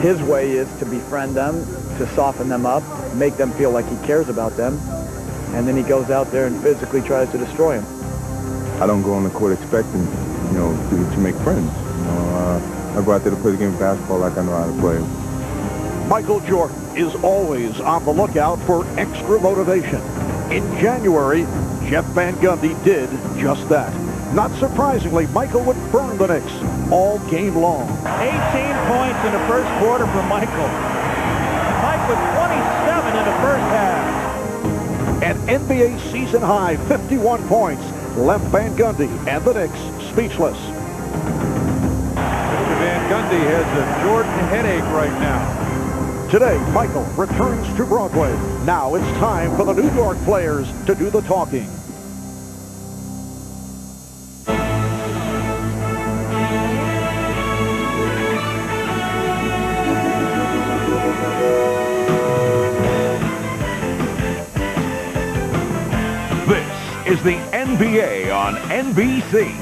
his way is to befriend them, to soften them up, make them feel like he cares about them, and then he goes out there and physically tries to destroy them. I don't go on the court expecting, to make friends. I go out there to play the game of basketball like I know how to play. Michael Jordan is always on the lookout for extra motivation. In January, Jeff Van Gundy did just that. Not surprisingly, Michael would burn the Knicks all game long. 18 points in the first quarter for Michael. Mike with 27 in the first half. An NBA season high 51 points left Van Gundy and the Knicks speechless. Mr. Van Gundy has a Jordan headache right now. Today, Michael returns to Broadway. Now it's time for the New York players to do the talking. This is the NBA on NBC.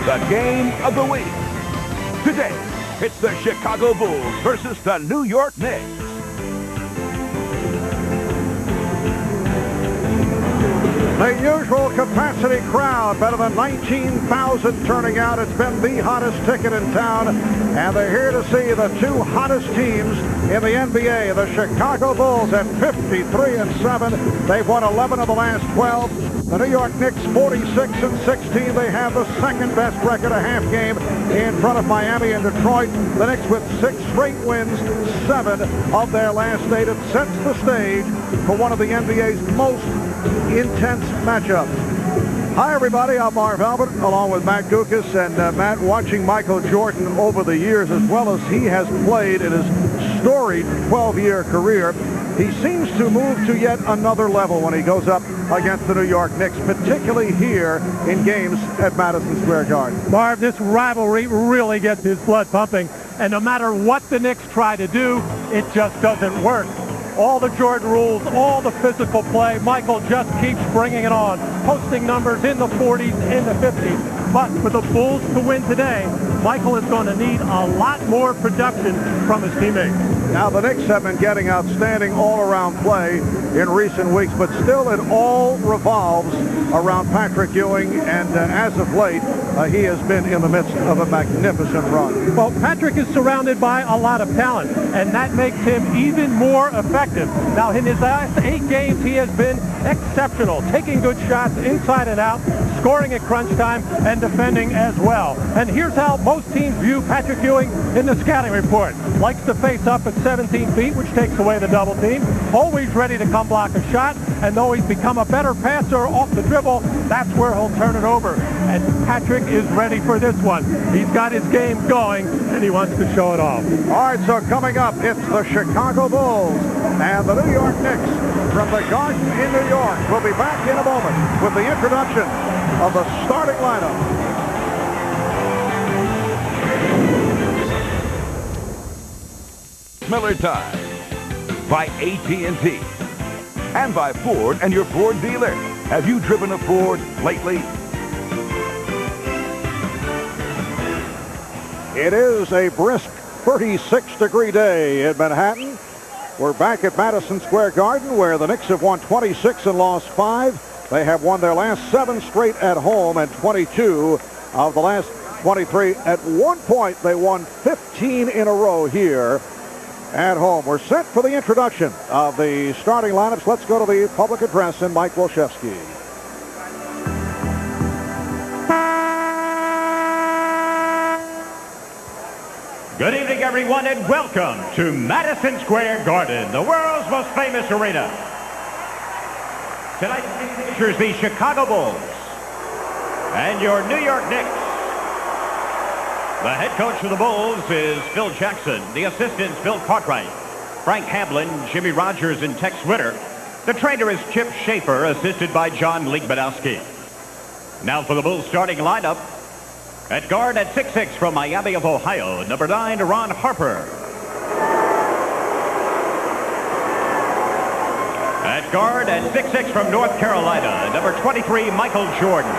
The game of the week. Today, it's the Chicago Bulls versus the New York Knicks. The usual capacity crowd, better than 19,000 turning out. It's been the hottest ticket in town, and they're here to see the two hottest teams in the NBA. The Chicago Bulls at 53-7. They've won 11 of the last 12. The New York Knicks 46-16. They have the second best record, a half game in front of Miami and Detroit. The Knicks with 6 straight wins, 7 of their last 8. It sets the stage for one of the NBA's most intense matchups. Hi everybody, I'm Marv Albert along with Matt Gukas, and Matt, watching Michael Jordan over the years as well as he has played in his storied 12-year career, he seems to move to yet another level when he goes up against the New York Knicks, particularly here in games at Madison Square Garden. Marv, this rivalry really gets his blood pumping, and no matter what the Knicks try to do, it just doesn't work. All the Jordan rules, all the physical play, Michael just keeps bringing it on, posting numbers in the 40s, in the 50s. But for the Bulls to win today, Michael is going to need a lot more production from his teammates. Now, the Knicks have been getting outstanding all-around play in recent weeks, but still it all revolves around Patrick Ewing, and as of late, he has been in the midst of a magnificent run. Well, Patrick is surrounded by a lot of talent, and that makes him even more effective. Now, in his last 8 games, he has been exceptional, taking good shots inside and out, scoring at crunch time, and defending as well. And here's how most teams view Patrick Ewing in the scouting report. Likes to face up at 17 feet, which takes away the double team. Always ready to come block a shot, and though he's become a better passer off the dribble, that's where he'll turn it over. And Patrick is ready for this one. He's got his game going, and he wants to show it off. All right, so coming up, it's the Chicago Bulls and the New York Knicks from the Garden in New York. We'll be back in a moment with the introduction of the starting lineup. Miller Time by AT&T and by Ford and your Ford dealer. Have you driven a Ford lately? It is a brisk 36-degree day in Manhattan. We're back at Madison Square Garden, where the Knicks have won 26 and lost 5. They have won their last 7 straight at home and 22 of the last 23. At one point, they won 15 in a row here at home. We're set for the introduction of the starting lineups. Let's go to the public address and Mike Wolszewski. Good evening, everyone, and welcome to Madison Square Garden, the world's most famous arena. Tonight features the Chicago Bulls and your New York Knicks. The head coach of the Bulls is Phil Jackson. The assistants, Bill Cartwright, Frank Hamlin, Jimmy Rogers, and Tex Ritter. The trainer is Chip Schaefer, assisted by John Ligbadowski. Now for the Bulls starting lineup. At guard at 6'6" from Miami of Ohio, number 9, Ron Harper. At guard at 6'6" from North Carolina, number 23, Michael Jordan.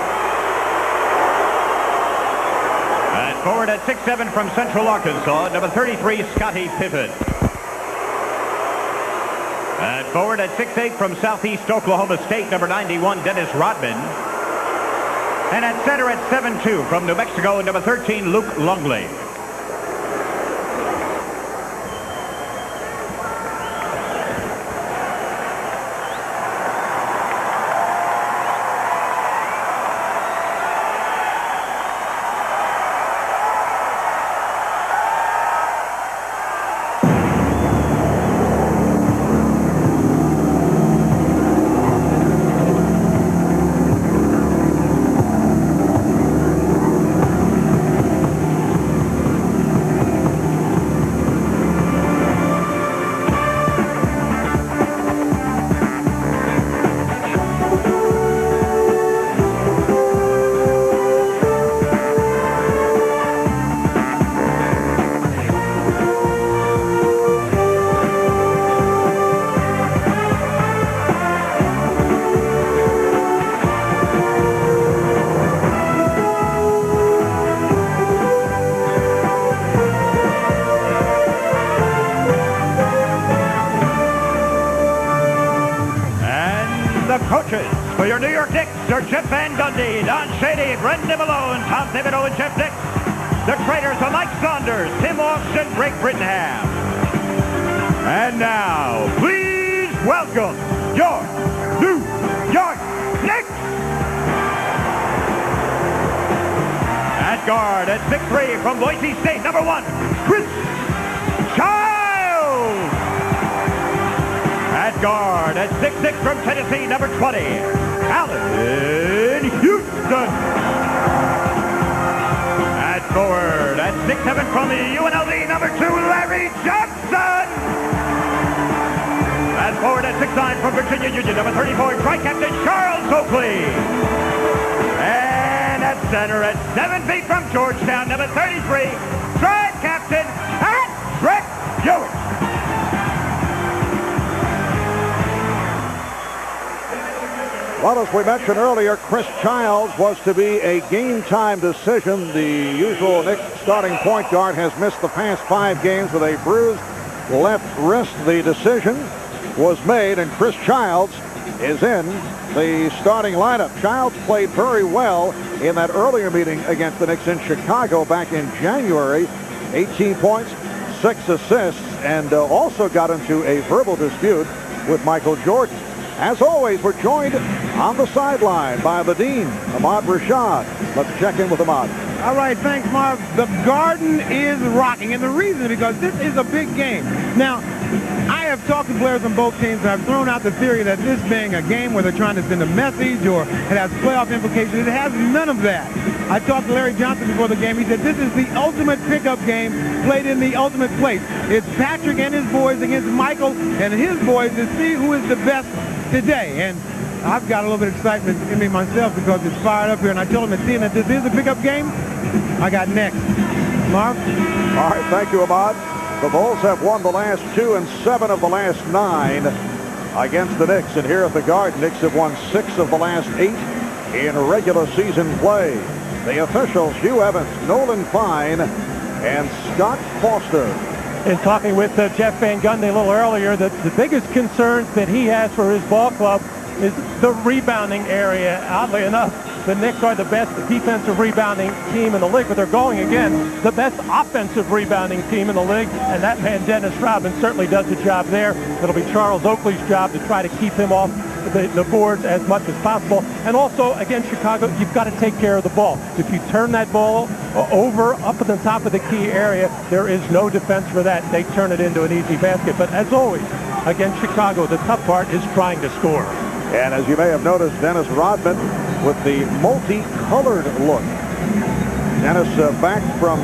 At forward at 6'7" from Central Arkansas, number 33, Scottie Pippen. At forward at 6'8" from Southeast Oklahoma State, number 91, Dennis Rodman. And at center at 7'2" from New Mexico, number 13, Luke Longley. Coaches for your New York Knicks are Jeff Van Gundy, Don Shady, Brendan Malone, Tom Thibodeau, and Jeff Dix. The trainers are Mike Saunders, Tim Austin, Greg Brittenham. And now, please welcome your New York Knicks. At guard at 6'3" from Boise State, number 1, Chris Childs. At guard at 6'6" from Tennessee, number 20, Allen Houston. At forward at 6'7" from the UNLV, number 2, Larry Johnson. At forward at 6'9" from Virginia Union, number 34, Tri-Captain Charles Oakley. And at center at 7 feet from Georgetown, number 33, Tri-Captain Patrick Ewing. Well, as we mentioned earlier, Chris Childs was to be a game-time decision. The usual Knicks starting point guard has missed the past 5 games with a bruised left wrist. The decision was made, and Chris Childs is in the starting lineup. Childs played very well in that earlier meeting against the Knicks in Chicago back in January. 18 points, 6 assists, and also got into a verbal dispute with Michael Jordan. As always, we're joined on the sideline by the Dean, Ahmad Rashad. Let's check in with Ahmad. All right, thanks, Marv. The Garden is rocking, and the reason is because this is a big game. Now, I have talked to players on both teams, and I've thrown out the theory that this being a game where they're trying to send a message or it has playoff implications. It has none of that. I talked to Larry Johnson before the game. He said this is the ultimate pickup game played in the ultimate place. It's Patrick and his boys against Michael and his boys to see who is the best today. And I've got a little bit of excitement in me myself because it's fired up here. And I told him that seeing that this is a pickup game, I got next. Marv? All right, thank you, Ahmad. The Bulls have won the last 2 and 7 of the last 9 against the Knicks. And here at the Garden, Knicks have won 6 of the last 8 in regular season play. The officials, Hugh Evans, Nolan Fine, and Scott Foster. In talking with Jeff Van Gundy a little earlier, the biggest concerns that he has for his ball club is the rebounding area. Oddly enough, the Knicks are the best defensive rebounding team in the league, but they're going against the best offensive rebounding team in the league, and that man, Dennis Rodman, certainly does the job there. It'll be Charles Oakley's job to try to keep him off the boards as much as possible. And also, against Chicago, you've got to take care of the ball. If you turn that ball over up at the top of the key area, there is no defense for that. They turn it into an easy basket. But as always, against Chicago, the tough part is trying to score. And as you may have noticed, Dennis Rodman with the multicolored look. Dennis back from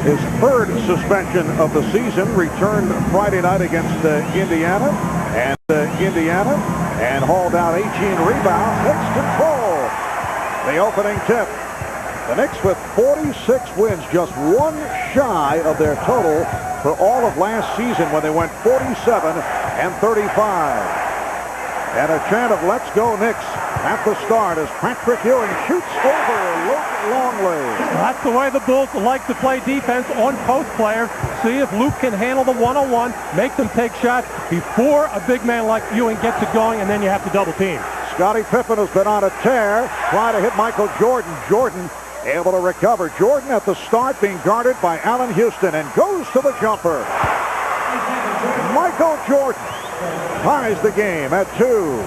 his 3rd suspension of the season, returned Friday night against Indiana and hauled out 18 rebounds. Knicks control the opening tip. The Knicks with 46 wins, just 1 shy of their total for all of last season when they went 47 and 35. And a chant of "Let's go Knicks" at the start as Patrick Ewing shoots over Luke Longley. That's the way the Bulls like to play defense on post players. See if Luke can handle the one-on-one, make them take shots before a big man like Ewing gets it going, and then you have to double team. Scottie Pippen has been on a tear, trying to hit Michael Jordan. Jordan able to recover. Jordan at the start being guarded by Allen Houston and goes to the jumper. Michael Jordan ties the game at 2.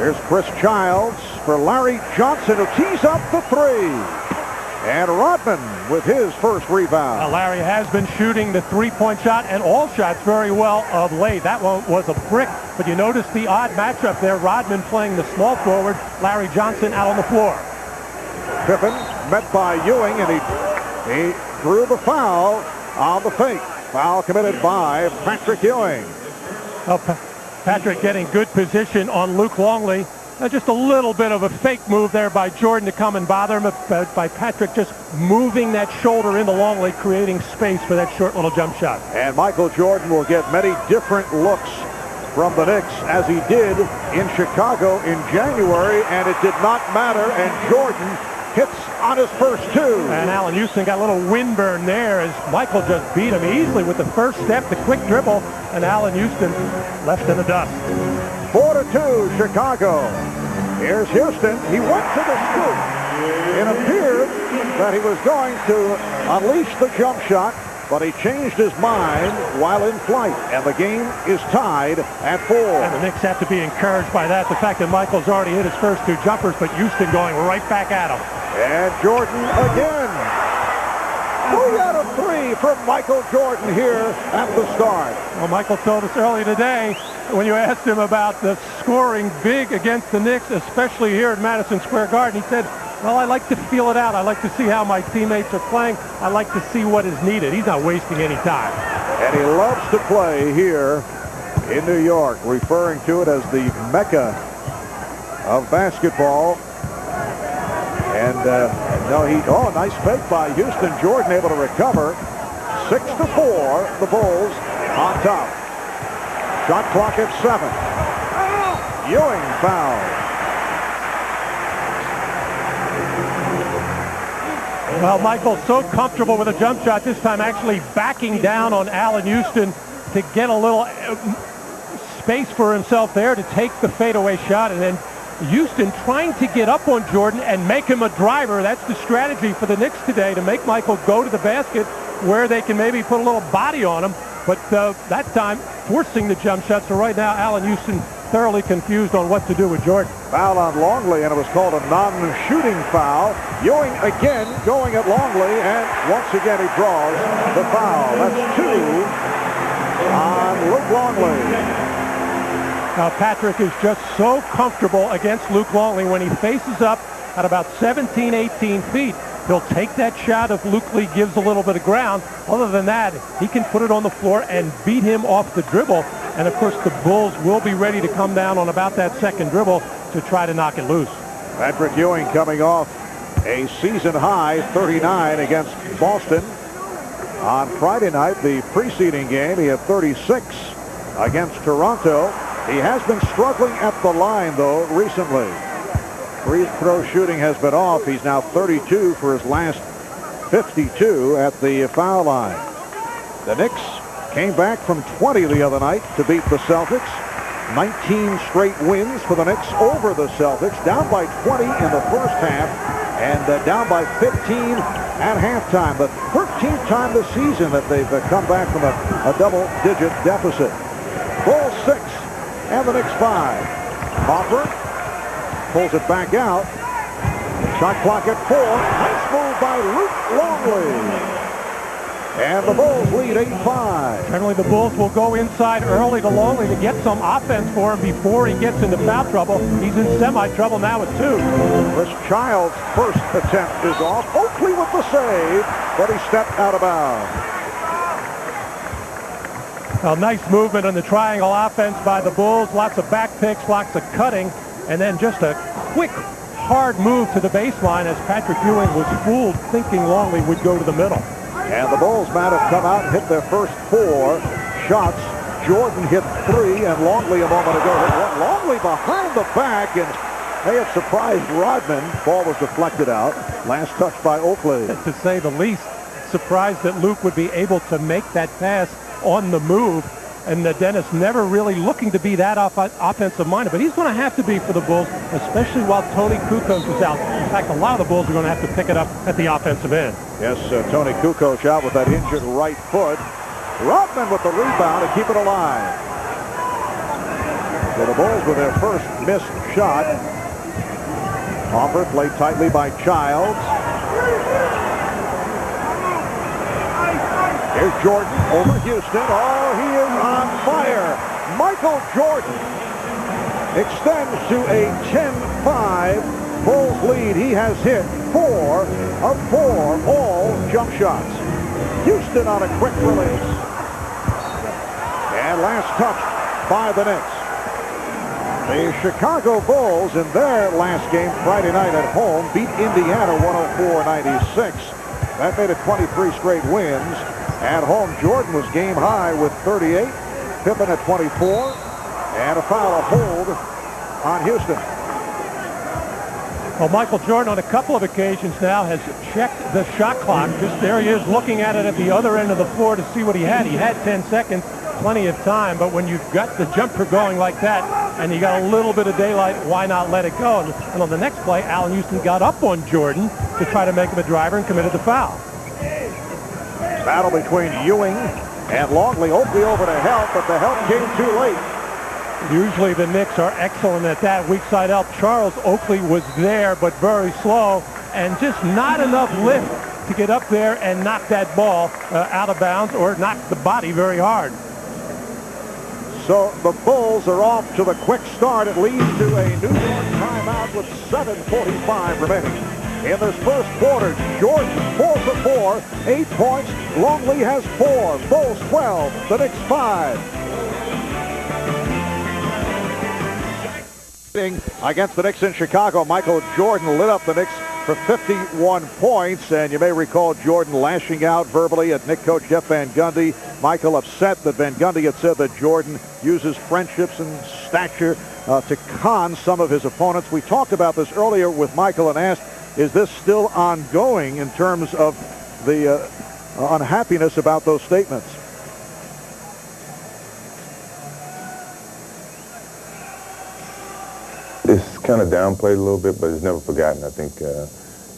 Here's Chris Childs for Larry Johnson, who tees up the 3. And Rodman with his first rebound. Larry has been shooting the three-point shot and all shots very well of late. That one was a brick, but you notice the odd matchup there. Rodman playing the small forward, Larry Johnson out on the floor. Pippen met by Ewing, and he drew the foul on the fake. Foul committed by Patrick Ewing. Patrick getting good position on Luke Longley. Just a little bit of a fake move there by Jordan to come and bother him, by Patrick just moving that shoulder into Longley, creating space for that short little jump shot. And Michael Jordan will get many different looks from the Knicks, as he did in Chicago in January, and it did not matter, and Jordan hits on his first 2. And Allen Houston got a little windburn there as Michael just beat him easily with the first step, the quick dribble, and Allen Houston left in the dust. 4-2 Chicago. Here's Houston. He went to the scoop. It appeared that he was going to unleash the jump shot, but he changed his mind while in flight, and the game is tied at 4. And the Knicks have to be encouraged by that. The fact that Michael's already hit his first 2 jumpers, but Houston going right back at him. And Jordan again. 3 out of 3 from Michael Jordan here at the start. Well, Michael told us earlier today, when you asked him about the scoring big against the Knicks, especially here at Madison Square Garden, he said, well, I like to feel it out. I like to see how my teammates are playing. I like to see what is needed. He's not wasting any time. And he loves to play here in New York, referring to it as the Mecca of basketball. And nice fake by Houston. Jordan able to recover. 6-4, the Bulls on top. Shot clock at 7. Ewing fouled. Well, Michael's so comfortable with a jump shot this time, actually backing down on Allen Houston to get a little space for himself there to take the fadeaway shot, and then Houston trying to get up on Jordan and make him a driver. That's the strategy for the Knicks today, to make Michael go to the basket where they can maybe put a little body on him, but that time forcing the jump shot. So right now Allen Houston thoroughly confused on what to do with Jordan. Foul on Longley, and it was called a non-shooting foul. Ewing again going at Longley, and once again he draws the foul. That's 2 on Luke Longley. Now Patrick is just so comfortable against Luke Longley. When he faces up at about 17, 18 feet, he'll take that shot if Luke Lee gives a little bit of ground. Other than that, he can put it on the floor and beat him off the dribble. And of course, the Bulls will be ready to come down on about that second dribble to try to knock it loose. Patrick Ewing coming off a season-high 39 against Boston. On Friday night, the preceding game, he had 36 against Toronto. He has been struggling at the line, though, recently. Free throw shooting has been off. He's now 32 for his last 52 at the foul line. The Knicks came back from 20 the other night to beat the Celtics. 19 straight wins for the Knicks over the Celtics. Down by 20 in the first half and down by 15 at halftime. The 13th time this season that they've come back from a double-digit deficit. Bulls 6 and the Knicks 5. Crawford pulls it back out. Shot clock at 4. Nice move by Luke Longley. And the Bulls lead 8-5. Generally, the Bulls will go inside early to Longley to get some offense for him before he gets into foul trouble. He's in semi-trouble now with 2. Chris Childs' first attempt is off. Oakley with the save, but he stepped out of bounds. A nice movement on the triangle offense by the Bulls. Lots of back picks, lots of cutting, and then just a quick, hard move to the baseline as Patrick Ewing was fooled thinking Longley would go to the middle. And the Bulls might have come out and hit their first 4 shots Jordan hit 3, and Longley a moment ago hit 1. Longley behind the back, and may have surprised Rodman. Ball was deflected out. Last touch by Oakley. To say the least, surprised that Luke would be able to make that pass on the move. And Dennis never really looking to be that offensive-minded. But he's going to have to be for the Bulls, especially while Tony Kukoc is out. In fact, a lot of the Bulls are going to have to pick it up at the offensive end. Yes, Tony Kukoc out with that injured right foot. Rodman with the rebound to keep it alive. So the Bulls with their first missed shot. Hopper played tightly by Childs. Here's Jordan over Houston. Oh, he is on fire. Michael Jordan extends to a 10-5 Bulls lead. He has hit 4 of 4 all jump shots. Houston on a quick release. And last touch by the Knicks. The Chicago Bulls in their last game Friday night at home beat Indiana 104-96. That made it 23 straight wins. At home, Jordan was game high with 38. Pippen at 24. And a foul, a hold on Houston. Well, Michael Jordan on a couple of occasions now has checked the shot clock. Just there he is looking at it at the other end of the floor to see what he had. He had 10 seconds, plenty of time. But when you've got the jumper going like that and you got a little bit of daylight, why not let it go? And on the next play, Allen Houston got up on Jordan to try to make him a driver and committed the foul. Battle between Ewing and Longley. Oakley over to help, but the help came too late. Usually the Knicks are excellent at that. Weak side help. Charles Oakley was there, but very slow, and just not enough lift to get up there and knock that ball out of bounds or knock the body very hard. So the Bulls are off to the quick start. It leads to a New York timeout with 7:45 remaining. In this first quarter, Jordan 4 for 4, 8 points. Longley has 4. Bulls 12, the Knicks 5. Against the Knicks in Chicago, Michael Jordan lit up the Knicks for 51 points. And you may recall Jordan lashing out verbally at Knicks coach Jeff Van Gundy. Michael upset that Van Gundy had said that Jordan uses friendships and stature to con some of his opponents. We talked about this earlier with Michael and asked, is this still ongoing in terms of the unhappiness about those statements? It's kind of downplayed a little bit, but it's never forgotten. I think,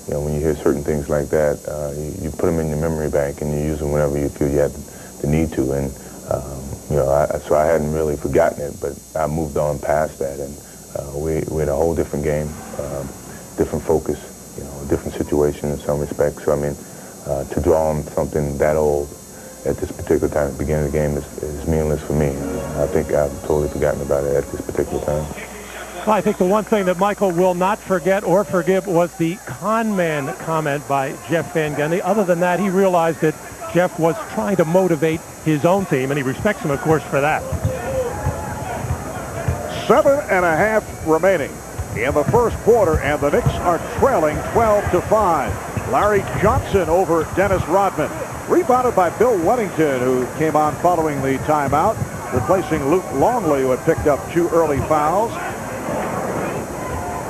when you hear certain things like that, you put them in your memory bank and you use them whenever you feel you have the need to. And, so I hadn't really forgotten it, but I moved on past that. And we had a whole different game, different focus, different situation in some respects. So, I mean, to draw on something that old at this particular time at the beginning of the game is meaningless for me. I think I've totally forgotten about it at this particular time. Well, I think the one thing that Michael will not forget or forgive was the con man comment by Jeff Van Gundy. Other than that, he realized that Jeff was trying to motivate his own team, and he respects him, of course, for that. 7.5 remaining in the first quarter, and the Knicks are trailing 12-5. Larry Johnson over Dennis Rodman. Rebounded by Bill Wellington, who came on following the timeout, replacing Luke Longley, who had picked up 2 early fouls.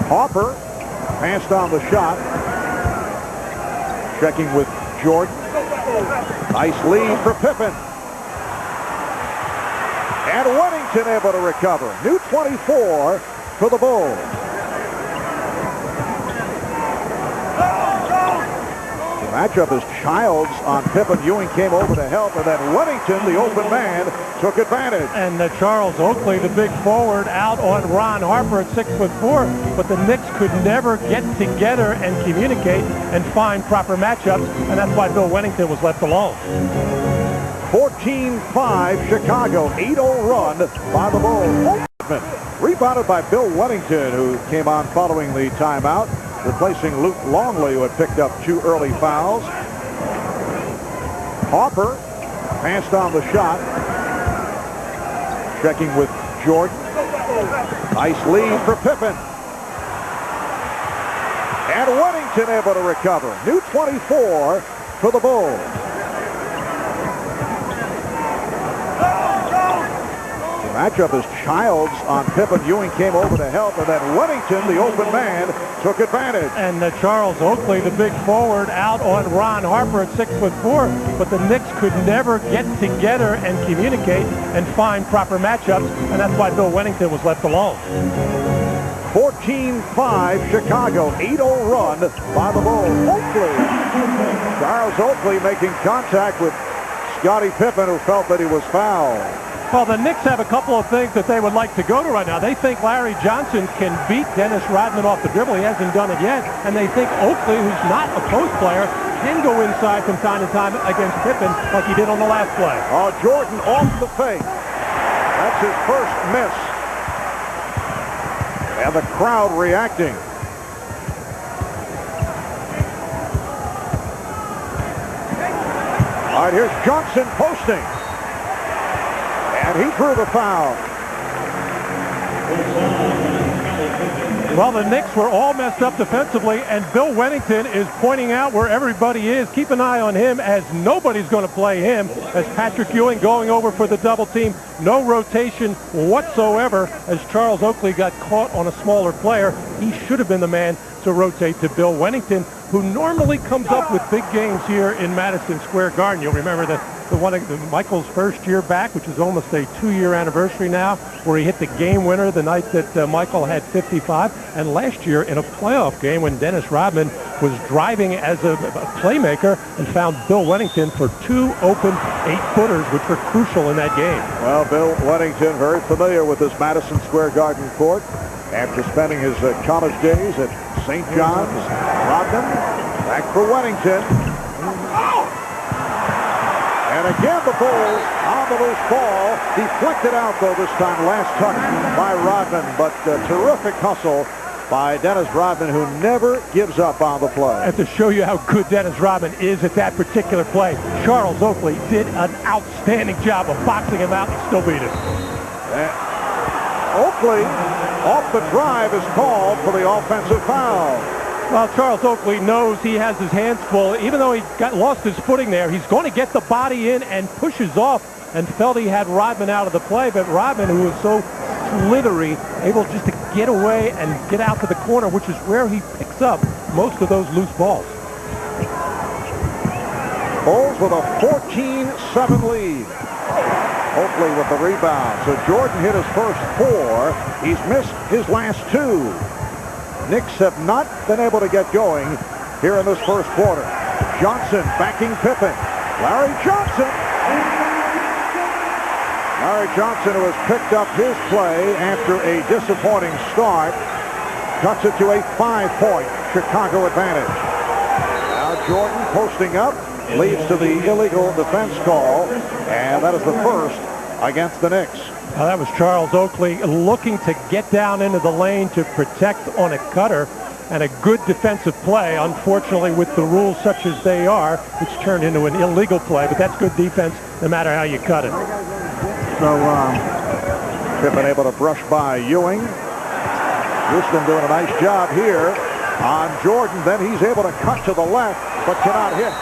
Hopper passed on the shot. Checking with Jordan. Nice lead for Pippen. And Wellington able to recover. New 24 for the Bulls. The matchup is Childs on Pippen. Ewing came over to help, and then Wellington, the open man, took advantage. And Charles Oakley, the big forward, out on Ron Harper at 6'4", but the Knicks could never get together and communicate and find proper matchups, and that's why Bill Wellington was left alone. 14-5 Chicago, 8-0 run by the Bulls. Rebounded by Bill Wellington, who came on following the timeout, replacing Luke Longley, who had picked up 2 early fouls. Hopper passed on the shot. Checking with Jordan. Nice lead for Pippen. And Wellington able to recover. New 24 for the Bulls. Matchup is Childs on Pippen. Ewing came over to help, and then Weddington, the open man, took advantage. And Charles Oakley, the big forward, out on Ron Harper at 6'4", but the Knicks could never get together and communicate and find proper matchups, and that's why Bill Weddington was left alone. 14-5 Chicago, 8-0 run by the Bulls. Oakley, Charles Oakley making contact with Scottie Pippen, who felt that he was fouled. Well, the Knicks have a couple of things that they would like to go to right now. They think Larry Johnson can beat Dennis Rodman off the dribble. He hasn't done it yet. And they think Oakley, who's not a post player, can go inside from time to time against Pippen like he did on the last play. Oh, Jordan off the fake. That's his first miss. And the crowd reacting. All right, here's Johnson posting. And he drew the foul. Well, the Knicks were all messed up defensively, and Bill Weddington is pointing out where everybody is. Keep an eye on him, as nobody's going to play him, as Patrick Ewing going over for the double team. No rotation whatsoever, as Charles Oakley got caught on a smaller player. He should have been the man to rotate to Bill Weddington, who normally comes up with big games here in Madison Square Garden. You'll remember the Michael's first year back, which is almost a 2-year anniversary now, where he hit the game winner the night that Michael had 55. And last year in a playoff game when Dennis Rodman was driving as a playmaker and found Bill Weddington for 2 open 8-footers, which were crucial in that game. Well, Bill Weddington, very familiar with this Madison Square Garden court after spending his college days at St. John's. Rodman back for Weddington. And again, the Bulls on the loose ball. Deflected out, though, this time. Last touch by Rodman. But terrific hustle by Dennis Rodman, who never gives up on the play. And to show you how good Dennis Rodman is at that particular play, Charles Oakley did an outstanding job of boxing him out and still beat him. Oakley, off the drive, is called for the offensive foul. Well, Charles Oakley knows he has his hands full. Even though he lost his footing there, he's going to get the body in and pushes off, and felt he had Rodman out of the play. But Rodman, who was so slithery, able just to get away and get out to the corner, which is where he picks up most of those loose balls. Bulls with a 14-7 lead. Oakley with the rebound. So Jordan hit his first 4. He's missed his last 2. Knicks have not been able to get going here in this first quarter. Johnson backing Pippen. Larry Johnson. Larry Johnson, who has picked up his play after a disappointing start, cuts it to a 5-point Chicago advantage. Now Jordan posting up, leads to the illegal defense call, and that is the first against the Knicks. Now that was Charles Oakley looking to get down into the lane to protect on a cutter, and a good defensive play. Unfortunately, with the rules such as they are, it's turned into an illegal play, but that's good defense no matter how you cut it. So Pippen able to brush by Ewing. Houston doing a nice job here on Jordan. Then he's able to cut to the left, but cannot hit.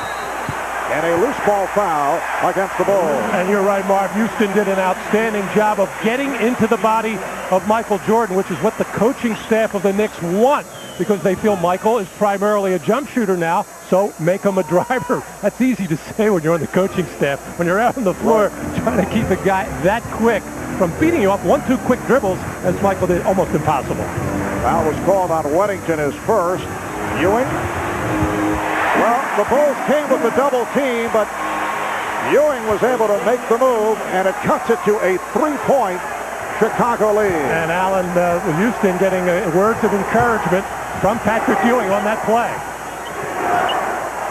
And a loose ball foul against the Bulls. And you're right, Marv. Houston did an outstanding job of getting into the body of Michael Jordan, which is what the coaching staff of the Knicks want, because they feel Michael is primarily a jump shooter now, so make him a driver. That's easy to say when you're on the coaching staff. When you're out on the floor trying to keep a guy that quick from beating you off 1-2 quick dribbles, as Michael did, almost impossible. Foul was called on Weddington, his first. Ewing. Well, the Bulls came with the double team, but Ewing was able to make the move, and it cuts it to a 3-point Chicago lead. And Allen, Houston getting words of encouragement from Patrick Ewing on that play.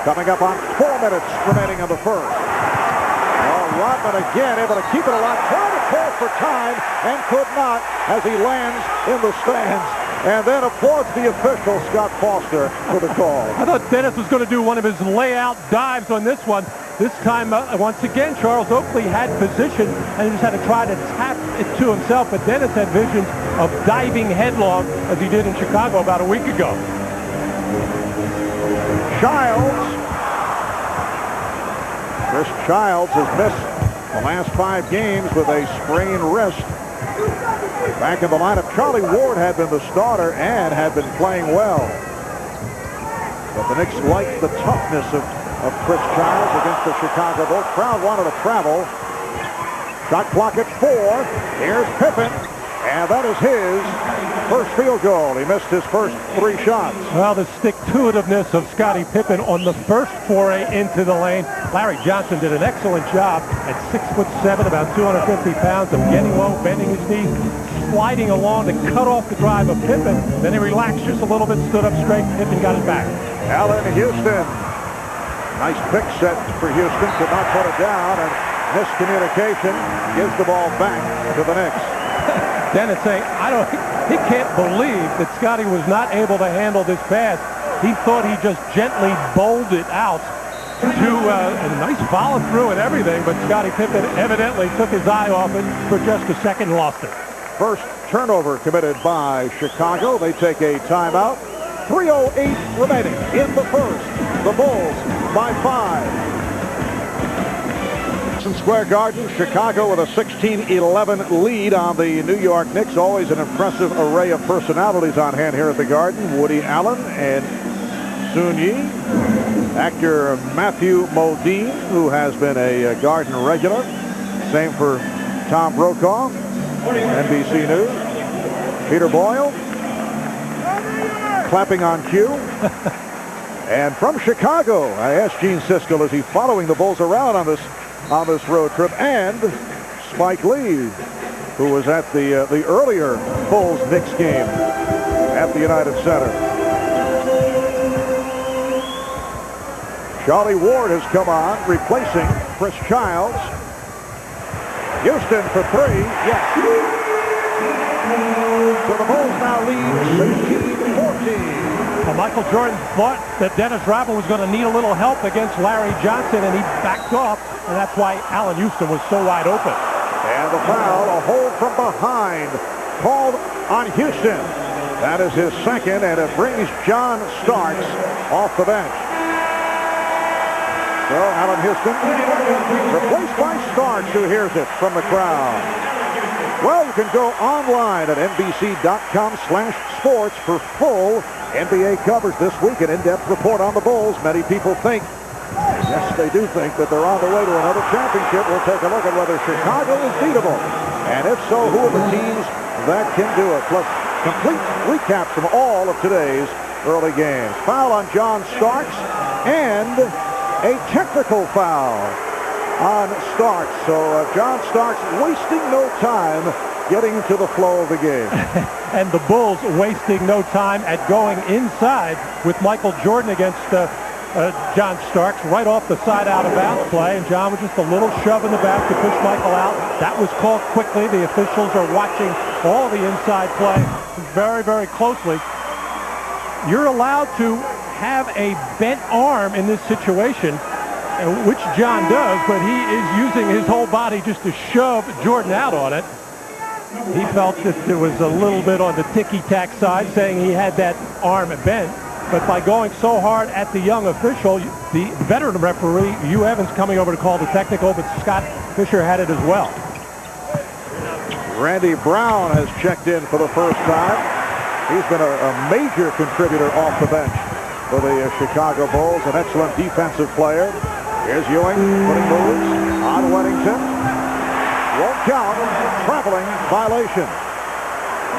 Coming up on 4 minutes remaining in the first. Well, Rodman again able to keep it alive, trying to call for time, and could not as he lands in the stands. And then applauds the official, Scott Foster, for the call. I thought Dennis was going to do one of his layout dives on this one. This time, once again, Charles Oakley had position, and he just had to try to tap it to himself. But Dennis had visions of diving headlong, as he did in Chicago about a week ago. Chris Childs has missed the last 5 games with a sprained wrist. Back in the lineup, Charlie Ward had been the starter and had been playing well. But the Knicks liked the toughness of Chris Childs against the Chicago Bulls. Crowd wanted to travel. Shot clock at 4. Here's Pippen, and that is his first field goal. He missed his first 3 shots. Well, the stick-to-itiveness of Scottie Pippen on the first foray into the lane. Larry Johnson did an excellent job at 6'7", about 250 pounds, of getting low, bending his knees, sliding along to cut off the drive of Pippen. Then he relaxed just a little bit, stood up straight. Pippen got it back. Allen Houston. Nice pick set for Houston. Could not put it down, and miscommunication gives the ball back to the Knicks. Dennis saying, he can't believe that Scottie was not able to handle this pass. He thought he just gently bowled it out to a nice follow through and everything, but Scottie Pippen evidently took his eye off it for just a second and lost it. First turnover committed by Chicago. They take a timeout. 3:08 remaining in the first. The Bulls by 5. Square Garden, Chicago with a 16-11 lead on the New York Knicks. Always an impressive array of personalities on hand here at the Garden. Woody Allen and Sun Yi. Actor Matthew Modine, who has been a Garden regular. Same for Tom Brokaw, NBC News. Peter Boyle, clapping on cue. And from Chicago, I asked Gene Siskel, is he following the Bulls around on this road trip? And Spike Lee, who was at the earlier Bulls-Knicks game at the United Center. Charlie Ward has come on, replacing Chris Childs. Houston for 3, yes. So the Bulls now lead 16-14. Well, Michael Jordan thought that Dennis Rodman was going to need a little help against Larry Johnson, and he backed off, and that's why Allen Houston was so wide open. And the foul, a hold from behind, called on Houston. That is his second, and it brings John Starks off the bench. So Allen Houston replaced by Starks, who hears it from the crowd. Well, you can go online at NBC.com/sports for full NBA coverage this week. An in-depth report on the Bulls. Many people think, yes, they do think that they're on the way to another championship. We'll take a look at whether Chicago is beatable. And if so, who are the teams that can do it? Plus, complete recaps from all of today's early games. Foul on John Starks and a technical foul on Starks. So John Starks wasting no time getting into the flow of the game. And the Bulls wasting no time at going inside with Michael Jordan against John Starks right off the side out of bounds play. And John was just a little shove in the back to push Michael out. That was called quickly. The officials are watching all the inside play very, very closely. You're allowed to have a bent arm in this situation, which John does, but he is using his whole body just to shove Jordan out on it. He felt that there was a little bit on the ticky-tack side, saying he had that arm bent. But by going so hard at the young official, the veteran referee, Hugh Evans, coming over to call the technical, but Scott Fisher had it as well. Randy Brown has checked in for the first time. He's been a major contributor off the bench for the Chicago Bulls, an excellent defensive player. Here's Ewing putting moves on Wennington. Won't count. Traveling violation.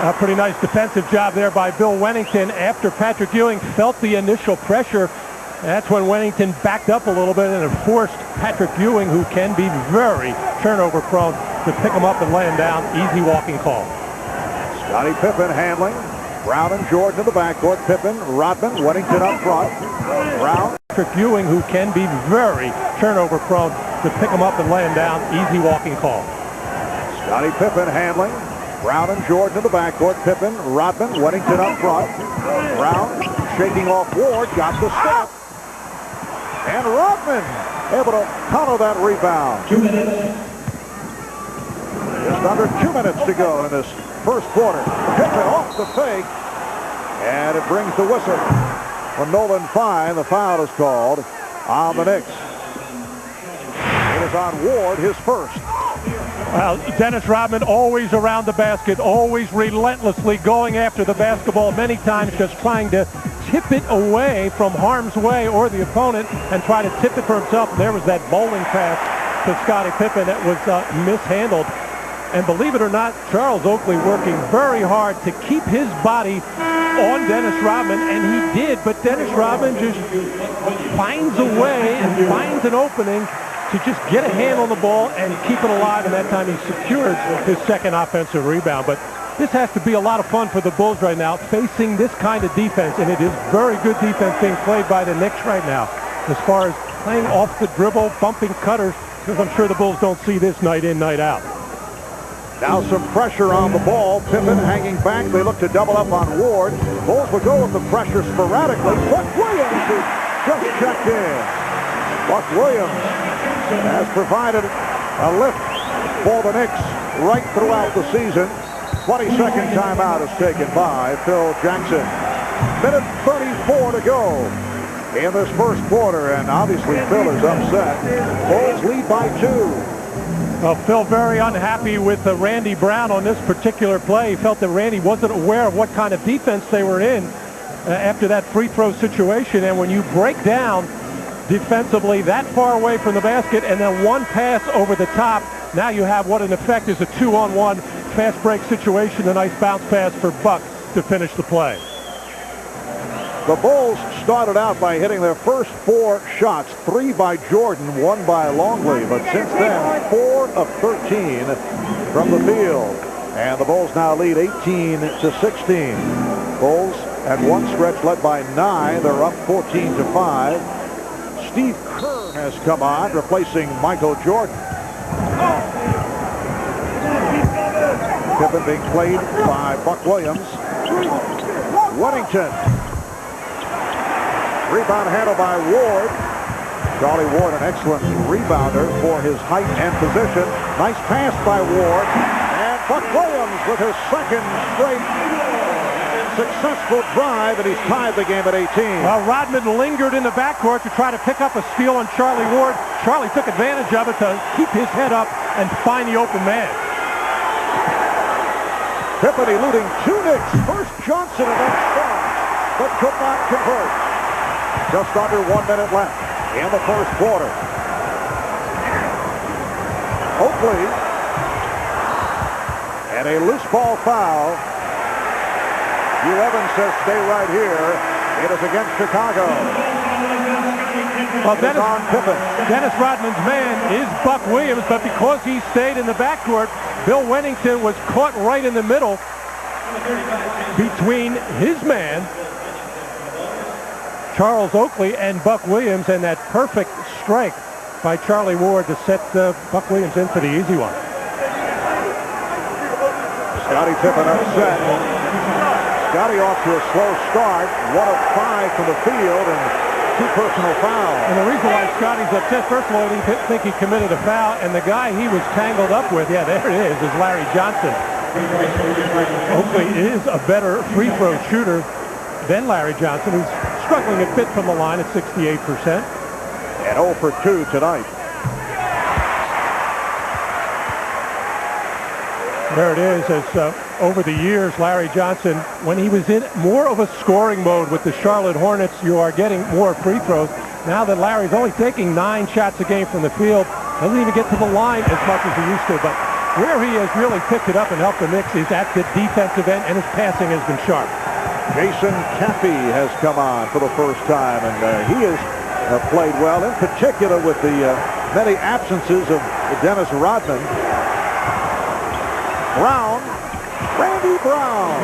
A pretty nice defensive job there by Bill Wennington after Patrick Ewing felt the initial pressure. That's when Wennington backed up a little bit and it forced Patrick Ewing, who can be very turnover prone, to pick him up and lay him down. Easy walking call. Scottie Pippen handling. Brown and Jordan in the backcourt. Pippen, Rodman, Wennington up front. Brown. Patrick Ewing, who can be very turnover prone, to pick him up and lay him down. Easy walking call. Scottie Pippen handling. Brown and Jordan in the backcourt. Pippen, Rodman, Wennington up front. Brown shaking off Ward, got the step. And Rodman able to counter that rebound. 2 minutes. Just under 2 minutes to go in this first quarter. Pippen off the fake. And it brings the whistle. When Nolan Fine, the foul is called on the Knicks. It is on Ward, his first. Well, Dennis Rodman always around the basket, always relentlessly going after the basketball, many times just trying to tip it away from harm's way or the opponent and try to tip it for himself. And there was that bowling pass to Scottie Pippen that was mishandled. And believe it or not, Charles Oakley working very hard to keep his body on Dennis Rodman, and he did, but Dennis Rodman just finds a way and finds an opening to just get a hand on the ball and keep it alive, and that time he secured his second offensive rebound. But this has to be a lot of fun for the Bulls right now, facing this kind of defense, and it is very good defense being played by the Knicks right now, as far as playing off the dribble, bumping cutters, because I'm sure the Bulls don't see this night in, night out. Now some pressure on the ball. Pippen hanging back. They look to double up on Ward. Bulls will go with the pressure sporadically. Buck Williams is just checked in. Buck Williams has provided a lift for the Knicks right throughout the season. 22nd timeout is taken by Phil Jackson. Minute 34 to go in this first quarter, and obviously Phil is upset. Bulls lead by 2. Well, Phil very unhappy with Randy Brown on this particular play. He felt that Randy wasn't aware of what kind of defense they were in after that free throw situation. And when you break down defensively that far away from the basket and then one pass over the top, now you have what in effect is a 2-on-1 fast break situation. A nice bounce pass for Buck to finish the play. The Bulls started out by hitting their first 4 shots, 3 by Jordan, 1 by Longley. But since then, 4 of 13 from the field. And the Bulls now lead 18-16. Bulls at one stretch led by 9. They're up 14-5. Steve Kerr has come on, replacing Michael Jordan. Pippen being played by Buck Williams. Weddington. Rebound handled by Ward. Charlie Ward, an excellent rebounder for his height and position. Nice pass by Ward. And Buck Williams with his second straight successful drive, and he's tied the game at 18. Well, Rodman lingered in the backcourt to try to pick up a steal on Charlie Ward. Charlie took advantage of it to keep his head up and find the open man. Pippen eluding 2 Knicks. First Johnson and then Starks, but could not convert. Just under 1 minute left in the first quarter. Oakley and a loose ball foul. Hugh Evans says stay right here. It is against Chicago. Well, Dennis Rodman's man is Buck Williams, but because he stayed in the backcourt, Bill Wennington was caught right in the middle between his man, Charles Oakley, and Buck Williams, and that perfect strike by Charlie Ward to set Buck Williams in for the easy one. Scottie Pippen upset. Scottie off to a slow start. 1 of 5 from the field and 2 personal fouls. And the reason why Scottie's upset, first of all, he didn't think he committed a foul, and the guy he was tangled up with, yeah, there it is Larry Johnson. Oakley is a better free throw shooter than Larry Johnson, who's struggling a bit from the line at 68%. And 0 for 2 tonight. There it is. As over the years, Larry Johnson, when he was in more of a scoring mode with the Charlotte Hornets, you are getting more free throws. Now that Larry's only taking 9 shots a game from the field, doesn't even get to the line as much as he used to. But where he has really picked it up and helped the Knicks is at the defensive end, and his passing has been sharp. Jason Caffey has come on for the first time, and he has played well, in particular with the many absences of Dennis Rodman. Randy Brown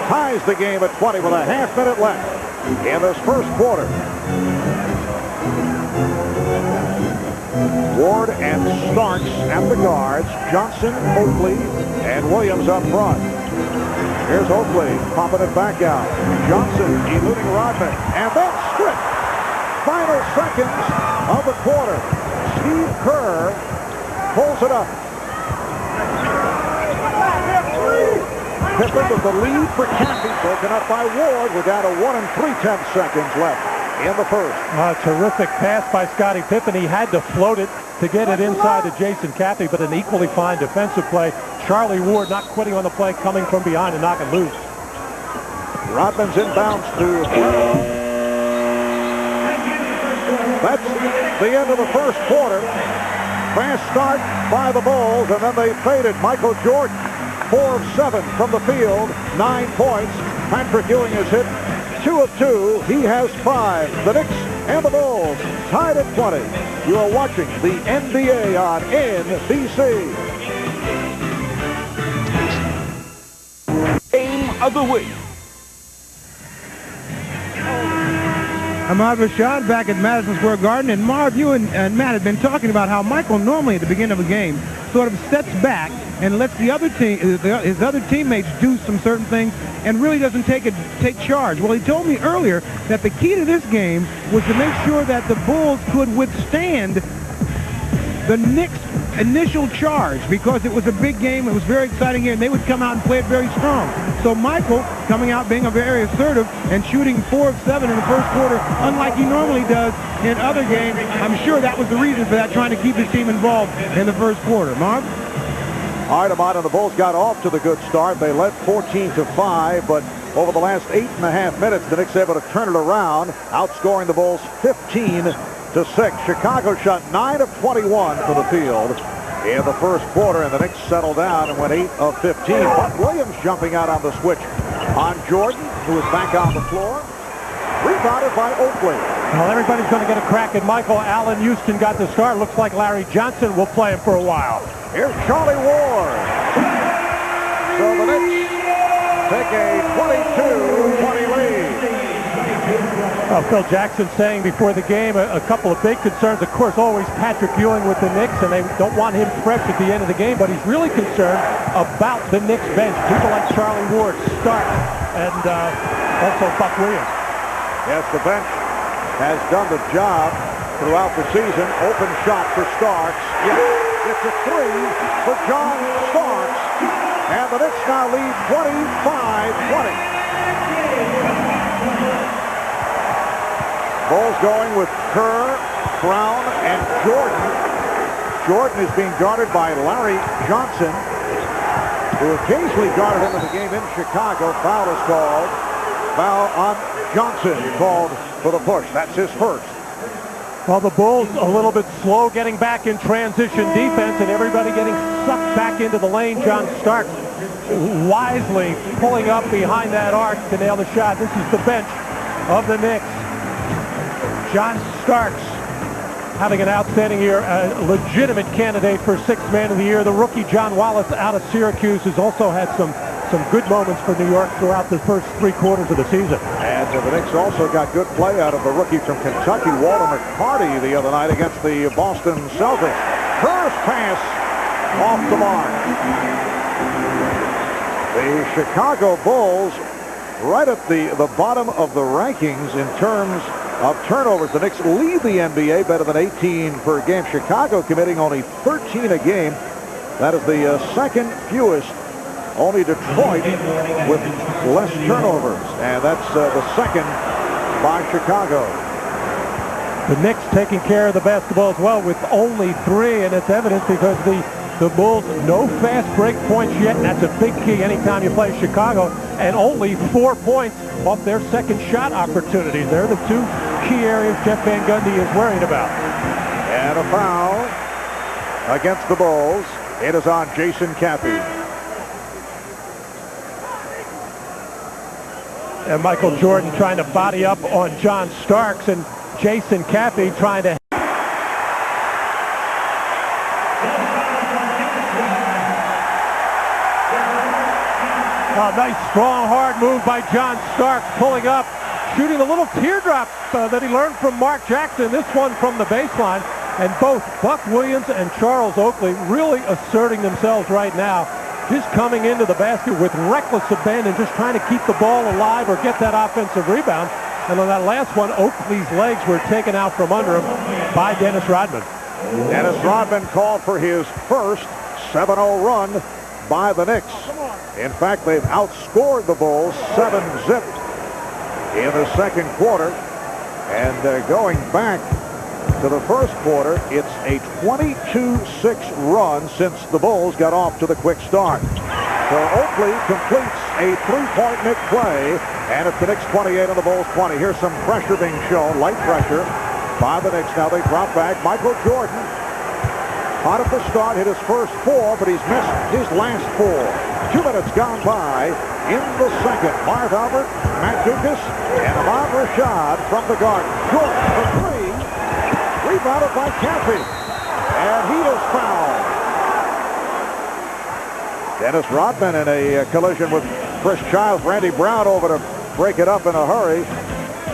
ties the game at 20 with a half minute left in this first quarter. Ward and Starks at the guards. Johnson, Oakley, and Williams up front. Here's Oakley popping it back out. Johnson eluding Rodman, and then stripped. Final seconds of the quarter. Steve Kerr pulls it up. Pippen with the lead for Caffey, broken up by Ward. We're down to 1 3/10 seconds left in the first. A terrific pass by Scottie Pippen. He had to float it to get it inside to Jason Caffey, but an equally fine defensive play. Charlie Ward not quitting on the play, coming from behind and knocking loose. Rodman's inbounds to Brown. That's the end of the first quarter. Fast start by the Bulls, and then they faded. Michael Jordan, 4 of 7 from the field, 9 points. Patrick Ewing has hit 2 of 2. He has 5. The Knicks and the Bulls tied at 20. You are watching the NBA on NBC. Game of the week. Ahmad Rashad back at Madison Square Garden, and Marv, you and Matt have been talking about how Michael normally at the beginning of a game sort of steps back and lets the other team, his other teammates do some certain things and really doesn't take charge. Well, he told me earlier that the key to this game was to make sure that the Bulls could withstand the Knicks' initial charge, because it was a big game. It was very exciting here, and they would come out and play it very strong. So Michael coming out being a very assertive and shooting 4 of 7 in the first quarter, unlike he normally does in other games. I'm sure that was the reason for that, trying to keep his team involved in the first quarter. Marv? All right, Ahmad, and the Bulls got off to the good start. They led 14-5, but over the last 8.5 minutes, the Knicks able to turn it around, outscoring the Bulls 15-6. Chicago shot 9 of 21 from the field in the first quarter, and the Knicks settled down and went 8 of 15. Buck Williams jumping out on the switch on Jordan, who is back on the floor. Rebounded by Oakley. Well, everybody's going to get a crack at Michael. Allen Houston got the start. Looks like Larry Johnson will play him for a while. Here's Charlie Ward. So the Knicks take a 22-20 lead. Phil Jackson saying before the game a couple of big concerns. Of course, always Patrick Ewing with the Knicks, and they don't want him fresh at the end of the game, but he's really concerned about the Knicks bench. People like Charlie Ward, Stark, and also Buck Williams. Yes, the bench has done the job throughout the season. Open shot for Starks. Yes, it's a 3 for John Starks, and the Knicks now lead 25-20. Bulls going with Kerr, Brown, and Jordan. Jordan is being guarded by Larry Johnson, who occasionally guarded him in the game in Chicago. Foul is called. Foul on Johnson called for the push. That's his first. Well, the Bulls a little bit slow getting back in transition defense, and everybody getting sucked back into the lane. John Starks wisely pulling up behind that arc to nail the shot. This is the bench of the Knicks. John Starks having an outstanding year, a legitimate candidate for 6th Man of the Year. The rookie John Wallace out of Syracuse has also had some good moments for New York throughout the first 3 quarters of the season. And the Knicks also got good play out of the rookie from Kentucky, Walter McCarty, the other night against the Boston Celtics. First pass off the mark. The Chicago Bulls right at the bottom of the rankings in terms of turnovers. The Knicks lead the NBA, better than 18 per game. Chicago committing only 13 a game. That is the second fewest. Only Detroit with less turnovers, and that's the second by Chicago. The Knicks taking care of the basketball as well with only 3, and it's evident because the Bulls, no fast break points yet, and that's a big key anytime you play Chicago, and only 4 points off their second shot opportunities. They're the 2 key areas Jeff Van Gundy is worried about. And a foul against the Bulls. It is on Jason Caffey. And Michael Jordan trying to body up on John Starks, and Jason Caffey trying to... A nice, strong, hard move by John Starks, pulling up, shooting a little teardrop that he learned from Mark Jackson, this one from the baseline. And both Buck Williams and Charles Oakley really asserting themselves right now, just coming into the basket with reckless abandon, just trying to keep the ball alive or get that offensive rebound. And on that last one, Oakley's legs were taken out from under him by Dennis Rodman. Dennis Rodman called for his first 7-0 run by the Knicks. In fact, they've outscored the Bulls 7-0 in the second quarter. And going back to the first quarter, it's a 22-6 run since the Bulls got off to the quick start. So Oakley completes a three-point Knicks play, and it's the Knicks 28 and the Bulls 20. Here's some pressure being shown, light pressure by the Knicks. Now they drop back. Michael Jordan, hot at the start, hit his first four, but he's missed his last four. 2 minutes gone by in the second. Marv Albert, Matt Dukas, and Ahmad Rashad from the Garden. Jordan for three, rebounded by Caffey, and he is fouled. Dennis Rodman in a collision with Chris Childs. Randy Brown over to break it up in a hurry.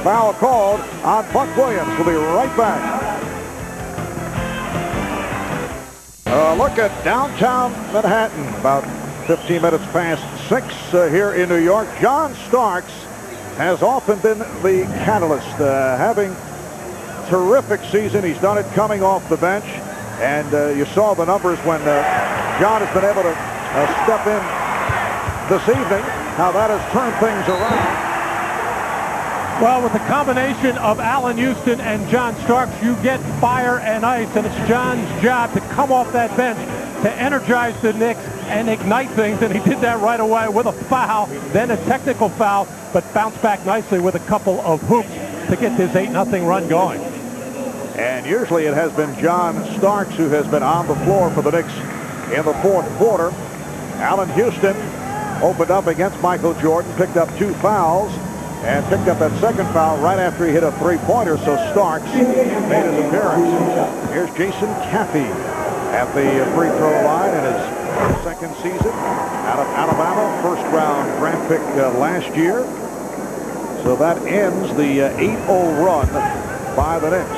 Foul called on Buck Williams. We'll be right back. Look at downtown Manhattan. About 15 minutes past 6 here in New York. John Starks has often been the catalyst, having terrific season. He's done it coming off the bench, and you saw the numbers when John has been able to step in this evening, how that has turned things around. Well, with the combination of Allen Houston and John Starks, you get fire and ice, and it's John's job to come off that bench to energize the Knicks and ignite things, and he did that right away with a foul, then a technical foul, but bounced back nicely with a couple of hoops to get this 8-0 run going. And usually it has been John Starks who has been on the floor for the Knicks in the fourth quarter. Allen Houston opened up against Michael Jordan, picked up 2 fouls, and picked up that second foul right after he hit a three-pointer, so Starks made his appearance. Here's Jason Caffey at the free throw line in his second season out of Alabama, first-round draft pick last year. So that ends the 8-0 run by the Knicks.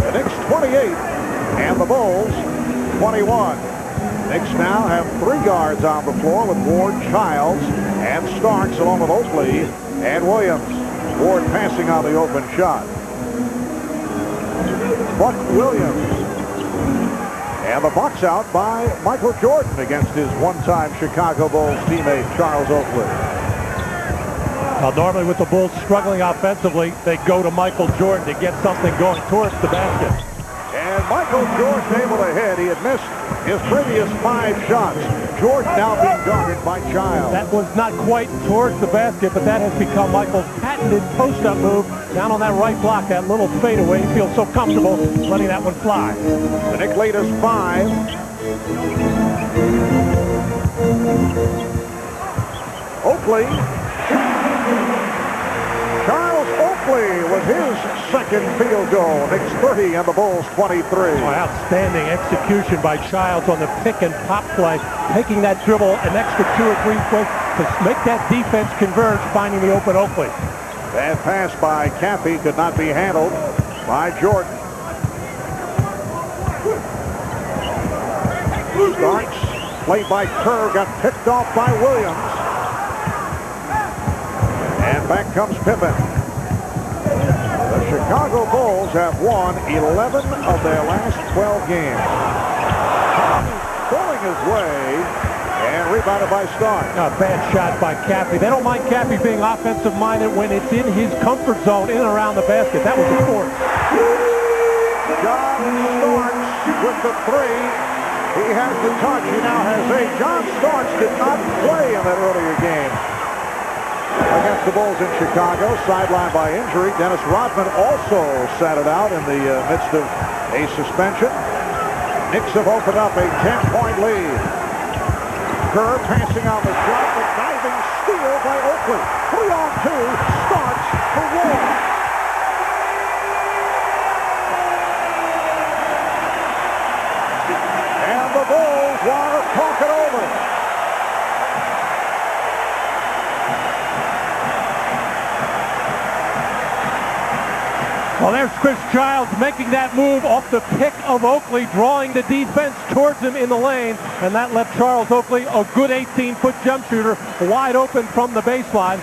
The Knicks 28 and the Bulls 21. Knicks now have 3 guards on the floor with Ward, Childs, and Starks, along with Oakley and Williams. Ward passing on the open shot. Buck Williams. And the box out by Michael Jordan against his one-time Chicago Bulls teammate Charles Oakley. Well, normally with the Bulls struggling offensively, they go to Michael Jordan to get something going towards the basket. And Michael Jordan able to hit. He had missed his previous 5 shots. Jordan now being guarded by Childs. That was not quite towards the basket, but that has become Michael's patented post-up move. Down on that right block, that little fadeaway. He feels so comfortable letting that one fly. The Knicks lead is 5. Oakley. Charles Oakley with his second field goal. Knicks 30 and the Bulls 23. Oh, outstanding execution by Childs on the pick and pop play, taking that dribble an extra 2 or 3 quick to make that defense converge, finding the open Oakley. Bad pass by Caffey could not be handled by Jordan. Starks, played by Kerr, got picked off by Williams. And back comes Pippen. The Chicago Bulls have won 11 of their last 12 games. Pulling his way and rebounded by Starks. A bad shot by Caffey. They don't mind Caffey being offensive-minded when it's in his comfort zone in and around the basket. That was a force. John Starks with the 3. He has the touch. He now has 8. John Starks did not play in that earlier game against the Bulls in Chicago, sidelined by injury. Dennis Rodman also sat it out in the midst of a suspension. Knicks have opened up a 10-point lead. Kerr passing on the shot, but diving steal by Oakley. 3-on-2, Starks for Ward. And the Bulls want to talk it over. Well, there's Chris Childs making that move off the pick of Oakley, drawing the defense towards him in the lane, and that left Charles Oakley, a good 18-foot jump shooter, wide open from the baseline.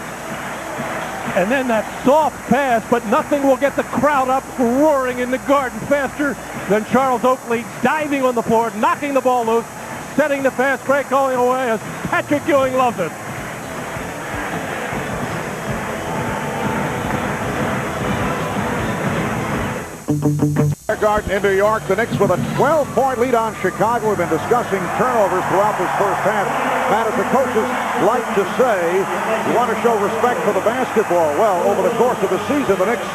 And then that soft pass, but nothing will get the crowd up roaring in the Garden faster than Charles Oakley diving on the floor, knocking the ball loose, setting the fast break going away as Patrick Ewing loves it. Garden in New York, the Knicks with a 12-point lead on Chicago. We've been discussing turnovers throughout this first half. Matt, as the coaches like to say, you want to show respect for the basketball. Well, over the course of the season, the Knicks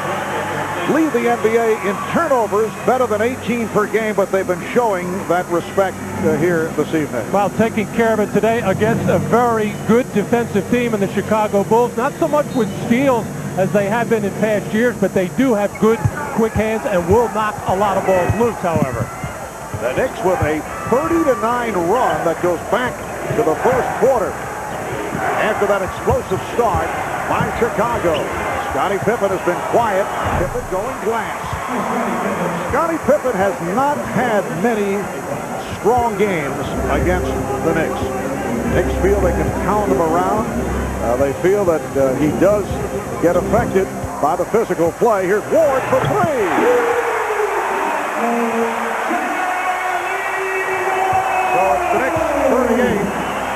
lead the NBA in turnovers, better than 18 per game, but they've been showing that respect here this evening. Well, taking care of it today against a very good defensive team in the Chicago Bulls. Not so much with steals as they have been in past years, but they do have good, quick hands and will knock a lot of balls loose, however. The Knicks with a 30-9 run that goes back to the first quarter after that explosive start by Chicago. Scottie Pippen has been quiet. Pippen going glass. Scottie Pippen has not had many strong games against the Knicks. Knicks feel they can pound him around. They feel that he does get affected by the physical play. Here's Ward for three. So it's the Knicks 38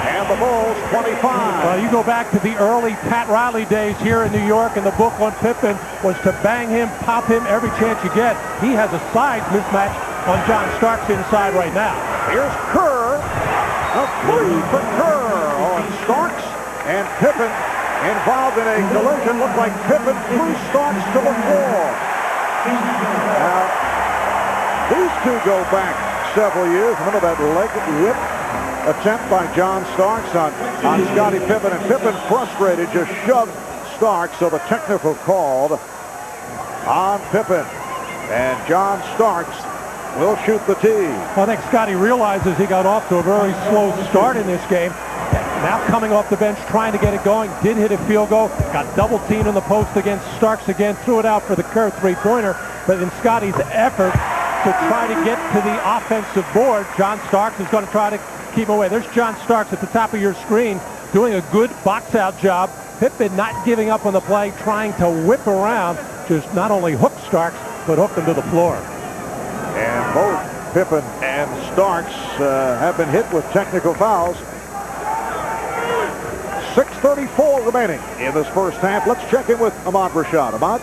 and the Bulls 25. Well, you go back to the early Pat Riley days here in New York, and the book on Pippen was to bang him, pop him every chance you get. He has a size mismatch on John Starks inside right now. Here's Kerr. A three for Kerr on Starks, and Pippen involved in a collision. Looked like Pippen threw Starks to the floor. Now, these two go back several years. Remember that leg whip attempt by John Starks on Scottie Pippen, and Pippen, frustrated, just shoved Starks, so the technical called on Pippen, and John Starks will shoot the tee. I think Scottie realizes he got off to a very slow start in this game. Now coming off the bench, trying to get it going, did hit a field goal, got double teamed in the post against Starks again, threw it out for the Kerr three-pointer, but in Scottie's effort to try to get to the offensive board, John Starks is going to try to keep away. There's John Starks at the top of your screen doing a good box-out job. Pippen not giving up on the play, trying to whip around, just not only hook Starks, but hook him to the floor. And both Pippen and Starks have been hit with technical fouls. 6:34 remaining in this first half. Let's check in with Ahmad Rashad. Ahmad?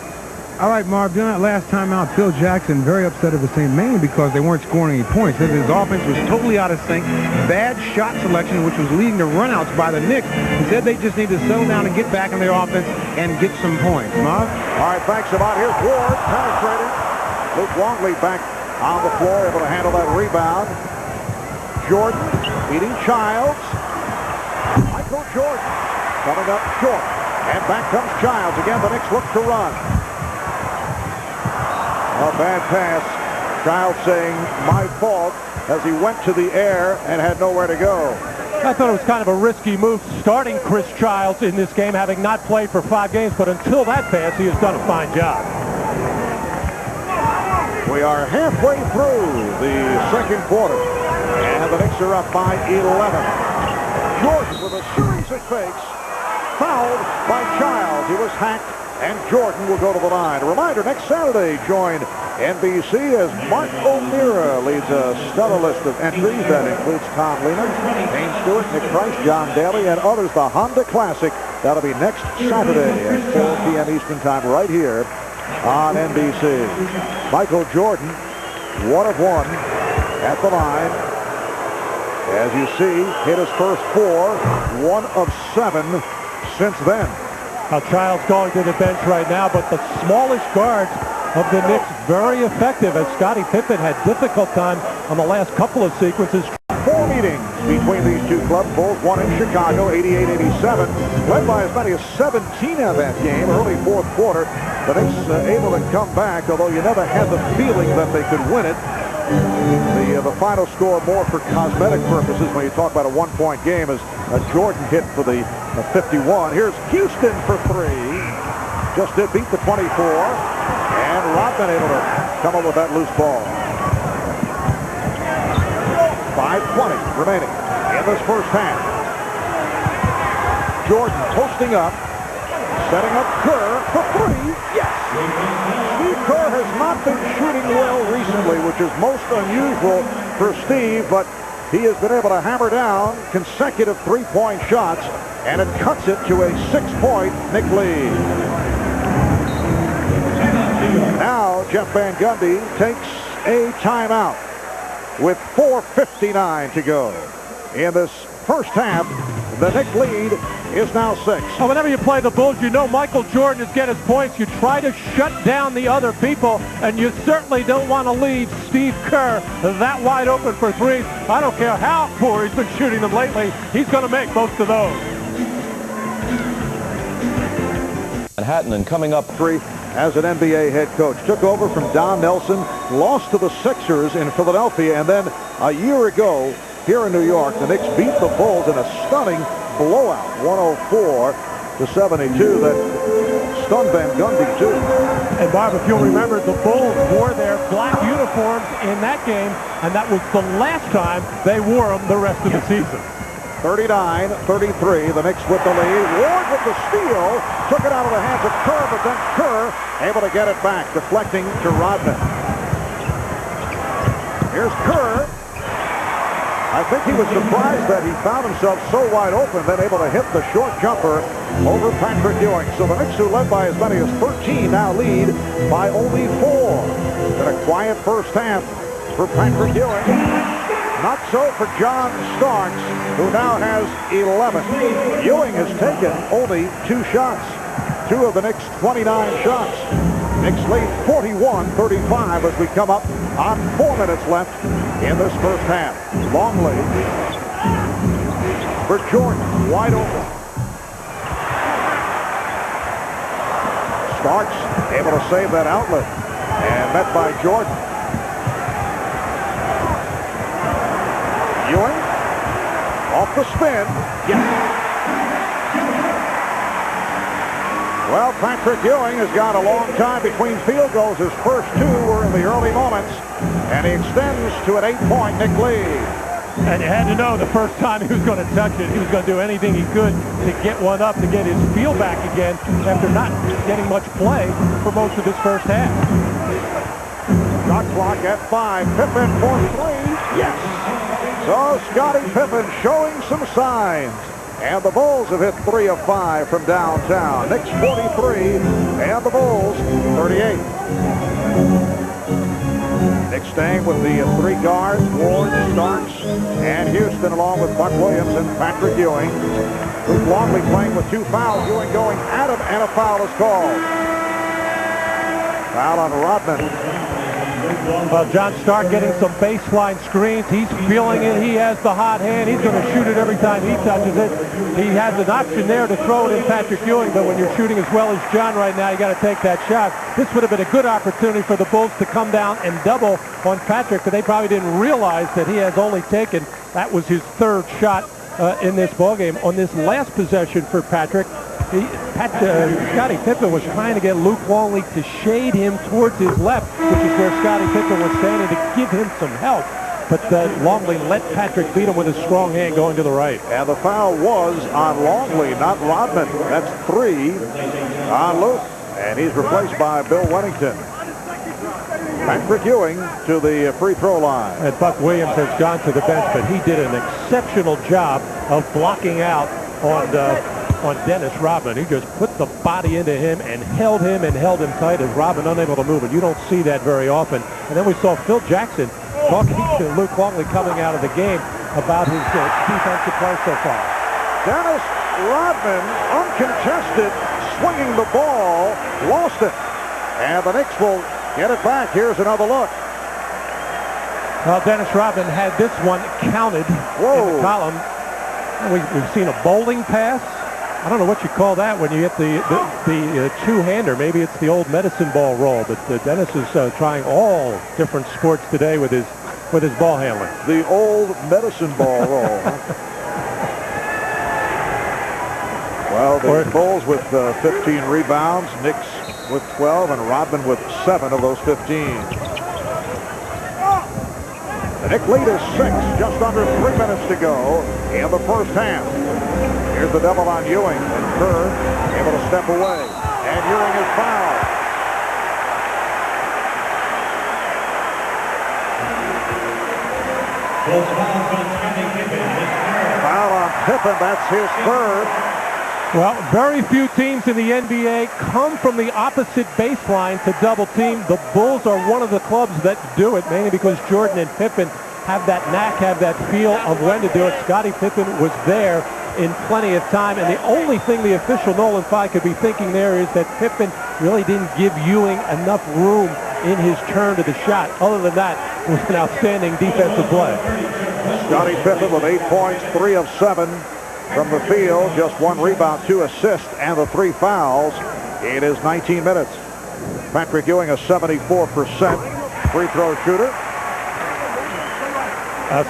All right, Marv, during that last time out, Phil Jackson very upset at the same mainly because they weren't scoring any points. His offense was totally out of sync. Bad shot selection, which was leading to runouts by the Knicks. He said they just need to settle down and get back in their offense and get some points. Marv? All right, thanks, Ahmad. Here's Ward penetrating. Luke Longley back on the floor, able to handle that rebound. Jordan beating Childs. Michael Jordan coming up short. And back comes Childs. Again, the Knicks look to run. A bad pass. Childs saying, my fault, as he went to the air and had nowhere to go. I thought it was kind of a risky move starting Chris Childs in this game, having not played for 5 games, but until that pass, he has done a fine job. We are halfway through the second quarter, and the Knicks are up by 11. Jordan with a series of fakes, fouled by Childs. He was hacked, and Jordan will go to the line. A reminder, next Saturday, join NBC as Mark O'Meara leads a stellar list of entries that includes Tom Lehman, Dane Stewart, Nick Price, John Daly, and others. The Honda Classic. That'll be next Saturday at 4 p.m. Eastern Time right here on NBC. Michael Jordan, 1 of 1 at the line. As you see, hit his first 4, 1 of 7 since then. Now Childs going to the bench right now, but the smallest guards of the Knicks very effective, as Scottie Pippen had difficult time on the last couple of sequences. 4 meetings between these two clubs. Both won in Chicago, 88-87. Led by as many as 17 in that game, early fourth quarter. The Knicks able to come back, although you never had the feeling that they could win it. The final score more for cosmetic purposes when you talk about a 1-point game as Jordan hit for the 51. Here's Houston for 3. Just did beat the 24. And Rodman able to come up with that loose ball. 5:20 remaining in this first half. Jordan posting up, setting up Kerr for 3. Yes! Steve Kerr has not been shooting well recently, which is most unusual for Steve, but he has been able to hammer down consecutive three-point shots, and it cuts it to a 6-point Knicks lead. Now Jeff Van Gundy takes a timeout with 4:59 to go. In this first half, the Knicks lead is now 6. Well, whenever you play the Bulls, you know Michael Jordan is getting his points. You try to shut down the other people, and you certainly don't want to leave Steve Kerr that wide open for threes. I don't care how poor he's been shooting them lately. He's going to make most of those. Manhattan and coming up 3 as an NBA head coach. Took over from Don Nelson, lost to the Sixers in Philadelphia, and then a year ago here in New York, the Knicks beat the Bulls in a stunning blowout, 104-72, that stunned Van Gundy too. And Barb, if you'll remember, the Bulls wore their black uniforms in that game, and that was the last time they wore them the rest of the season. 39-33, the Knicks with the lead. Ward with the steal, took it out of the hands of Kerr, but then Kerr able to get it back, deflecting to Rodman. Here's Kerr. I think he was surprised that he found himself so wide open, then able to hit the short jumper over Patrick Ewing. So the Knicks, who led by as many as 13, now lead by only 4. In a quiet first half for Patrick Ewing. Not so for John Starks, who now has 11. Ewing has taken only 2 shots. 2 of the Knicks' 29 shots. Knicks lead 41-35 as we come up on 4 minutes left in this first half. Longley for Jordan, wide open. Starks able to save that outlet and met by Jordan. Ewing off the spin. Yes. Well, Patrick Ewing has got a long time between field goals. His first 2 were in the early moments, and he extends to an 8-point Knicks lead. And you had to know the first time he was going to touch it, he was going to do anything he could to get one up, to get his feel back again after not getting much play for most of this first half. Shot clock at 5. Pippen for 3. Yes. So Scottie Pippen showing some signs. And the Bulls have hit 3 of 5 from downtown. Knicks 43 and the Bulls 38. Knicks staying with the 3 guards, Ward, Starks, and Houston, along with Buck Williams and Patrick Ewing. Luke Longley playing with 2 fouls. Ewing going at him, and a foul is called. Foul on Rodman. John Stark getting some baseline screens. He's feeling it. He has the hot hand. He's going to shoot it every time he touches it. He has an option there to throw it in Patrick Ewing, but when you're shooting as well as John right now, you got to take that shot. This would have been a good opportunity for the Bulls to come down and double on Patrick, but they probably didn't realize that he has only taken, that was his 3rd shot in this ballgame. On this last possession for Patrick, Scottie Pippen was trying to get Luke Longley to shade him towards his left, which is where Scottie Pippen was standing, to give him some help. But Longley let Patrick beat him with his strong hand going to the right. And the foul was on Longley, not Rodman. That's 3 on Luke. And he's replaced by Bill Wennington. Patrick Ewing to the free throw line. And Buck Williams has gone to the bench, but he did an exceptional job of blocking out on Dennis Rodman. He just put the body into him and held him tight as Rodman unable to move it. You don't see that very often. And then we saw Phil Jackson talking to Luke Longley coming out of the game about his defensive play so far. Dennis Rodman, uncontested, swinging the ball, lost it. And the Knicks will get it back. Here's another look. Well, Dennis Rodman had this one counted in the column. We've seen a bowling pass. I don't know what you call that when you get the two-hander. Maybe it's the old medicine ball roll, but Dennis is trying all different sports today with his ball handling. The old medicine ball roll. Well, the Bulls with 15 rebounds, Knicks with 12, and Rodman with 7 of those 15. The Knicks lead is 6, just under 3 minutes to go in the first half. Here's the double on Ewing, and Kerr able to step away, and Ewing is fouled. Bulls foul for the Pippen, that's his third. Well, very few teams in the NBA come from the opposite baseline to double team. The Bulls are one of the clubs that do it, mainly because Jordan and Pippen have that knack, have that feel of when to do it. Scottie Pippen was there in plenty of time, and the only thing the official Nolan Fye could be thinking there is that Pippen really didn't give Ewing enough room in his turn to the shot. Other than that, it was an outstanding defensive play. Scottie Pippen with 8 points, 3 of 7 from the field, just 1 rebound, 2 assists, and the 3 fouls. It is 19 minutes. Patrick Ewing, a 74% free throw shooter.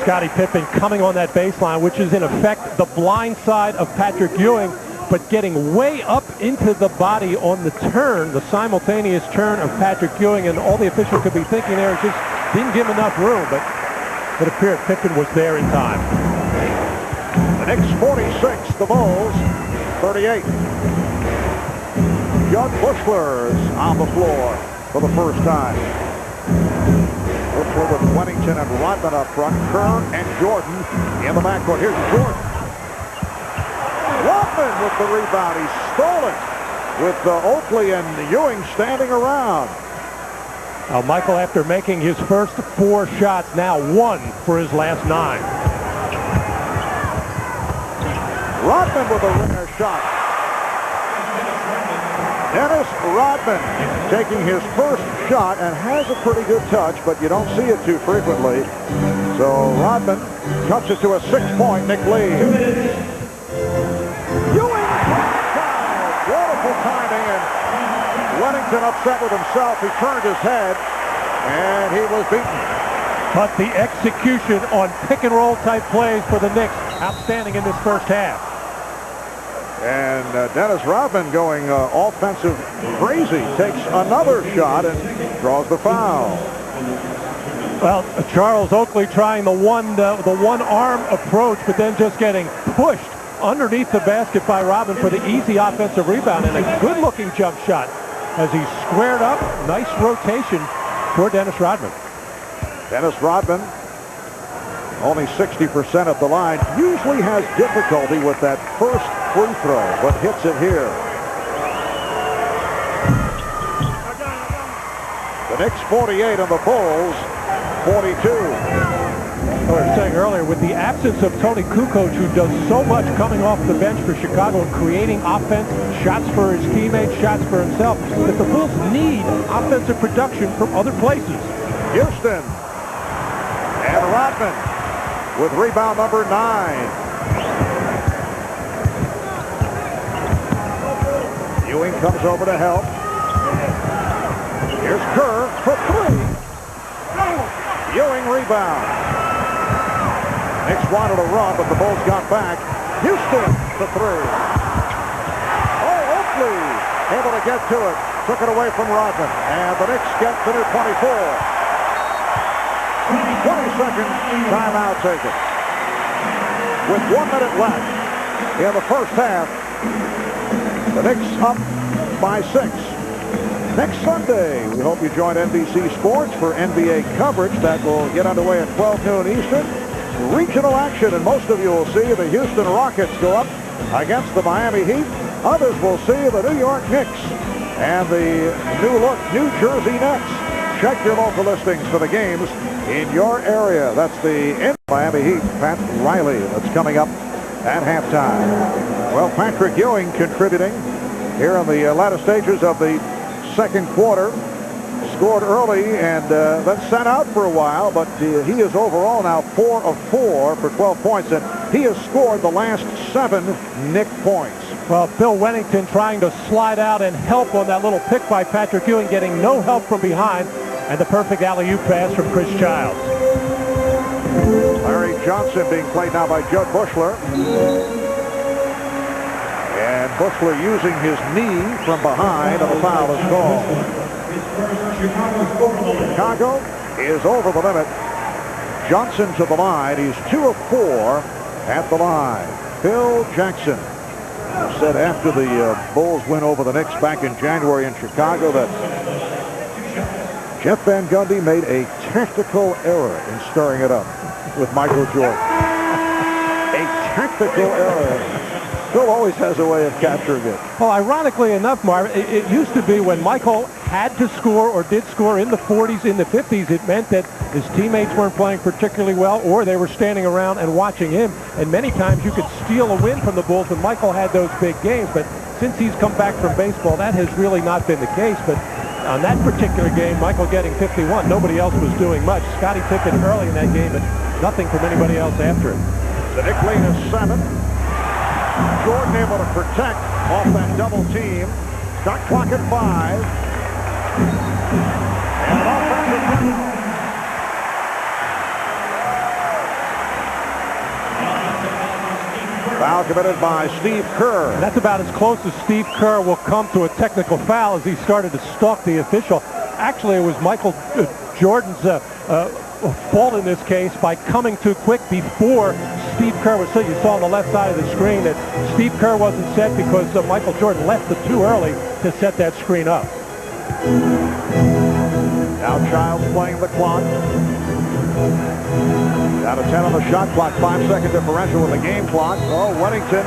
Scottie Pippen coming on that baseline, which is in effect the blind side of Patrick Ewing, but getting way up into the body on the turn, the simultaneous turn of Patrick Ewing, and all the official could be thinking there is just didn't give him enough room, but it appeared Pippen was there in time. The Knicks 46, the Bulls 38. Judd Bushler is on the floor for the first time. Bushler with Wennington and Rodman up front. Kerr and Jordan in the backcourt. Here's Jordan. Rodman with the rebound. He stole it with Oakley and Ewing standing around. Michael, after making his first 4 shots, now 1 for his last 9. Rodman with a ringer shot. Dennis Rodman taking his first shot and has a pretty good touch, but you don't see it too frequently. So Rodman cuts it to a 6-point Knick lead. Ewing, beautiful timing, and Wennington upset with himself. He turned his head, and he was beaten. But the execution on pick-and-roll type plays for the Knicks, outstanding in this first half. And Dennis Rodman going offensive crazy, takes another shot and draws the foul. Well, Charles Oakley trying the one-arm approach, but then just getting pushed underneath the basket by Rodman for the easy offensive rebound, and a good-looking jump shot as he squared up. Nice rotation for Dennis Rodman. Dennis Rodman, only 60% at the line, usually has difficulty with that first free throw, but hits it here. The Knicks 48 and the Bulls 42. I was saying earlier, with the absence of Tony Kukoc, who does so much coming off the bench for Chicago and creating offense, shots for his teammates, shots for himself, that the Bulls need offensive production from other places. Houston and Rodman with rebound number 9. Ewing comes over to help. Here's Kerr for 3. Ewing rebound. Knicks wanted a run, but the Bulls got back. Houston the 3. Oh, Oakley able to get to it. Took it away from Rodman. And the Knicks get the new 24. 20-second timeout taken. With 1 minute left in the first half, the Knicks up by 6. Next Sunday, we hope you join NBC Sports for NBA coverage that will get underway at 12 noon Eastern. Regional action, and most of you will see the Houston Rockets go up against the Miami Heat. Others will see the New York Knicks and the new-look New Jersey Nets. Check your local listings for the games in your area. That's the Miami Heat, Pat Riley, that's coming up at halftime. Well, Patrick Ewing contributing here in the latter stages of the second quarter. Scored early and then sat out for a while, but he is overall now 4 of 4 for 12 points, and he has scored the last 7 Knick points. Well, Bill Wennington trying to slide out and help on that little pick by Patrick Ewing, getting no help from behind, and the perfect alley-oop pass from Chris Childs. Larry Johnson being played now by Judd Bushler. And Bushler using his knee from behind, and the foul is called. Chicago is over the limit. Johnson to the line. He's 2 of 4 at the line. Phil Jackson said after the Bulls win over the Knicks back in January in Chicago that Jeff Van Gundy made a tactical error in stirring it up with Michael Jordan. A tactical error. Phil always has a way of capturing it. Well, ironically enough, Marv, it used to be when Michael had to score or did score in the 40s, in the 50s, it meant that his teammates weren't playing particularly well or they were standing around and watching him. And many times you could steal a win from the Bulls when Michael had those big games. But since he's come back from baseball, that has really not been the case. But on that particular game, Michael getting 51, nobody else was doing much. Scottie Pippen early in that game, but nothing from anybody else after it. The Knicks lead is 7. Jordan able to protect off that double team. Shot clock at 5. And an offensive foul committed by Steve Kerr. And that's about as close as Steve Kerr will come to a technical foul as he started to stalk the official. Actually, it was Michael Jordan's fault in this case by coming too quick before Steve Kerr was set. You saw on the left side of the screen that Steve Kerr wasn't set because Michael Jordan left it too early to set that screen up. Now Childs playing the clock. Down to 10 on the shot clock. 5-second differential with the game clock. Oh, Weddington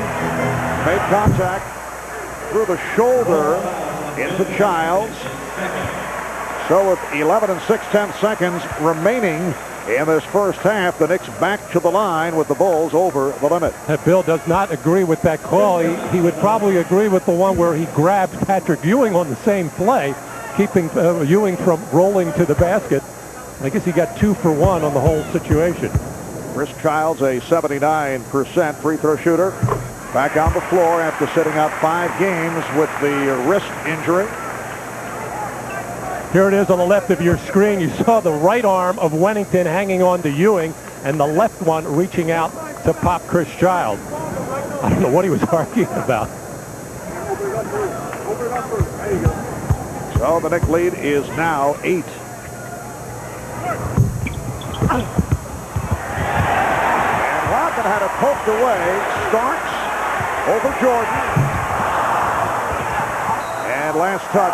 made contact through the shoulder into Childs. So with 11 and 6/10 seconds remaining in this first half, the Knicks back to the line with the Bulls over the limit. Bill does not agree with that call. He would probably agree with the one where he grabbed Patrick Ewing on the same play, keeping Ewing from rolling to the basket. I guess he got 2 for 1 on the whole situation. Chris Childs, a 79% free throw shooter, back on the floor after sitting out 5 games with the wrist injury. Here it is on the left of your screen. You saw the right arm of Weddington hanging on to Ewing and the left one reaching out to pop Chris Childs. I don't know what he was arguing about. So the Knicks lead is now 8. And Rodman had it poked away. Starks over Jordan. And last touch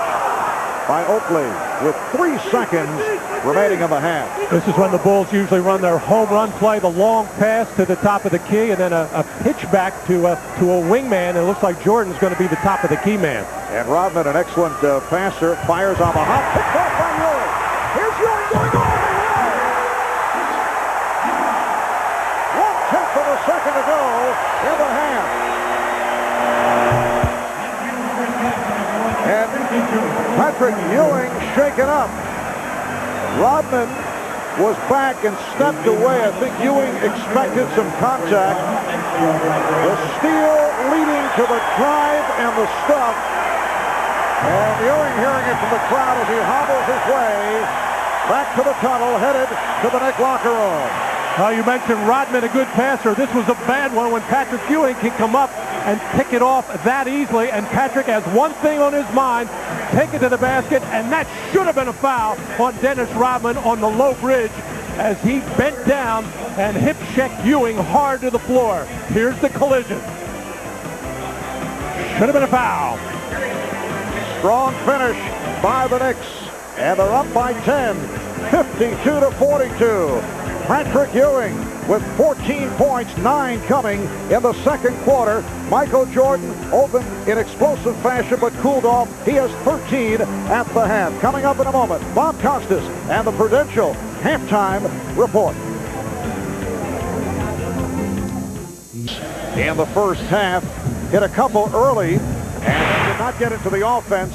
by Oakley with 3 seconds remaining in the half. This is when the Bulls usually run their home run play, the long pass to the top of the key, and then a pitch back to a wingman. And it looks like Jordan's going to be the top of the key man. And Rodman, an excellent passer, fires on the hop. Picked off by Ewing. Here's Ewing going all the way. 1/10 of a second to go in the half. And Patrick Ewing shaken up. Rodman was back and stepped away. I think Ewing expected some contact. The steal leading to the drive and the stuff. And Ewing hearing it from the crowd as he hobbles his way back to the tunnel, headed to the Knicks locker room. You mentioned Rodman, a good passer. This was a bad one when Patrick Ewing can come up and pick it off that easily. And Patrick has one thing on his mind, take it to the basket, and that should have been a foul on Dennis Rodman on the low bridge as he bent down and hip-checked Ewing hard to the floor. Here's the collision. Should have been a foul. Strong finish by the Knicks, and they're up by 10, 52-42. Patrick Ewing with 14 points, 9 coming in the second quarter. Michael Jordan opened in explosive fashion but cooled off. He has 13 at the half. Coming up in a moment, Bob Costas and the Prudential halftime report. In the first half, hit a couple early and did not get into the offense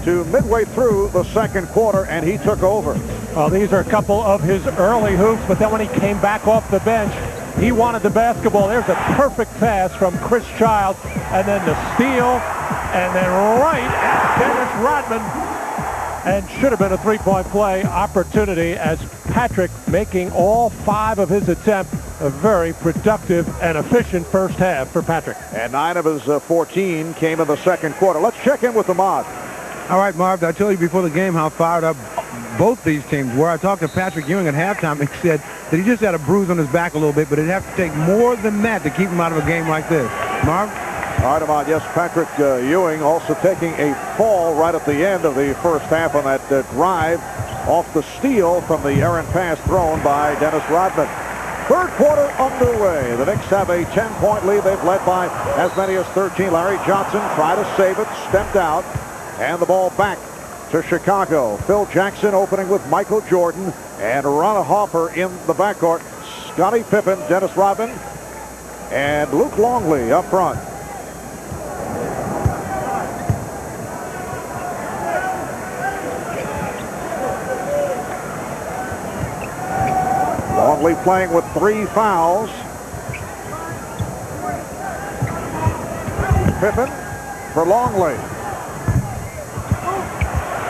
to midway through the second quarter, and he took over. Well, these are a couple of his early hoops, but then when he came back off the bench, he wanted the basketball. There's a perfect pass from Chris Childs, and then the steal, and then right at Dennis Rodman, and should have been a three-point play opportunity as Patrick making all 5 of his attempts. A very productive and efficient first half for Patrick. And 9 of his 14 came in the second quarter. Let's check in with the mod. All right, Marv, I told you before the game how fired up both these teams were. I talked to Patrick Ewing at halftime. He said that he just had a bruise on his back a little bit, but it'd have to take more than that to keep him out of a game like this. Marv? All right, Ahmad, yes, Patrick Ewing also taking a fall right at the end of the first half on that drive off the steal from the errant pass thrown by Dennis Rodman. Third quarter underway. The Knicks have a 10-point lead. They've led by as many as 13. Larry Johnson tried to save it, stepped out, and the ball back to Chicago. Phil Jackson opening with Michael Jordan and Ron Harper in the backcourt. Scottie Pippen, Dennis Rodman, and Luke Longley up front. Longley playing with 3 fouls. Pippen for Longley.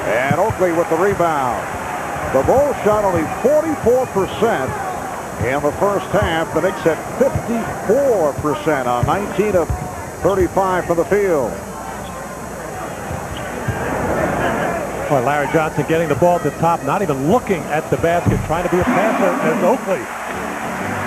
And Oakley with the rebound. The Bulls shot only 44% in the first half. The Knicks at 54% on 19 of 35 from the field. Well, Larry Johnson getting the ball at the top, not even looking at the basket, trying to be a passer as Oakley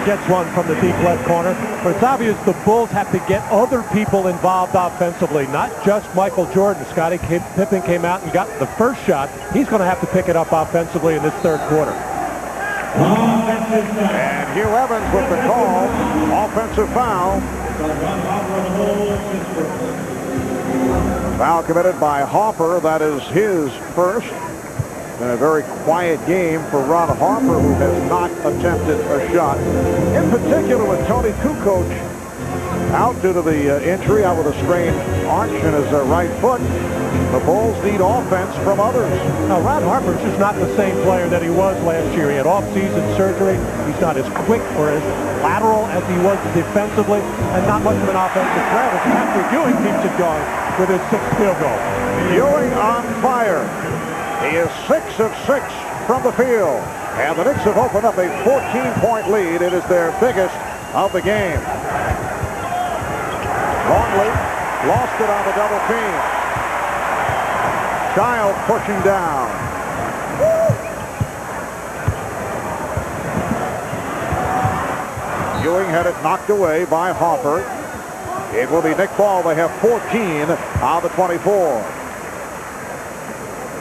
gets one from the deep left corner. But it's obvious the Bulls have to get other people involved offensively, not just Michael Jordan. Scottie Pippen came out and got the first shot. He's going to have to pick it up offensively in this third quarter. And Hugh Evans with the call. Offensive foul. Foul committed by Harper. That is his first. Been a very quiet game for Ron Harper, who has not attempted a shot. In particular with Tony Kukoc out due to the injury, out with a strained arch in his right foot. The Bulls need offense from others. Now, Ron Harper's just not the same player that he was last year. He had off-season surgery. He's not as quick or as lateral as he was defensively, and not much of an offensive threat. As Patrick Ewing keeps it going with his 6th field goal. Ewing on fire. He is 6 of 6 from the field. And the Knicks have opened up a 14-point lead. It is their biggest of the game. Longley lost it on the double team. Child pushing down. Ewing had it knocked away by Harper. It will be Knick ball. They have 14 on the 24.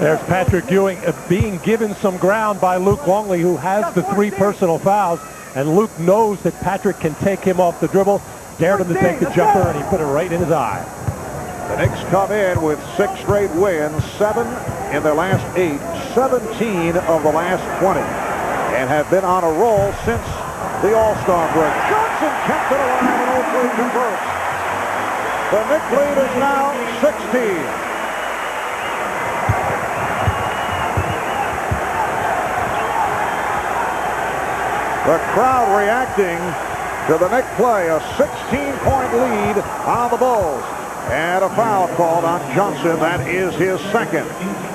There's Patrick Ewing being given some ground by Luke Longley, who has the 3 personal fouls. And Luke knows that Patrick can take him off the dribble. Dared him to take the jumper, and he put it right in his eye. The Knicks come in with 6 straight wins, 7 in their last 8, 17 of the last 20, and have been on a roll since the All-Star break. Johnson kept it alive and Oakley converts. The Knicks lead is now 16. The crowd reacting to the Knicks play. A 16-point lead on the Bulls. And a foul called on Johnson. That is his second.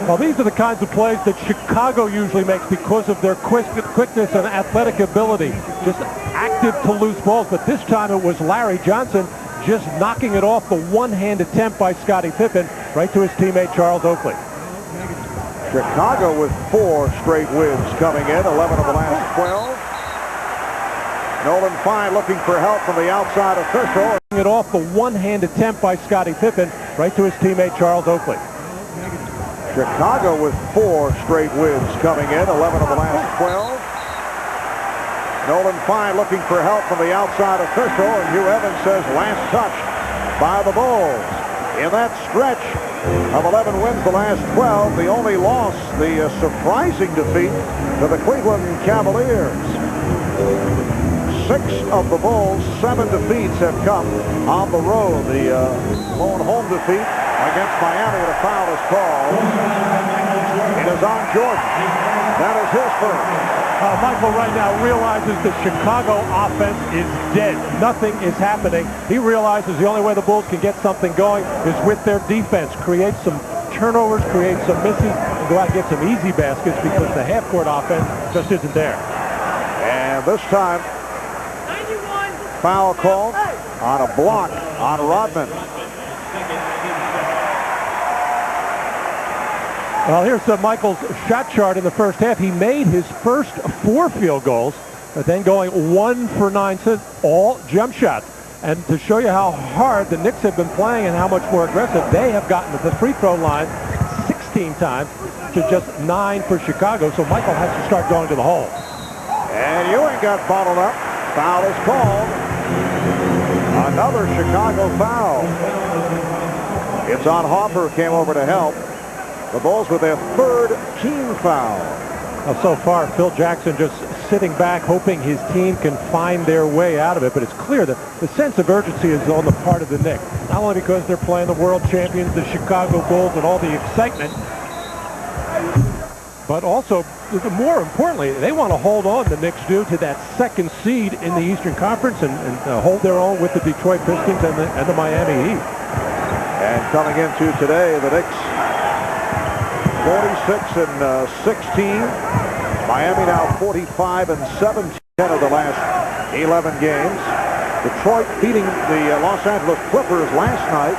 Well, these are the kinds of plays that Chicago usually makes because of their quickness and athletic ability. Just active to loose balls. But this time it was Larry Johnson just knocking it off the one-hand attempt by Scottie Pippen right to his teammate Charles Oakley. Chicago with 4 straight wins coming in, 11 of the last 12. Nolan Fine looking for help from the outside official. It off the one-hand attempt by Scottie Pippen right to his teammate Charles Oakley. Chicago with 4 straight wins coming in, 11 of the last 12. Nolan Fine looking for help from the outside official, and Hugh Evans says last touch by the Bulls. In that stretch of 11 wins, the last 12, the only loss, the surprising defeat to the Cleveland Cavaliers. 6 of the Bulls' 7 defeats have come on the road. The lone home defeat against Miami, and a foul is called. It is on Jordan. That is his first. Michael right now realizes the Chicago offense is dead. Nothing is happening. He realizes the only way the Bulls can get something going is with their defense. Create some turnovers, create some misses, and go out and get some easy baskets because the half-court offense just isn't there. And this time, foul called on a block on Rodman. Well, here's Michael's shot chart in the first half. He made his first 4 field goals, but then going 1 for 9, all jump shots. And to show you how hard the Knicks have been playing and how much more aggressive, they have gotten to the free throw line 16 times to just 9 for Chicago. So Michael has to start going to the hole. And Ewing got bottled up. Foul is called. Another Chicago foul. It's on Harper, came over to help. The Bulls with their third team foul. Well, so far, Phil Jackson just sitting back, hoping his team can find their way out of it. But it's clear that the sense of urgency is on the part of the Knicks. Not only because they're playing the world champions, the Chicago Bulls, and all the excitement, but also, more importantly, they want to hold on, the Knicks do, to that second seed in the Eastern Conference and hold their own with the Detroit Pistons and the Miami Heat. And coming into today, the Knicks 46 and 16. Miami now 45 and 17 of the last 11 games. Detroit beating the Los Angeles Clippers last night.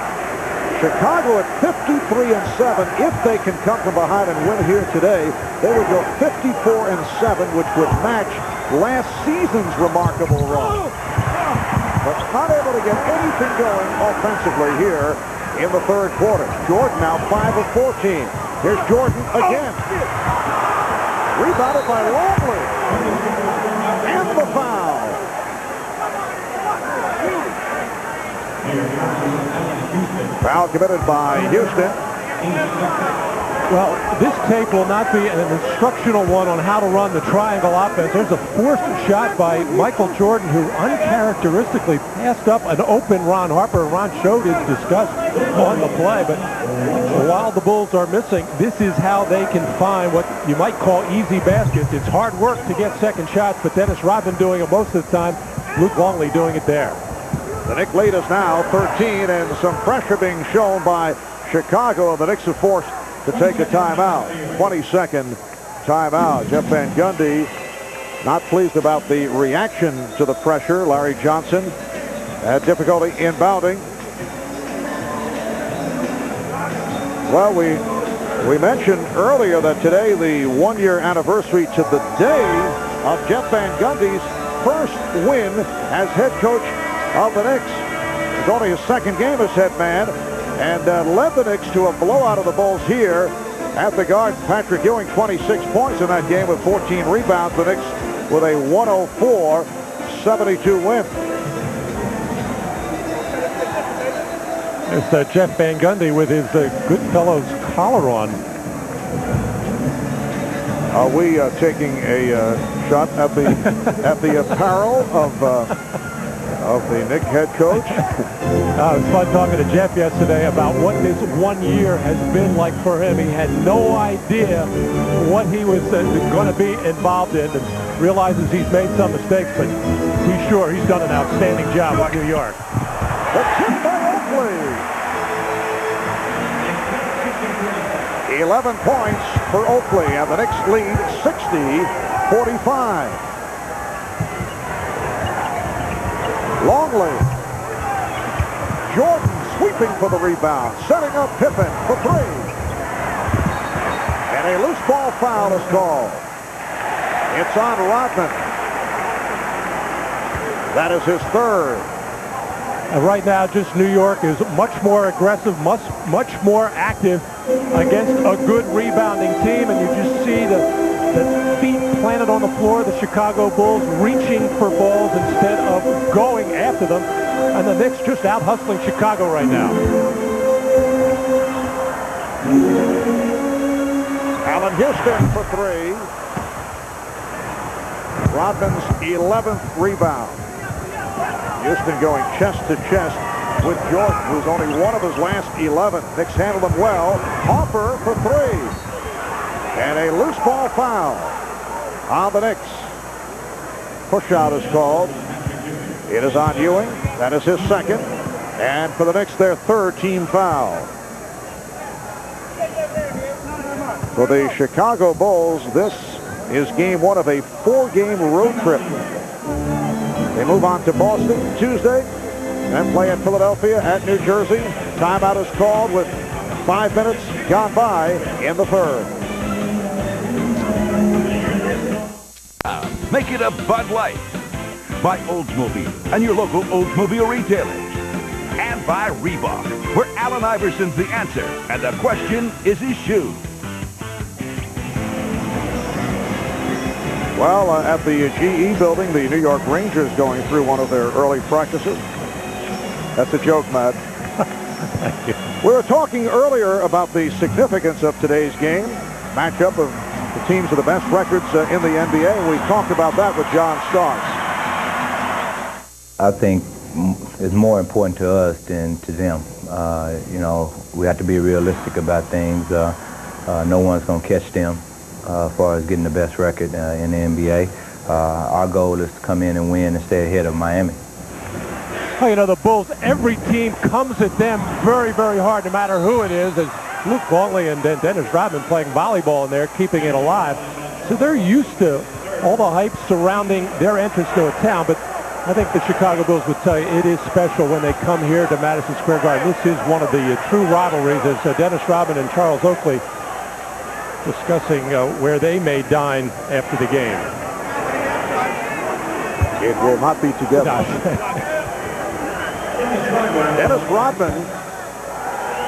Chicago at 53 and 7. If they can come from behind and win here today, they would go 54 and 7, which would match last season's remarkable run. But not able to get anything going offensively here in the third quarter. Jordan now 5 of 14. Here's Jordan again. Rebounded by Longley. And the foul. Foul committed by Houston. Well, this tape will not be an instructional one on how to run the triangle offense. There's a forced shot by Michael Jordan, who uncharacteristically passed up an open Ron Harper. Ron showed his disgust on the play, but while the Bulls are missing, this is how they can find what you might call easy baskets. It's hard work to get second shots, but Dennis Rodman doing it most of the time. Luke Longley doing it there. The Knicks lead is now 13, and some pressure being shown by Chicago. The Knicks are forced to take a timeout. 22nd timeout. Jeff Van Gundy not pleased about the reaction to the pressure. Larry Johnson had difficulty inbounding. Well, we mentioned earlier that today the one-year anniversary to the day of Jeff Van Gundy's first win as head coach of the Knicks. It's only his second game as head man, and led the Knicks to a blowout of the Bulls here at the Garden. Patrick Ewing 26 points in that game with 14 rebounds. The Knicks with a 104-72 win. There's Jeff Van Gundy with his Goodfellows collar on. Are we taking a shot at the apparel of the Knicks head coach? It was fun talking to Jeff yesterday about what this 1 year has been like for him. He had no idea what he was going to be involved in, and realizes he's made some mistakes, but he's sure he's done an outstanding job with New York. The tip by Oakley. 11 points for Oakley, and the Knicks lead 60-45. Longley. Jordan sweeping for the rebound, setting up Pippen for three. And a loose ball foul is called. It's on Rodman. That is his third. And right now, just New York is much more aggressive, much more active against a good rebounding team, and you just see the feet planted on the floor, the Chicago Bulls reaching for balls instead of going after them, and the Knicks just out hustling Chicago right now. Allen Houston for three. Rodman's 11th rebound. Houston going chest to chest with Jordan, who's only one of his last 11. Knicks handled him well. Harper for three. And a loose ball foul on the Knicks. Push out is called. It is on Ewing. That is his second. And for the Knicks, their third team foul. For the Chicago Bulls, this is game one of a 4-game road trip. They move on to Boston Tuesday, then play at Philadelphia, at New Jersey. Timeout is called with 5 minutes gone by in the third. Make it a Bud Light. By Oldsmobile and your local Oldsmobile retailers. And by Reebok, where Allen Iverson's the answer, and the question is his shoe. Well, at the GE building, the New York Rangers going through one of their early practices. That's a joke, Matt. Thank you. We were talking earlier about the significance of today's game, matchup of the teams with the best records in the NBA. We talked about that with John Starks. I think it's more important to us than to them. You know, we have to be realistic about things. No one's going to catch them as far as getting the best record in the NBA. Our goal is to come in and win and stay ahead of Miami. Well, you know, the Bulls, every team comes at them very, very hard, no matter who it is. As Luke Longley and Dennis Rodman playing volleyball in there, keeping it alive. So they're used to all the hype surrounding their entrance to a town. But I think the Chicago Bulls would tell you it is special when they come here to Madison Square Garden. This is one of the true rivalries, as Dennis Rodman and Charles Oakley discussing where they may dine after the game. It will not be together. Dennis Rodman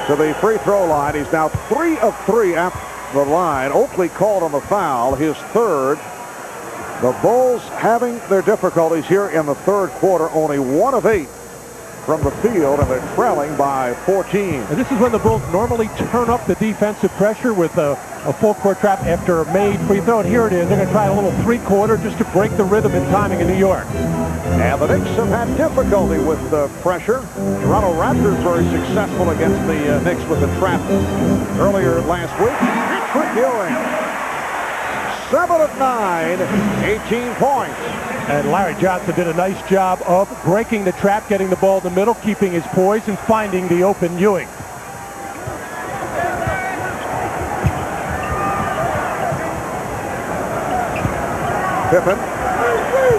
to the free throw line. He's now 3 of 3 at the line. Oakley called on the foul, his third. The Bulls having their difficulties here in the third quarter, only 1 of 8 from the field, and they're trailing by 14. And this is when the Bulls normally turn up the defensive pressure with a full court trap after a made free throw. And here it is. They're going to try a little three-quarter just to break the rhythm and timing in New York. And the Knicks have had difficulty with the pressure. Toronto Raptors very successful against the Knicks with the trap earlier last week. Patrick Ewing, 7 of 9, 18 points. And Larry Johnson did a nice job of breaking the trap, getting the ball in the middle, keeping his poise, and finding the open Ewing. Pippen,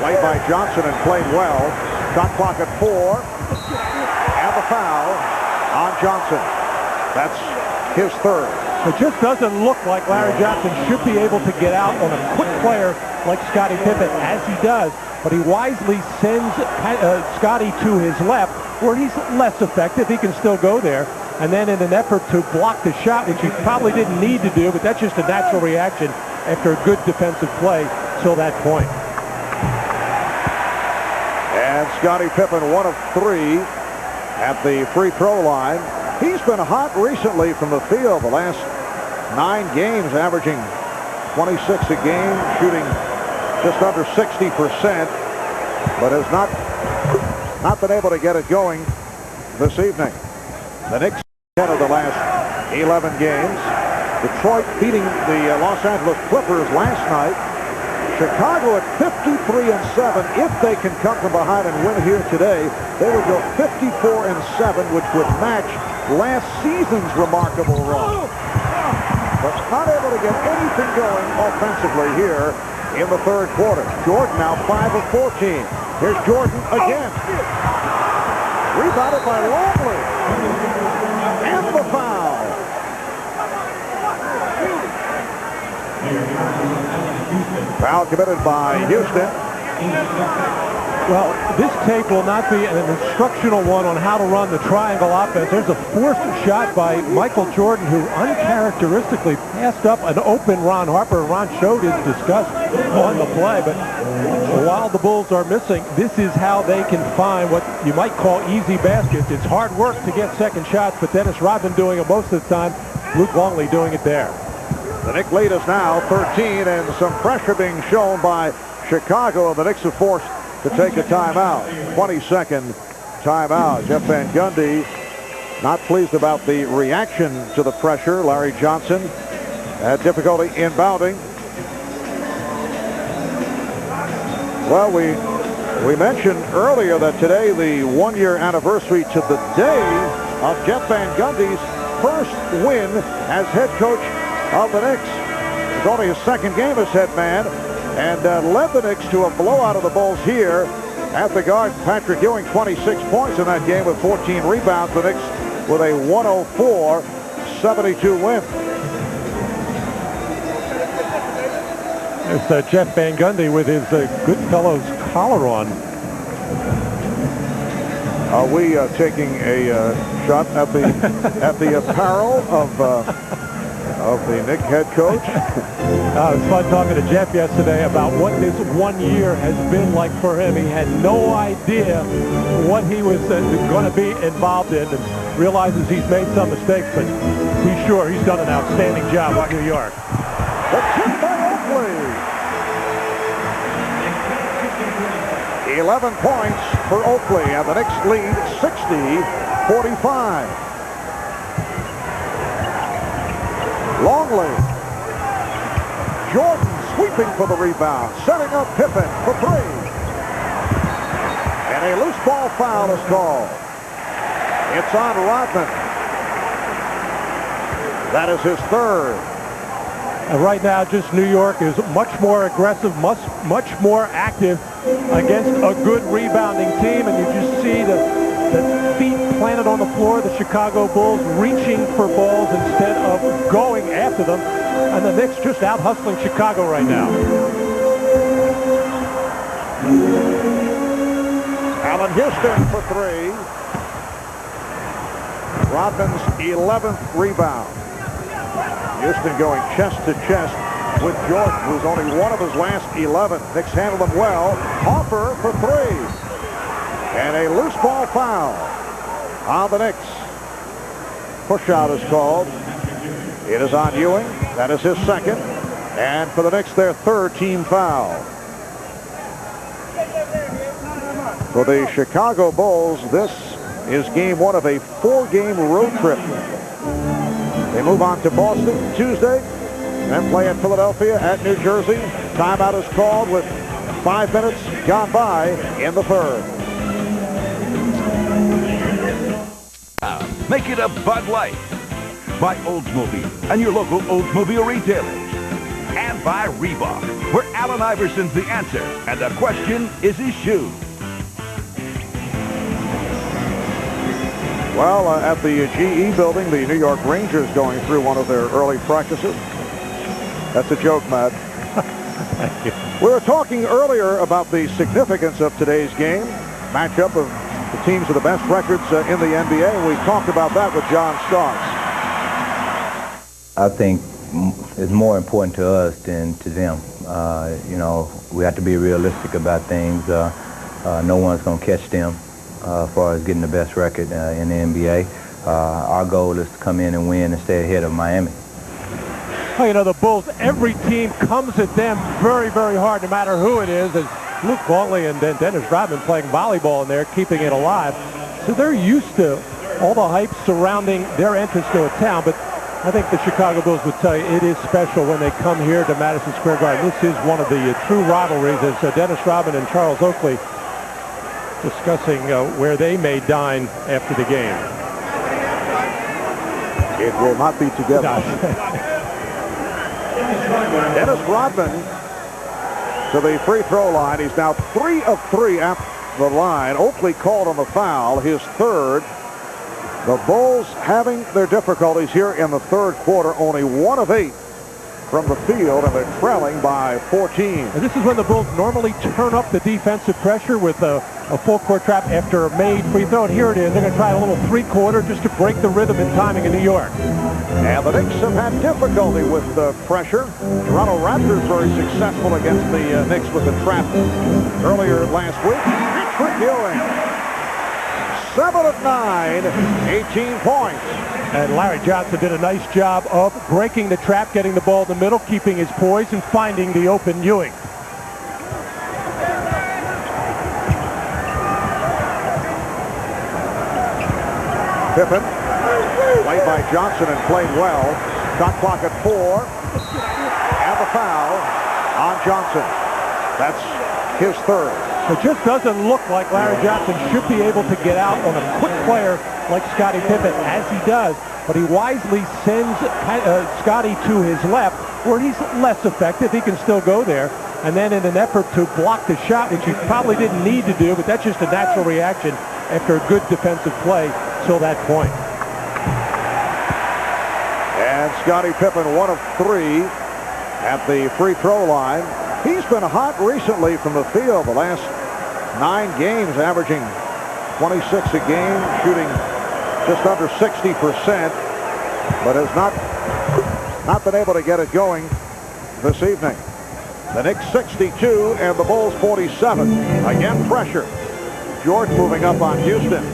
played by Johnson and played well. Shot clock at 4. And the foul on Johnson. That's his third. It just doesn't look like Larry Johnson should be able to get out on a quick player like Scottie Pippen, as he does. But he wisely sends Scottie to his left, where he's less effective. He can still go there. And then in an effort to block the shot, which he probably didn't need to do, but that's just a natural reaction after a good defensive play till that point. And Scottie Pippen, 1 of 3 at the free throw line. He's been hot recently from the field. The last 9 games, averaging 26 a game, shooting just under 60%, but has not been able to get it going this evening. The Knicks 10 of the last 11 games. Detroit beating the Los Angeles Clippers last night. Chicago at 53-7. If they can come from behind and win here today, they would go 54-7, which would match last season's remarkable run. But not able to get anything going offensively here in the third quarter. Jordan now 5 of 14. Here's Jordan again. Rebounded by Longley. And the foul. Foul committed by Houston. Well, this tape will not be an instructional one on how to run the triangle offense. There's a forced shot by Michael Jordan, who uncharacteristically passed up an open Ron Harper. Ron showed his disgust on the play, but while the Bulls are missing, this is how they can find what you might call easy baskets. It's hard work to get second shots, but Dennis Rodman doing it most of the time. Luke Longley doing it there. The Knicks lead is now 13, and some pressure being shown by Chicago, and the Knicks are forced to take a timeout. 22nd timeout. Jeff Van Gundy not pleased about the reaction to the pressure. Larry Johnson had difficulty inbounding. Well, we mentioned earlier that today the one-year anniversary to the day of Jeff Van Gundy's first win as head coach of the Knicks. It's only his second game as head man, and led the Knicks to a blowout of the Bulls here at the Garden. Patrick Ewing, 26 points in that game with 14 rebounds. The Knicks with a 104-72 win. There's Jeff Van Gundy with his Goodfellows collar on. Are we taking a shot at the at the apparel of the Knicks head coach. It was fun talking to Jeff yesterday about what this 1 year has been like for him. He had no idea what he was going to be involved in, and realizes he's made some mistakes, but he's sure he's done an outstanding job with New York. The tip by Oakley. 11 points for Oakley, and the Knicks lead 60-45. Longley. Jordan sweeping for the rebound, setting up Pippen for three. And a loose ball foul is called. It's on Rodman. That is his third. And right now, just New York is much more aggressive, much more active against a good rebounding team. And you just see the feet planted on the floor, the Chicago Bulls reaching for balls instead of going after them. And the Knicks just out hustling Chicago right now. Allen Houston for three. Rodman's 11th rebound. Houston going chest to chest with Jordan, who's only one of his last 11. Knicks handle him well. Hoffer for three. And a loose ball foul on the Knicks. Push out is called. It is on Ewing. That is his second. And for the Knicks, their third team foul. For the Chicago Bulls, this is game one of a 4-game road trip. They move on to Boston Tuesday, then play at Philadelphia, at New Jersey. Timeout is called with 5 minutes gone by in the third. Make it a Bud Light. By Oldsmobile and your local Oldsmobile retailers. And by Reebok, where Allen Iverson's the answer, and the question is his shoe. Well, at the GE building, the New York Rangers going through one of their early practices. That's a joke, Matt. Thank you. We were talking earlier about the significance of today's game, matchup of the teams with the best records in the NBA, and we talked about that with John Starks. I think it's more important to us than to them. You know, we have to be realistic about things. No one's going to catch them as far as getting the best record in the NBA. Our goal is to come in and win and stay ahead of Miami. Well, you know, the Bulls, every team comes at them very, very hard, no matter who it is. As Luke Longley and then Dennis Rodman playing volleyball in there, keeping it alive. So they're used to all the hype surrounding their entrance to a town, but I think the Chicago Bulls would tell you it is special when they come here to Madison Square Garden. This is one of the true rivalries, as Dennis Rodman and Charles Oakley discussing where they may dine after the game. It will not be together. Dennis Rodman to the free throw line. He's now 3 of 3 at the line. Oakley called on the foul, his third. The Bulls having their difficulties here in the third quarter, only 1 of 8 from the field, and they're trailing by 14. And this is when the Bulls normally turn up the defensive pressure with a full court trap after a made free throw. And here it is. They're going to try a little three-quarter just to break the rhythm and timing in New York. And the Knicks have had difficulty with the pressure. Toronto Raptors very successful against the Knicks with the trap earlier last week. Patrick Ewing, 7 of 9, 18 points. And Larry Johnson did a nice job of breaking the trap, getting the ball in the middle, keeping his poise, and finding the open Ewing. Pippen, played by Johnson and played well. Shot clock at 4. And the foul on Johnson. That's his third. It just doesn't look like Larry Johnson should be able to get out on a quick player like Scottie Pippen, as he does. But he wisely sends Scottie to his left, where he's less effective. He can still go there. And then in an effort to block the shot, which he probably didn't need to do, but that's just a natural reaction after a good defensive play till that point. And Scottie Pippen, 1 of 3 at the free throw line. He's been hot recently from the field. The last 9 games, averaging 26 a game, shooting just under 60%, but has not not been able to get it going this evening. The Knicks 62 and the Bulls 47. Again, pressure. Jordan moving up on Houston.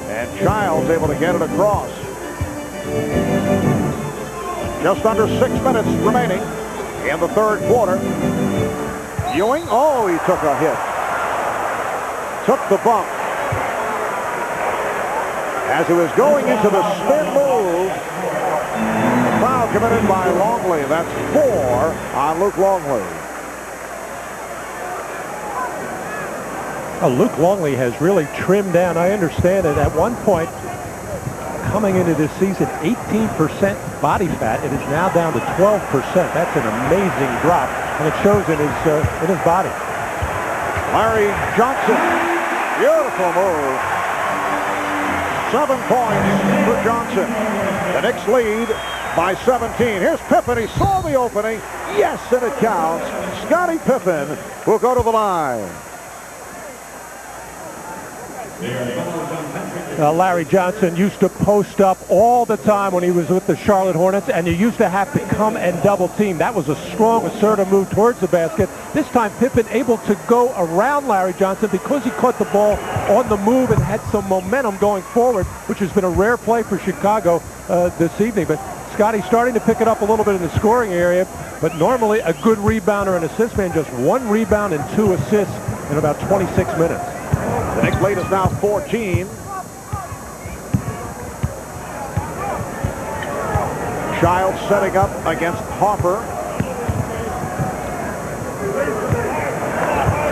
And Childs able to get it across. Just under 6 minutes remaining in the third quarter. Ewing, oh, he took a hit. Took the bump. As he was going into the spin move, a foul committed by Longley. That's 4 on Luke Longley. Luke Longley has really trimmed down. I understand that at one point, coming into this season, 18% body fat. It is now down to 12%. That's an amazing drop, and it shows in his body. Larry Johnson, beautiful move. 7 points for Johnson. The Knicks lead by 17. Here's Pippen. He saw the opening. Yes, and it counts. Scottie Pippen will go to the line. Larry Johnson used to post up all the time when he was with the Charlotte Hornets, and you used to have to come and double team. That was a strong, assertive move towards the basket. This time, Pippen able to go around Larry Johnson because he caught the ball on the move and had some momentum going forward, which has been a rare play for Chicago this evening. But Scotty starting to pick it up a little bit in the scoring area, but normally a good rebounder and assist man. Just 1 rebound and 2 assists in about 26 minutes. The Knicks lead is now 14. Childs setting up against Hoffer.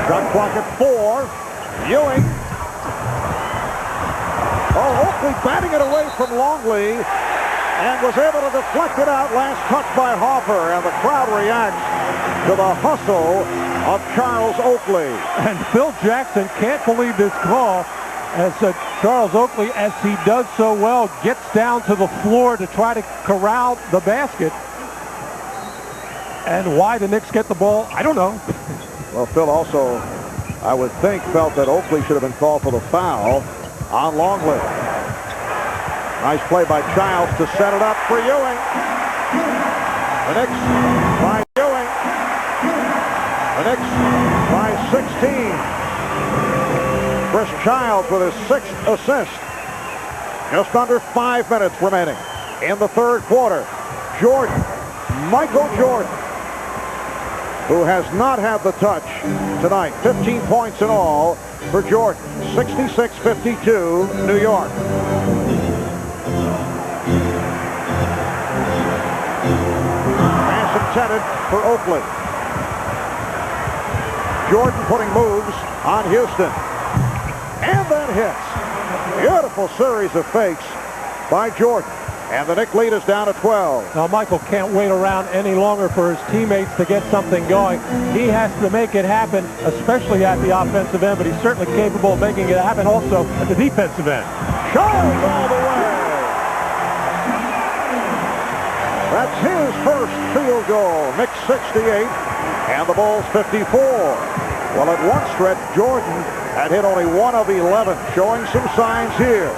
Shot clock at 4. Ewing. Oh, Oakley batting it away from Longley and was able to deflect it out. Last touch by Hoffer, and the crowd reacts to the hustle of Charles Oakley. And Phil Jackson can't believe this call as Charles Oakley, as he does so well, gets down to the floor to try to corral the basket. And why the Knicks get the ball, I don't know. Well, Phil also, I would think, felt that Oakley should have been called for the foul on Longley. Nice play by Childs to set it up for Ewing. The Knicks by Ewing. The Knicks by 16. Chris Childs with his 6th assist. Just under 5 minutes remaining in the third quarter. Jordan, Michael Jordan, who has not had the touch tonight. 15 points in all for Jordan. 66-52, New York. Pass intended for Oakley. Jordan putting moves on Houston. And then hits. Beautiful series of fakes by Jordan. And the Knicks lead is down to 12. Now, Michael can't wait around any longer for his teammates to get something going. He has to make it happen, especially at the offensive end, but he's certainly capable of making it happen also at the defensive end. Charles all the way. That's his first field goal. Knicks 68 and the Bulls 54. Well, at one stretch, Jordan had hit only 1 of 11, showing some signs here.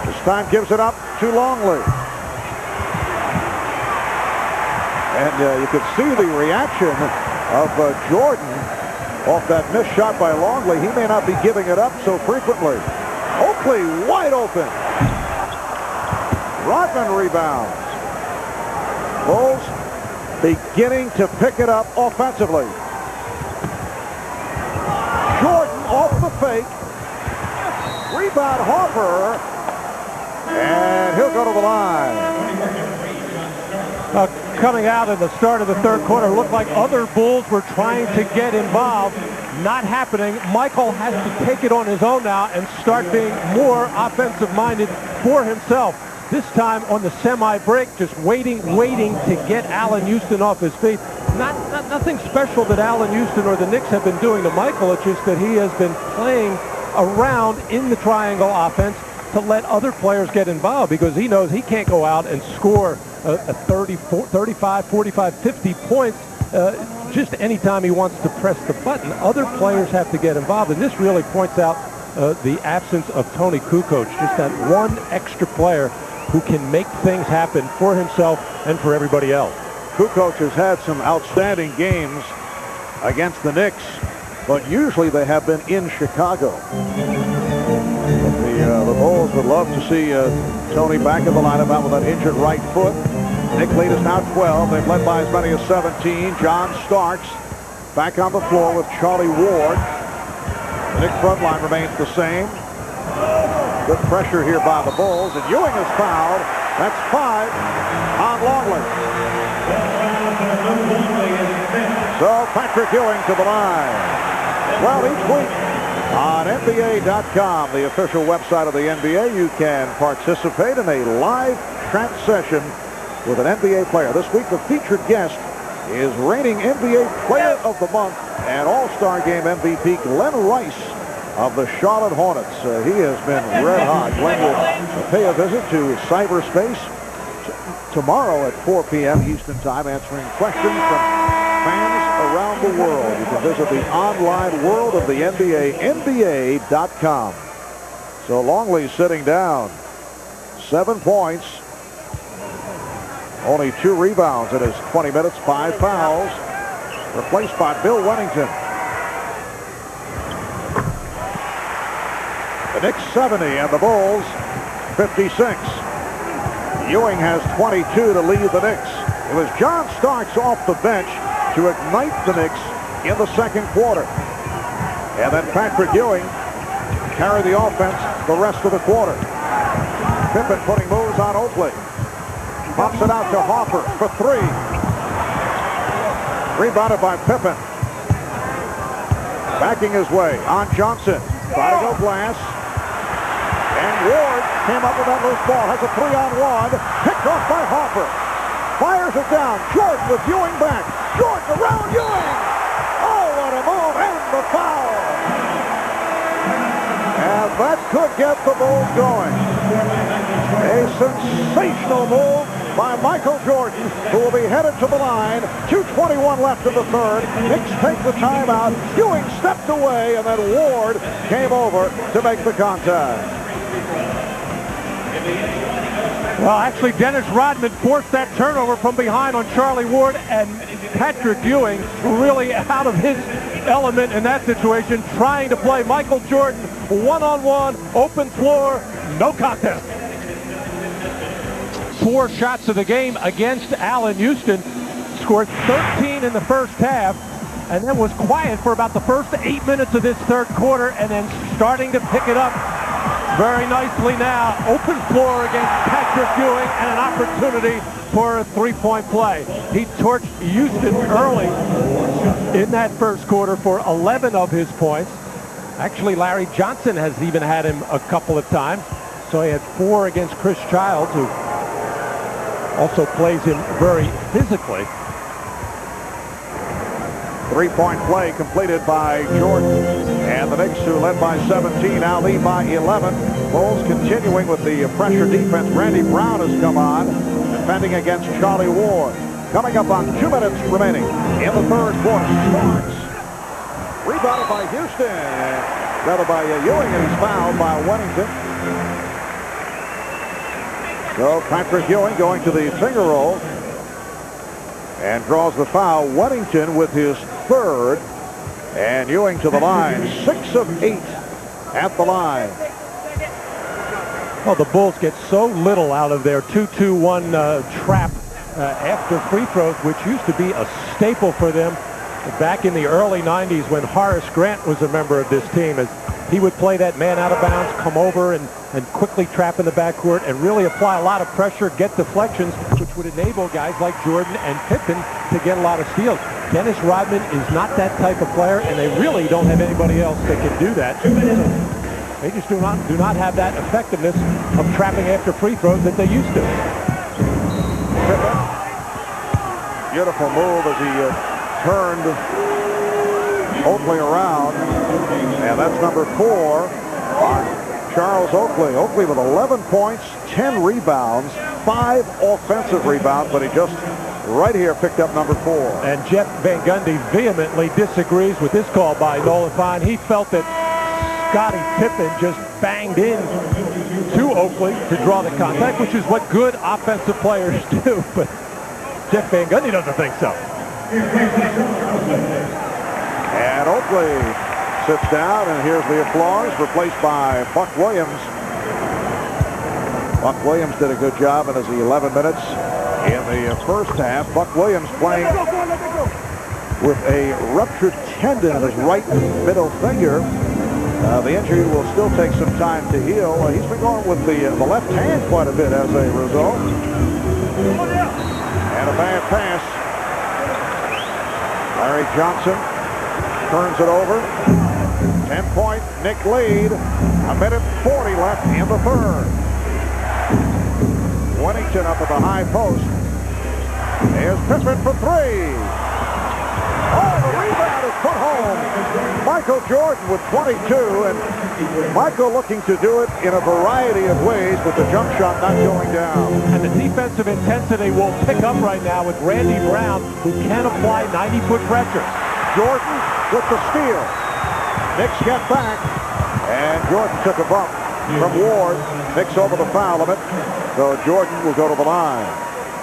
This time gives it up to Longley. And you could see the reaction of Jordan off that missed shot by Longley. He may not be giving it up so frequently. Oakley wide open. Rodman rebounds. Bulls beginning to pick it up offensively. Jordan off the fake. Rebound Hoffer. And he'll go to the line. Coming out in the start of the third quarter, it looked like other Bulls were trying to get involved. Not happening. Michael has to take it on his own now and start being more offensive-minded for himself. This time on the semi-break, just waiting to get Allen Houston off his feet. Nothing special that Allen Houston or the Knicks have been doing to Michael. It's just that he has been playing around in the triangle offense to let other players get involved, because he knows he can't go out and score a 35, 45, 50 points just anytime he wants to press the button. Other players have to get involved, and this really points out the absence of Tony Kukoc, just that one extra player who can make things happen for himself and for everybody else. Kukoc has had some outstanding games against the Knicks, but usually they have been in Chicago. The Bulls would love to see Tony back in the lineup out with that injured right foot. Knicks lead is now 12. They've led by as many as 17. John Starks back on the floor with Charlie Ward. The Knicks front line remains the same. Good pressure here by the Bulls, and Ewing is fouled. That's 5 on Longley. So Patrick Ewing to the line. Well, each week on NBA.com, the official website of the NBA, you can participate in a live trap session with an NBA player. This week, the featured guest is reigning NBA Player of the Month and All-Star Game MVP Glenn Rice of the Charlotte Hornets. He has been red hot. Glenn will pay a visit to cyberspace tomorrow at 4 p.m. Eastern Time, answering questions from fans around the world. You can visit the online world of the NBA, NBA.com. So Longley sitting down. 7 points. Only 2 rebounds in his 20 minutes, 5 fouls. Replaced by Bill Wennington. The Knicks 70 and the Bulls 56. Ewing has 22 to lead the Knicks. It was John Starks off the bench to ignite the Knicks in the second quarter. And then Patrick Ewing carried the offense the rest of the quarter. Pippen putting moves on Oakley. Pops it out to Hoffer for 3. Rebounded by Pippen. Backing his way on Johnson. Try to go glass. And Ward came up with that loose ball. Has a 3-on-1. Picked off by Hoffer. Fires it down. Jordan with Ewing back. Jordan around Ewing. Oh, what a move. And the foul. And that could get the Bulls going. A sensational move by Michael Jordan, who will be headed to the line. 2:21 left in the third. Knicks take the timeout. Ewing stepped away, and then Ward came over to make the contact. Well, actually, Dennis Rodman forced that turnover from behind on Charlie Ward, and Patrick Ewing really out of his element in that situation, trying to play Michael Jordan one-on-one, open floor, no contest. 4 shots of the game against Allen Houston. Scored 13 in the first half, and then was quiet for about the first 8 minutes of this third quarter, and then starting to pick it up very nicely now. Open floor against Patrick Ewing, and an opportunity for a 3-point play. He torched Houston early in that first quarter for 11 of his points. Actually, Larry Johnson has even had him a couple of times. So he had 4 against Chris Childs, who also plays him very physically. 3-point play completed by Jordan. And the Knicks, who led by 17, now lead by 11. Bulls continuing with the pressure defense. Randy Brown has come on, defending against Charlie Ward. Coming up on 2 minutes remaining in the third quarter. Starks. Rebounded by Houston. Rather by Ewing, and he's fouled by Wennington. So Patrick Ewing going to the finger roll and draws the foul. Wennington with his 3rd, and Ewing to the line. 6 of 8 at the line. Well, the Bulls get so little out of their 2-2-1 trap after free throws, which used to be a staple for them back in the early 90s when Horace Grant was a member of this team, as he would play that man out of bounds, come over and quickly trap in the backcourt and really apply a lot of pressure, get deflections, which would enable guys like Jordan and Pippen to get a lot of steals. Dennis Rodman is not that type of player, and they really don't have anybody else that can do that. They just do not have that effectiveness of trapping after free throws that they used to. Pippen. Beautiful move as he turned Oakley around, and that's number 4 on Charles Oakley. Oakley with 11 points, 10 rebounds, 5 offensive rebounds, but he just right here picked up number 4. And Jeff Van Gundy vehemently disagrees with this call by Nolan Fine. He felt that Scottie Pippen just banged in too to Oakley to draw the contact, which is what good offensive players do, but Jeff Van Gundy doesn't think so. And Oakley sits down, and here's the applause, replaced by Buck Williams. Buck Williams did a good job in his 11 minutes in the first half. Buck Williams playing with a ruptured tendon in his right middle finger. The injury will still take some time to heal. He's been going with the left hand quite a bit as a result. And a bad pass. Larry Johnson turns it over. 10-point Knick lead. 1:40 left in the third. Wennington up at the high post. Here's Pittman for three. Oh, the rebound is put home. Michael Jordan with 22, and Michael looking to do it in a variety of ways with the jump shot not going down. And the defensive intensity will pick up right now with Randy Brown, who can apply 90-foot pressure. Jordan with the steal. Knicks get back, and Jordan took a bump from Ward. Knicks over the foul limit, so Jordan will go to the line.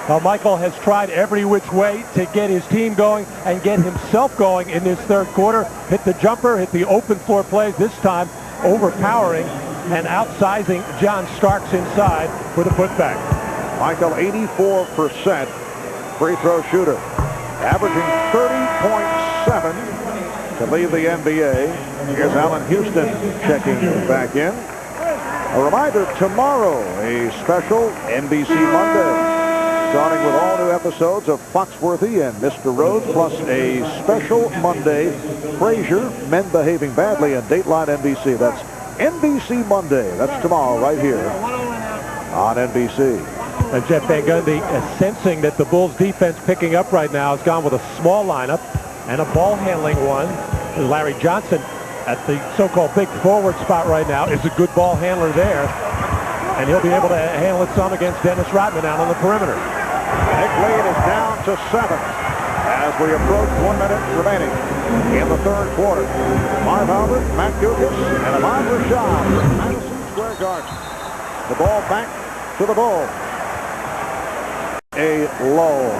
Now, Michael has tried every which way to get his team going and get himself going in this third quarter. Hit the jumper, hit the open floor plays, this time overpowering and outsizing John Starks inside for the putback. Michael, 84% free throw shooter, averaging 30.7 to lead the NBA. Here's Allen Houston checking back in. A reminder, tomorrow, a special NBC Monday, starting with all new episodes of Foxworthy and Mr. Rhodes, plus a special Monday, Frasier, Men Behaving Badly, and Dateline NBC. That's NBC Monday. That's tomorrow right here on NBC. And Jeff Van Gundy, sensing that the Bulls defense picking up right now, has gone with a small lineup and a ball handling one. Larry Johnson at the so-called big forward spot right now is a good ball handler there. And he'll be able to handle it some against Dennis Rodman out on the perimeter. Knick lead is down to 7 as we approach 1 minute remaining in the third quarter. Marv Albert, Matt Dukas, and Ahmad Rashad from Madison Square Garden. The ball back to the Bulls. A low.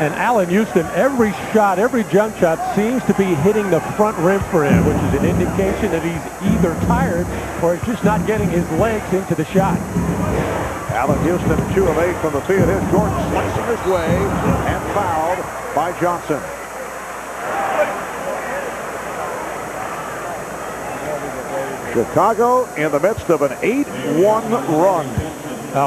And Allen Houston, every shot, every jump shot seems to be hitting the front rim for him, which is an indication that he's either tired or he's just not getting his legs into the shot. Allen Houston 2 of 8 from the field. Here's Jordan slicing his way and fouled by Johnson. Chicago in the midst of an 8-1 run.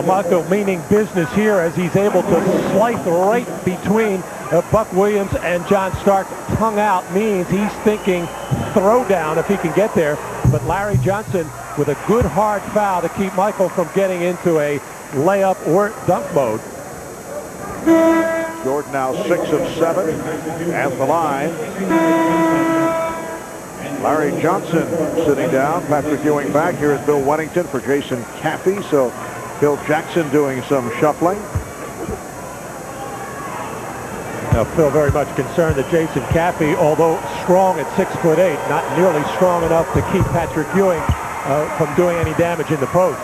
Marco meaning business here as he's able to slice right between Buck Williams and John Starks. Tongue out means he's thinking throw down if he can get there. But Larry Johnson with a good hard foul to keep Michael from getting into a layup or dunk mode. Jordan now 6 of 7 at the line. Larry Johnson sitting down. Patrick Ewing back. Here is Bill Wennington for Jason Caffey. So Phil Jackson doing some shuffling. Now Phil very much concerned that Jason Caffey, although strong at 6'8", not nearly strong enough to keep Patrick Ewing from doing any damage in the post.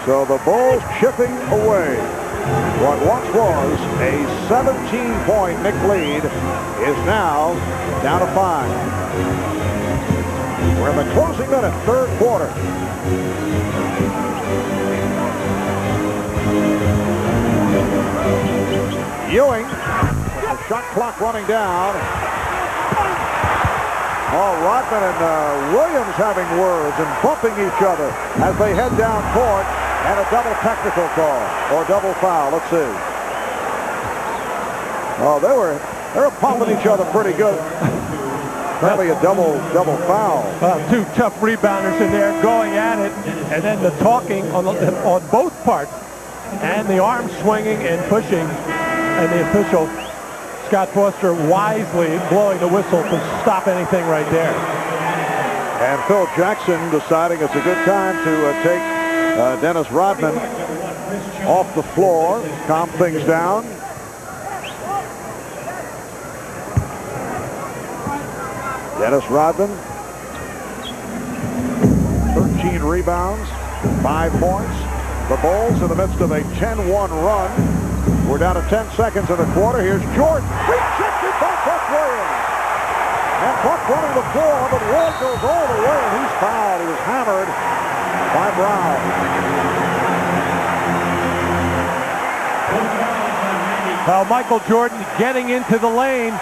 So the Bulls chipping away. What once was a 17-point Knick lead is now down to 5. We're in the closing minute, third quarter. Ewing, the shot clock running down. Oh, Rodman and Williams having words and bumping each other as they head down court, and a double technical call or double foul. Let's see. Oh, they were pumping each other pretty good. Probably a double foul. Two tough rebounders in there going at it, and then the talking on both parts, and the arm swinging and pushing, and the official Scott Foster wisely blowing the whistle to stop anything right there. And Phil Jackson deciding it's a good time to take Dennis Rodman off the floor, calm things down. Dennis Rodman, 13 rebounds, 5 points. The Bulls in the midst of a 10-1 run. We're down to 10 seconds in the quarter. Here's Jordan. Rejected by Buck Williams. And Buck running the floor, but Ward goes all the way, and he's fouled. He was hammered by Brown. Now Michael Jordan getting into the lane,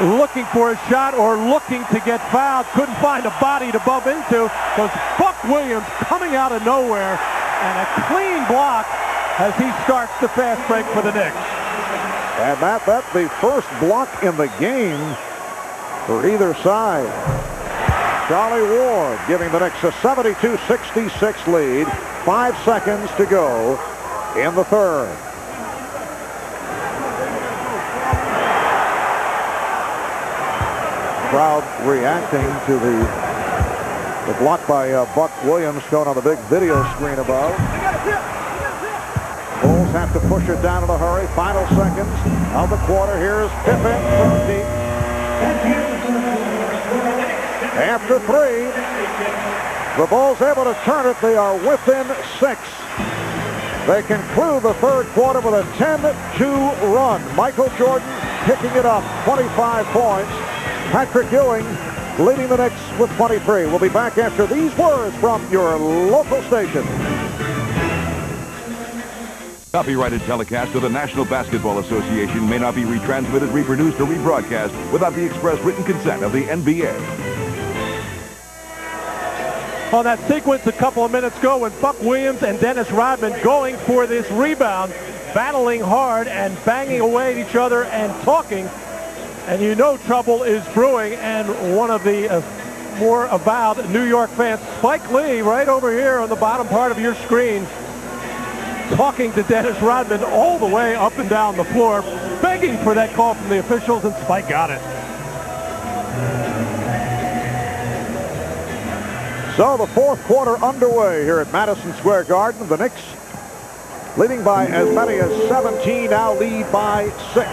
looking for a shot or looking to get fouled. Couldn't find a body to bump into because Buck Williams coming out of nowhere, and a clean block as he starts the fast break for the Knicks. And that's the first block in the game for either side. Charlie Ward giving the Knicks a 72-66 lead. 5 seconds to go in the third. Crowd reacting to the block by Buck Williams shown on the big video screen above. Bulls have to push it down in a hurry. Final seconds of the quarter. Here's Pippen from deep. After 3, the Bulls able to turn it. They are within 6. They conclude the third quarter with a 10-2 run. Michael Jordan picking it up, 25 points. Patrick Ewing leading the Knicks with 23. We'll be back after these words from your local station. Copyrighted telecast of the National Basketball Association may not be retransmitted, reproduced, or rebroadcast without the express written consent of the NBA. On that sequence a couple of minutes ago when Buck Williams and Dennis Rodman going for this rebound, battling hard and banging away at each other and talking, and you know trouble is brewing, and one of the more avowed New York fans, Spike Lee, right over here on the bottom part of your screen, talking to Dennis Rodman all the way up and down the floor, begging for that call from the officials, and Spike got it. So the fourth quarter underway here at Madison Square Garden. The Knicks leading by as many as 17, now lead by 6.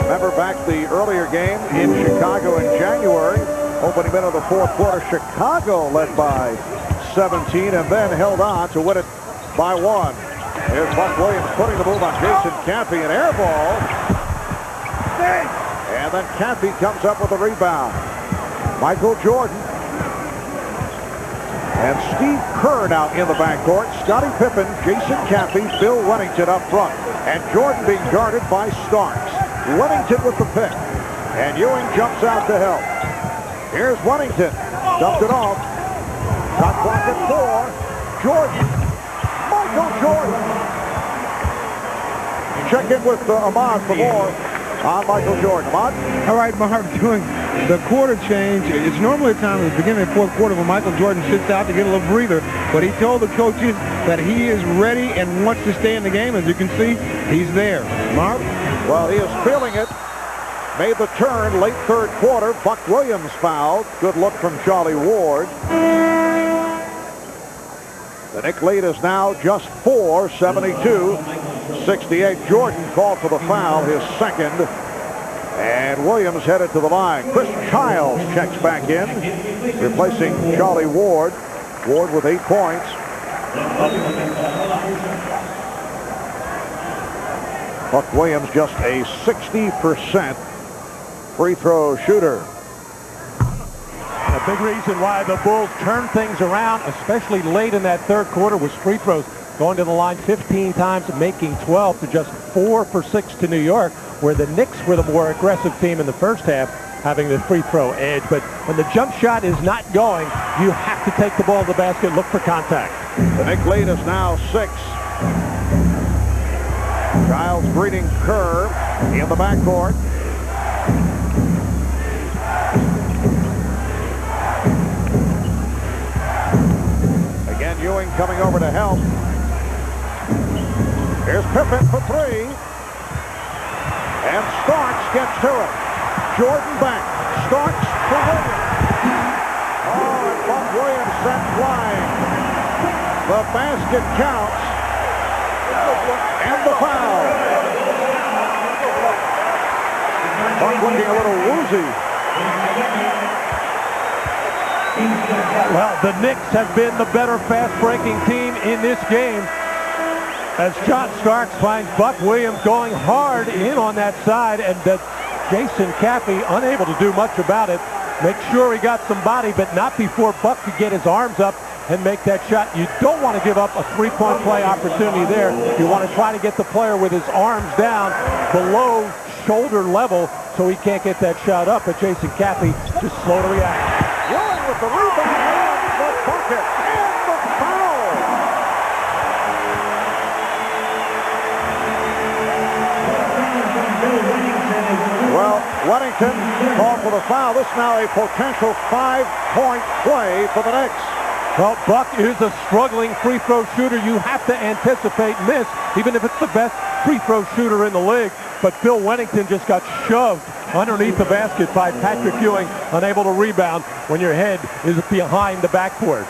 Remember back the earlier game in Chicago in January, opening minute of the fourth quarter, Chicago led by 17 and then held on to win it by 1. Here's Buck Williams putting the move on Jason Caffey, an air ball. And then Caffey comes up with a rebound. Michael Jordan. And Steve Kerr now in the backcourt. Scottie Pippen, Jason Caffey, Bill Wennington up front. And Jordan being guarded by Starks. Wennington with the pick. And Ewing jumps out to help. Here's Wennington. Dumped it off. Shot clock at 4. Jordan. Michael Jordan. Check in with Ahmad for more on Michael Jordan. Ahmad? All right, Marv, doing the quarter change. It's normally a time at the beginning of the fourth quarter when Michael Jordan sits out to get a little breather, but he told the coaches that he is ready and wants to stay in the game. As you can see, he's there. Marv? Well, he is feeling it. Made the turn late third quarter. Buck Williams fouled. Good look from Charlie Ward. The Knicks lead is now just 4, 72-68. Jordan called for the foul, his second. And Williams headed to the line. Chris Childs checks back in, replacing Charlie Ward. Ward with 8 points. Buck Williams just a 60% free throw shooter. A big reason why the Bulls turned things around, especially late in that third quarter, was free throws. Going to the line 15 times, making 12 to just 4 for 6 to New York, where the Knicks were the more aggressive team in the first half, having the free throw edge. But when the jump shot is not going, you have to take the ball to the basket, look for contact. The Knicks lead is now 6. Childs greeting Kerr in the backcourt. Again, Ewing coming over to help. Here's Pippen for 3. And Starks gets to it. Jordan back. Starks for Williams. Oh, and Buck Williams sent flying. The basket counts. And the foul. Buck looking a little woozy. Well, the Knicks have been the better fast-breaking team in this game, as John Starks finds Buck Williams going hard in on that side, and Jason Caffey unable to do much about it. Make sure he got some body, but not before Buck could get his arms up and make that shot. You don't want to give up a three-point play opportunity there. You want to try to get the player with his arms down below shoulder level so he can't get that shot up, but Jason Caffey just slow to react. Ewing with the rebound and the bucket and the foul. Well, Wennington called for the foul. This now a potential 5-point play for the Knicks. Well, Buck is a struggling free throw shooter. You have to anticipate miss, even if it's the best free throw shooter in the league. But Bill Wennington just got shoved underneath the basket by Patrick Ewing, unable to rebound when your head is behind the backboard.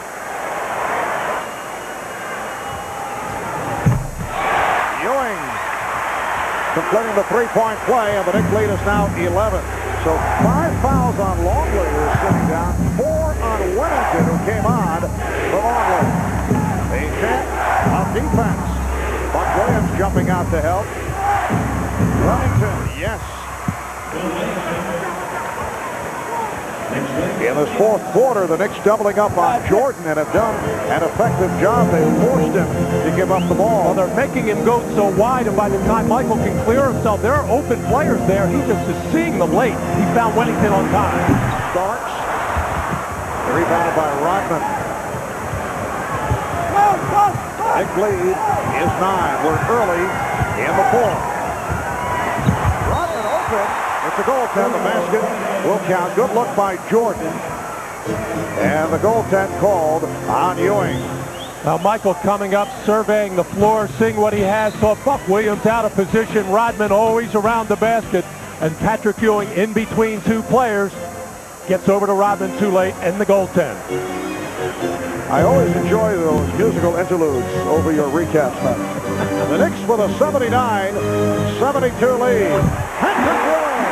Ewing completing the three-point play, and the Knicks lead is now 11. So 5 fouls on Longley, who is sitting down, 4 on Wennington, who came on for Longley. A chant of defense. Buck Williams jumping out to help. Wennington, yes. In this fourth quarter, the Knicks doubling up on Jordan and have done an effective job. They forced him to give up the ball. Well, they're making him go so wide, and by the time Michael can clear himself, there are open players there. He just is seeing them late. He found Wennington on time. Starks, rebounded by Rodman. Big lead is 9. We're early in the fourth. Rodman open. It's a goaltend. The basket will count. Good look by Jordan. And the goaltend called on Ewing. Now Michael coming up, surveying the floor, seeing what he has. Saw Buck Williams out of position. Rodman always around the basket. And Patrick Ewing in between two players. Gets over to Rodman too late, and the goaltend. I always enjoy those musical interludes over your recaps, man. The Knicks with a 79-72 lead. Patrick Ewing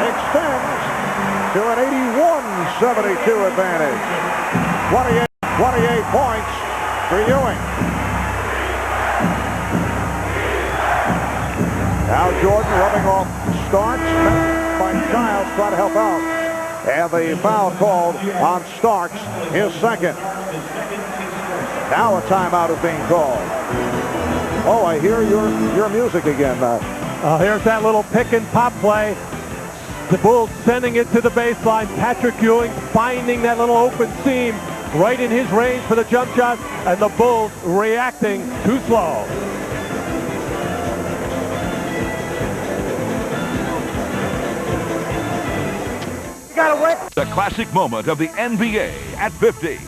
extends to an 81-72 advantage. 28 points for Ewing. Now Jordan rubbing off Starks. By Childs trying to help out. And the foul called on Starks, his second. Now a timeout is being called. Oh, I hear your music again, Matt. Here's that little pick and pop play. The Bulls sending it to the baseline. Patrick Ewing finding that little open seam right in his range for the jump shot, and the Bulls reacting too slow. The classic moment of the NBA at 50.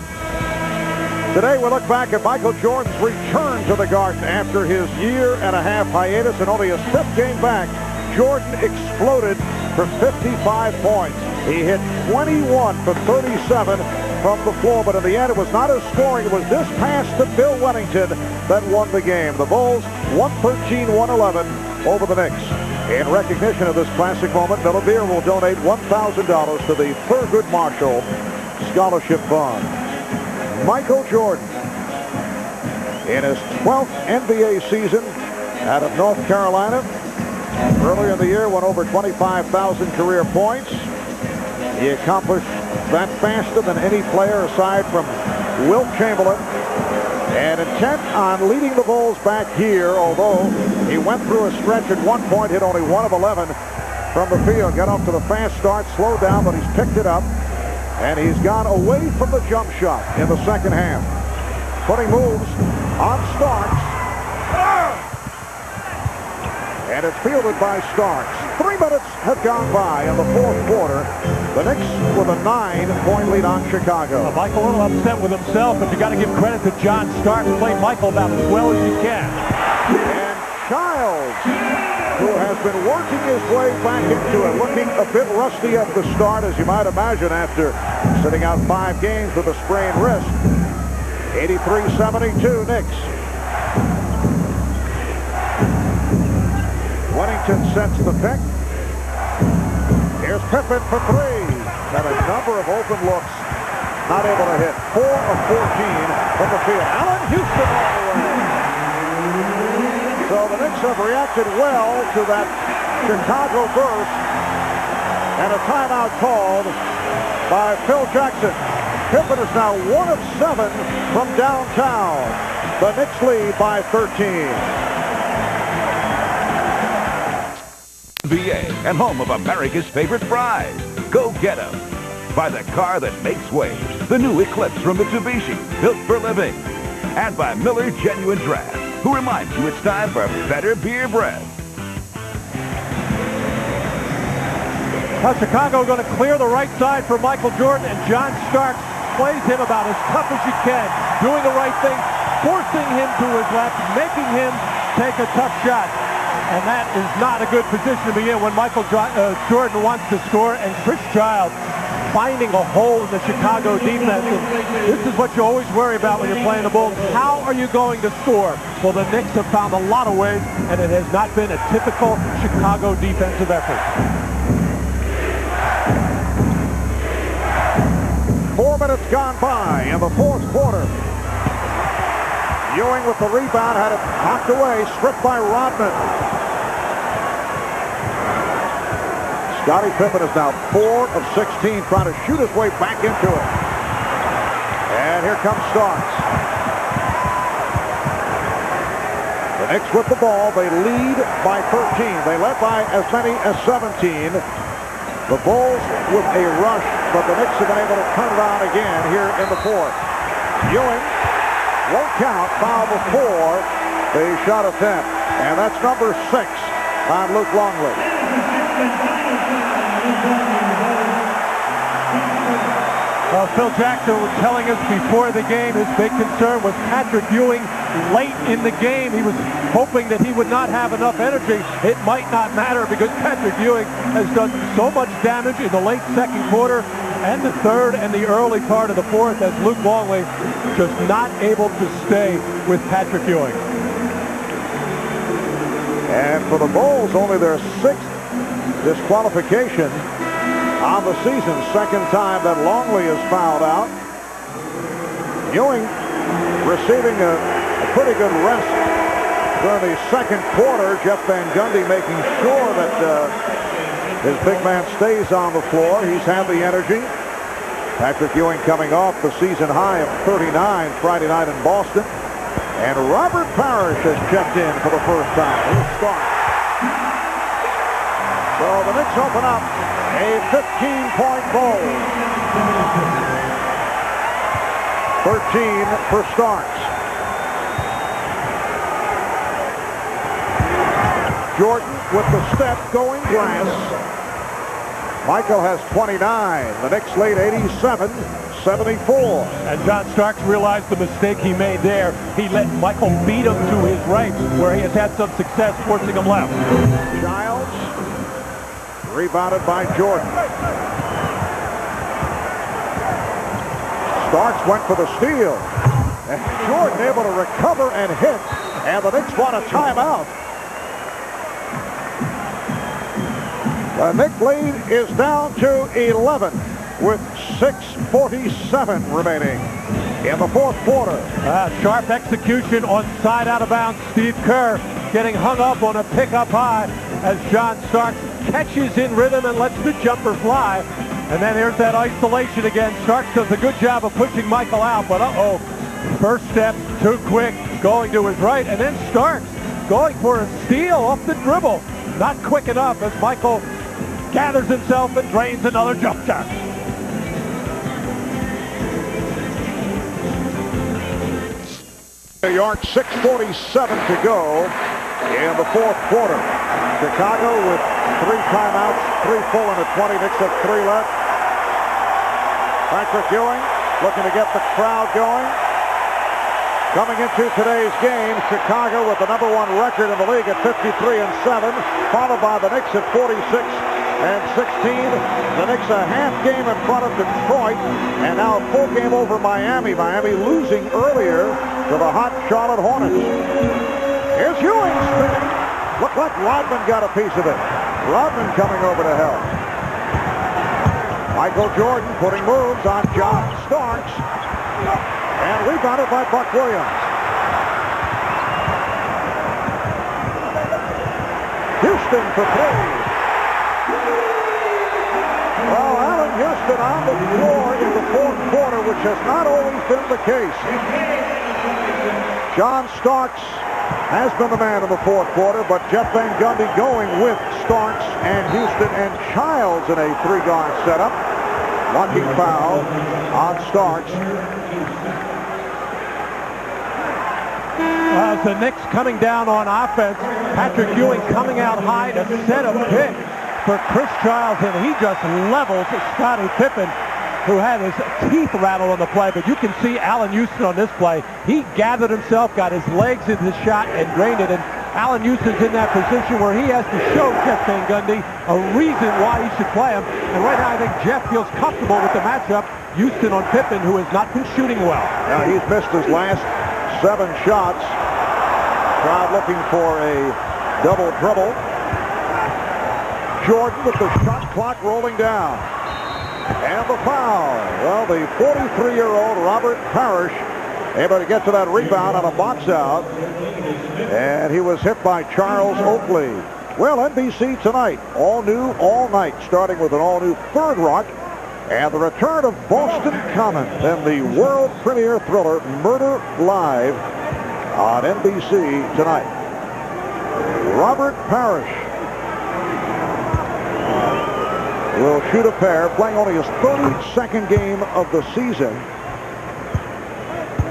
Today we look back at Michael Jordan's return to the Garden after his year-and-a-half hiatus, and only a 5th game back, Jordan exploded for 55 points. He hit 21 for 37 from the floor, but in the end it was not his scoring. It was this pass to Bill Wennington that won the game. The Bulls 113-111 over the Knicks. In recognition of this classic moment, Miller Beer will donate $1,000 to the Thurgood Marshall Scholarship Fund. Michael Jordan, in his 12th NBA season out of North Carolina, earlier in the year won over 25,000 career points. He accomplished that faster than any player aside from Wilt Chamberlain, and intent on leading the Bulls back here, although he went through a stretch at one point, hit only 1 of 11 from the field. Got off to the fast start, slowed down, but he's picked it up, and he's gone away from the jump shot in the second half. Putting moves on Starks. And it's fielded by Starks. 3 minutes have gone by in the fourth quarter. The Knicks with a 9-point lead on Chicago. Well, Michael a little upset with himself, but you got to give credit to John Starks. Played Michael about as well as you can. And Childs, who has been working his way back into it, looking a bit rusty at the start, as you might imagine, after sitting out 5 games with a sprained wrist. 83-72 Knicks. Wennington sets the pick. Here's Pippen for 3. Got a number of open looks not able to hit. 4 of 14 from the field. Allen Houston all the way. So the Knicks have reacted well to that Chicago burst, and a timeout called by Phil Jackson. Pippen is now 1 of 7 from downtown. The Knicks lead by 13. NBA and home of America's favorite fries. Go get 'em. By the car that makes waves, the new Eclipse from Mitsubishi, built for living. And by Miller Genuine Draft, who reminds you it's time for better beer breath. Now Chicago going to clear the right side for Michael Jordan, and John Starks plays him about as tough as you can, doing the right thing, forcing him to his left, making him take a tough shot. And that is not a good position to be in when Michael Jordan wants to score, and Chris Giles finding a hole in the Chicago defense. And this is what you always worry about when you're playing the Bulls. How are you going to score? Well, the Knicks have found a lot of ways, and it has not been a typical Chicago defensive effort. 4 minutes gone by in the fourth quarter. Ewing with the rebound, had it knocked away, stripped by Rodman. Scottie Pippen is now 4 of 16, trying to shoot his way back into it. And here comes Starks. The Knicks with the ball. They lead by 13. They led by as many as 17. The Bulls with a rush, but the Knicks have been able to turn it on again here in the fourth. Ewing won't count, foul before the shot attempt. And that's number 6 on Luke Longley. Phil Jackson was telling us before the game his big concern was Patrick Ewing late in the game. He was hoping that he would not have enough energy. It might not matter because Patrick Ewing has done so much damage in the late second quarter and the third and the early part of the fourth, as Luke Longley just not able to stay with Patrick Ewing. And for the Bulls, only their 6th disqualification on the season. Second time that Longley is fouled out. Ewing receiving a pretty good rest during the second quarter. Jeff Van Gundy making sure that his big man stays on the floor. He's had the energy. Patrick Ewing coming off the season high of 39 Friday night in Boston. And Robert Parrish has checked in for the first time. He'll start. So the Knicks open up a 15-point goal. 13 for Starks. Jordan with the step going glass. Michael has 29. The Knicks lead 87-74. And John Starks realized the mistake he made there. He let Michael beat him to his right, where he has had some success forcing him left. Giles rebounded by Jordan. Starks went for the steal. And Jordan able to recover and hit. And the Knicks want a timeout. The Knicks lead is down to 11 with 6:47 remaining in the fourth quarter. Sharp execution on side out of bounds. Steve Kerr getting hung up on a pickup high as John Starks catches in rhythm and lets the jumper fly. And then here's that isolation again. Starks does a good job of pushing Michael out, but first step too quick, going to his right, and then Starks going for a steal off the dribble. Not quick enough as Michael gathers himself and drains another jump shot. New York, 6:47 to go in the fourth quarter. Chicago with 3 timeouts, 3 full and a 20. Knicks have 3 left. Patrick Ewing looking to get the crowd going. Coming into today's game, Chicago with the #1 record in the league at 53-7, followed by the Knicks at 46-16. The Knicks a half game in front of Detroit, and now a full game over Miami. Miami losing earlier to the hot Charlotte Hornets. Here's Ewing spinning. Looked like Rodman got a piece of it. Rodman coming over to help. Michael Jordan putting moves on John Starks. And rebounded by Buck Williams. Houston for three. Well, Allen Houston on the floor in the fourth quarter, which has not always been the case. John Starks has been the man in the fourth quarter, but Jeff Van Gundy going with Starks and Houston and Childs in a three-guard setup. Lucky foul on Starks. As the Knicks coming down on offense, Patrick Ewing coming out high to set a pick for Chris Childs, and he just levels Scottie Pippen, who had his teeth rattled on the play. But you can see Allen Houston on this play. He gathered himself, got his legs in the shot, and drained it. And Allen Houston's in that position where he has to show Jeff Van Gundy a reason why he should play him. And right now I think Jeff feels comfortable with the matchup. Houston on Pippen, who has not been shooting well. Now he's missed his last 7 shots. Crowd looking for a double dribble. Jordan with the shot clock rolling down. And the foul. Well, the 43-year-old Robert Parrish able to get to that rebound on a box out. And he was hit by Charles Oakley. Well, NBC tonight, all new, all night, starting with an all-new Third Rock. And the return of Boston Common, then the world premiere thriller Murder Live on NBC tonight. Robert Parrish will shoot a pair, playing only his 32nd game of the season.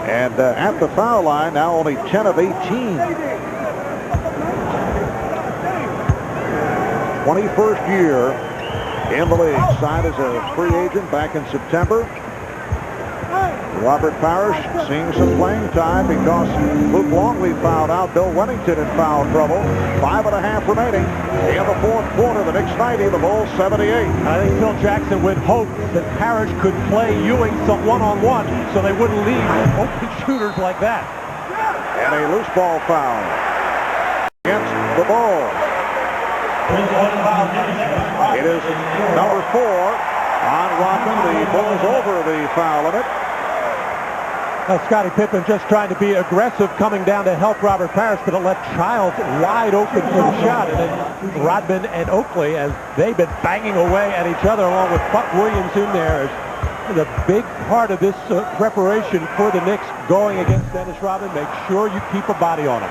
And at the foul line, now only 10 of 18. 21st year in the league. Signed as a free agent back in September. Robert Parrish seeing some playing time because Luke Longley fouled out. Bill Wennington in foul trouble. 5.5 remaining in the fourth quarter. The Knicks 90, the Bulls 78. I think Phil Jackson would hope that Parrish could play Ewing some one-on-one so they wouldn't leave open shooters like that. And a loose ball foul against the Bulls. It is number 4 on Rodman. The Bulls over the foul limit. Scottie Pippen just trying to be aggressive coming down to help Robert Parrish, but it left Childs wide open for the shot. And then Rodman and Oakley, as they've been banging away at each other, along with Buck Williams in there, is a big part of this preparation for the Knicks going against Dennis Rodman. Make sure you keep a body on him.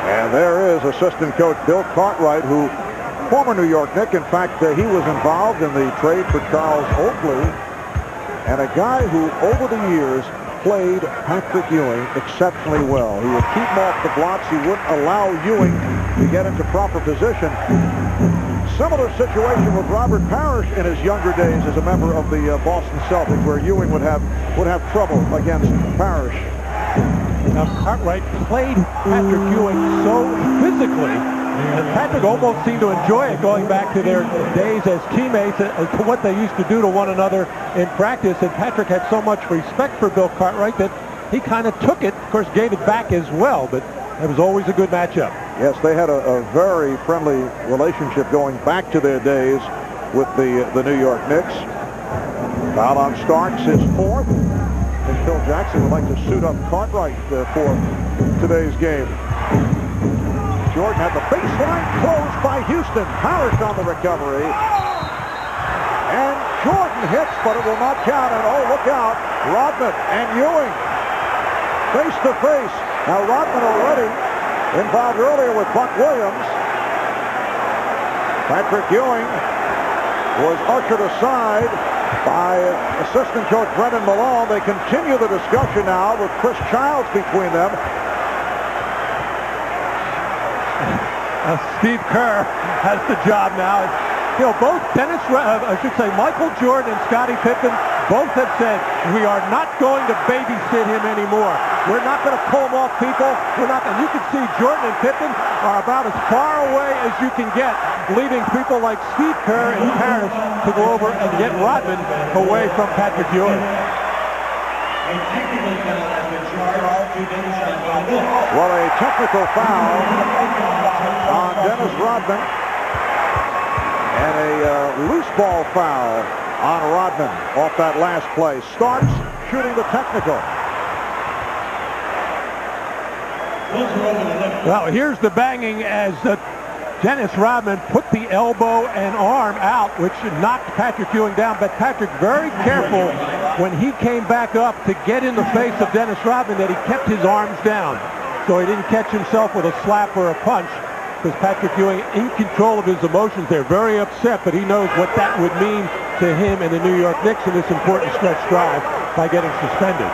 And there is assistant coach Bill Cartwright, who former New York Knick. In fact, he was involved in the trade for Charles Oakley, and a guy who over the years played Patrick Ewing exceptionally well. He would keep him off the blocks. He wouldn't allow Ewing to get into proper position. Similar situation with Robert Parrish in his younger days as a member of the Boston Celtics, where Ewing would have trouble against Parrish. Now Cartwright played Patrick Ewing so physically, and Patrick almost seemed to enjoy it, going back to their days as teammates, as to what they used to do to one another in practice. And Patrick had so much respect for Bill Cartwright that he kind of took it, of course gave it back as well, but it was always a good matchup. Yes, they had a very friendly relationship going back to their days with the New York Knicks. Foul on Starks, his 4th. And Phil Jackson would like to suit up Cartwright for today's game. Jordan had the baseline closed by Houston. Parrish on the recovery. And Jordan hits, but it will not count. And oh, look out. Rodman and Ewing face to face. Now Rodman already involved earlier with Buck Williams. Patrick Ewing was ushered aside by assistant coach Brendan Malone. They continue the discussion now with Chris Childs between them. Steve Kerr has the job now. You know, both Michael Jordan and Scottie Pippen both have said, we are not going to babysit him anymore. We're not going to pull him off people. And you can see Jordan and Pippen are about as far away as you can get, leaving people like Steve Kerr and Parrish to go over and get Rodman away from Patrick Ewing. Well, a technical foul on Dennis Rodman. loose ball foul on Rodman off that last play. Starks shooting the technical. Well, here's the banging as Dennis Rodman put the elbow and arm out, which knocked Patrick Ewing down. But Patrick, very careful when he came back up to get in the face of Dennis Rodman, that he kept his arms down so he didn't catch himself with a slap or a punch, because Patrick Ewing in control of his emotions. They're very upset, but he knows what that would mean to him and the New York Knicks in this important stretch drive by getting suspended.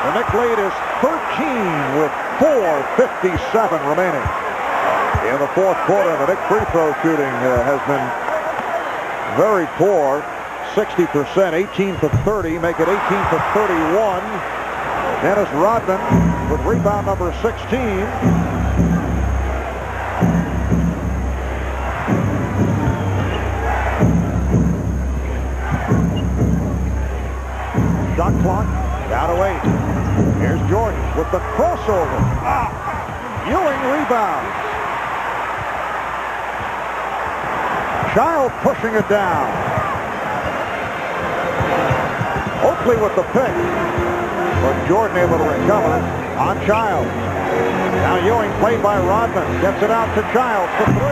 The Knicks lead is 13 with 4:57 remaining. In the fourth quarter, the Knicks free throw shooting has been very poor. 60%, 18 for 30, make it 18 for 31. Dennis Rodman with rebound number 16. Shot clock down to 8. Here's Jordan with the crossover. Ewing rebounds. Child pushing it down. Oakley with the pick. But Jordan able to recover on Child. Now Ewing played by Rodman. Gets it out to Child for 3.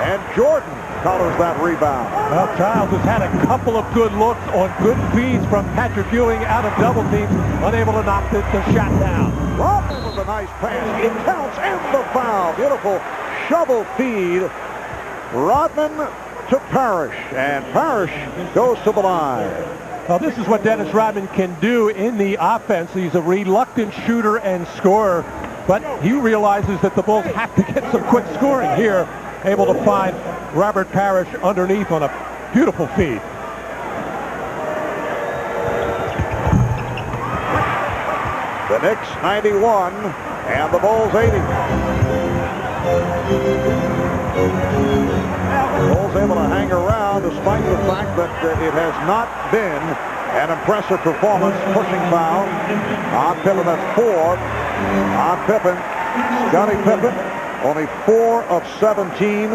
And Jordan colors that rebound. Well, Childs has had a couple of good looks on good feeds from Patrick Ewing out of double teams, unable to knock the shot down. Rodman with a nice pass. It counts and the foul. Beautiful shovel feed. Rodman to Parrish, and Parrish goes to the line. Well, this is what Dennis Rodman can do in the offense. He's a reluctant shooter and scorer, but he realizes that the Bulls have to get some quick scoring here. Able to find Robert Parrish underneath on a beautiful feed. The Knicks 91 and the Bulls 80. The Bulls able to hang around despite the fact that it has not been an impressive performance. Pushing foul on Pippen. That's 4 on Pippen. Scottie Pippen only 4 of 17.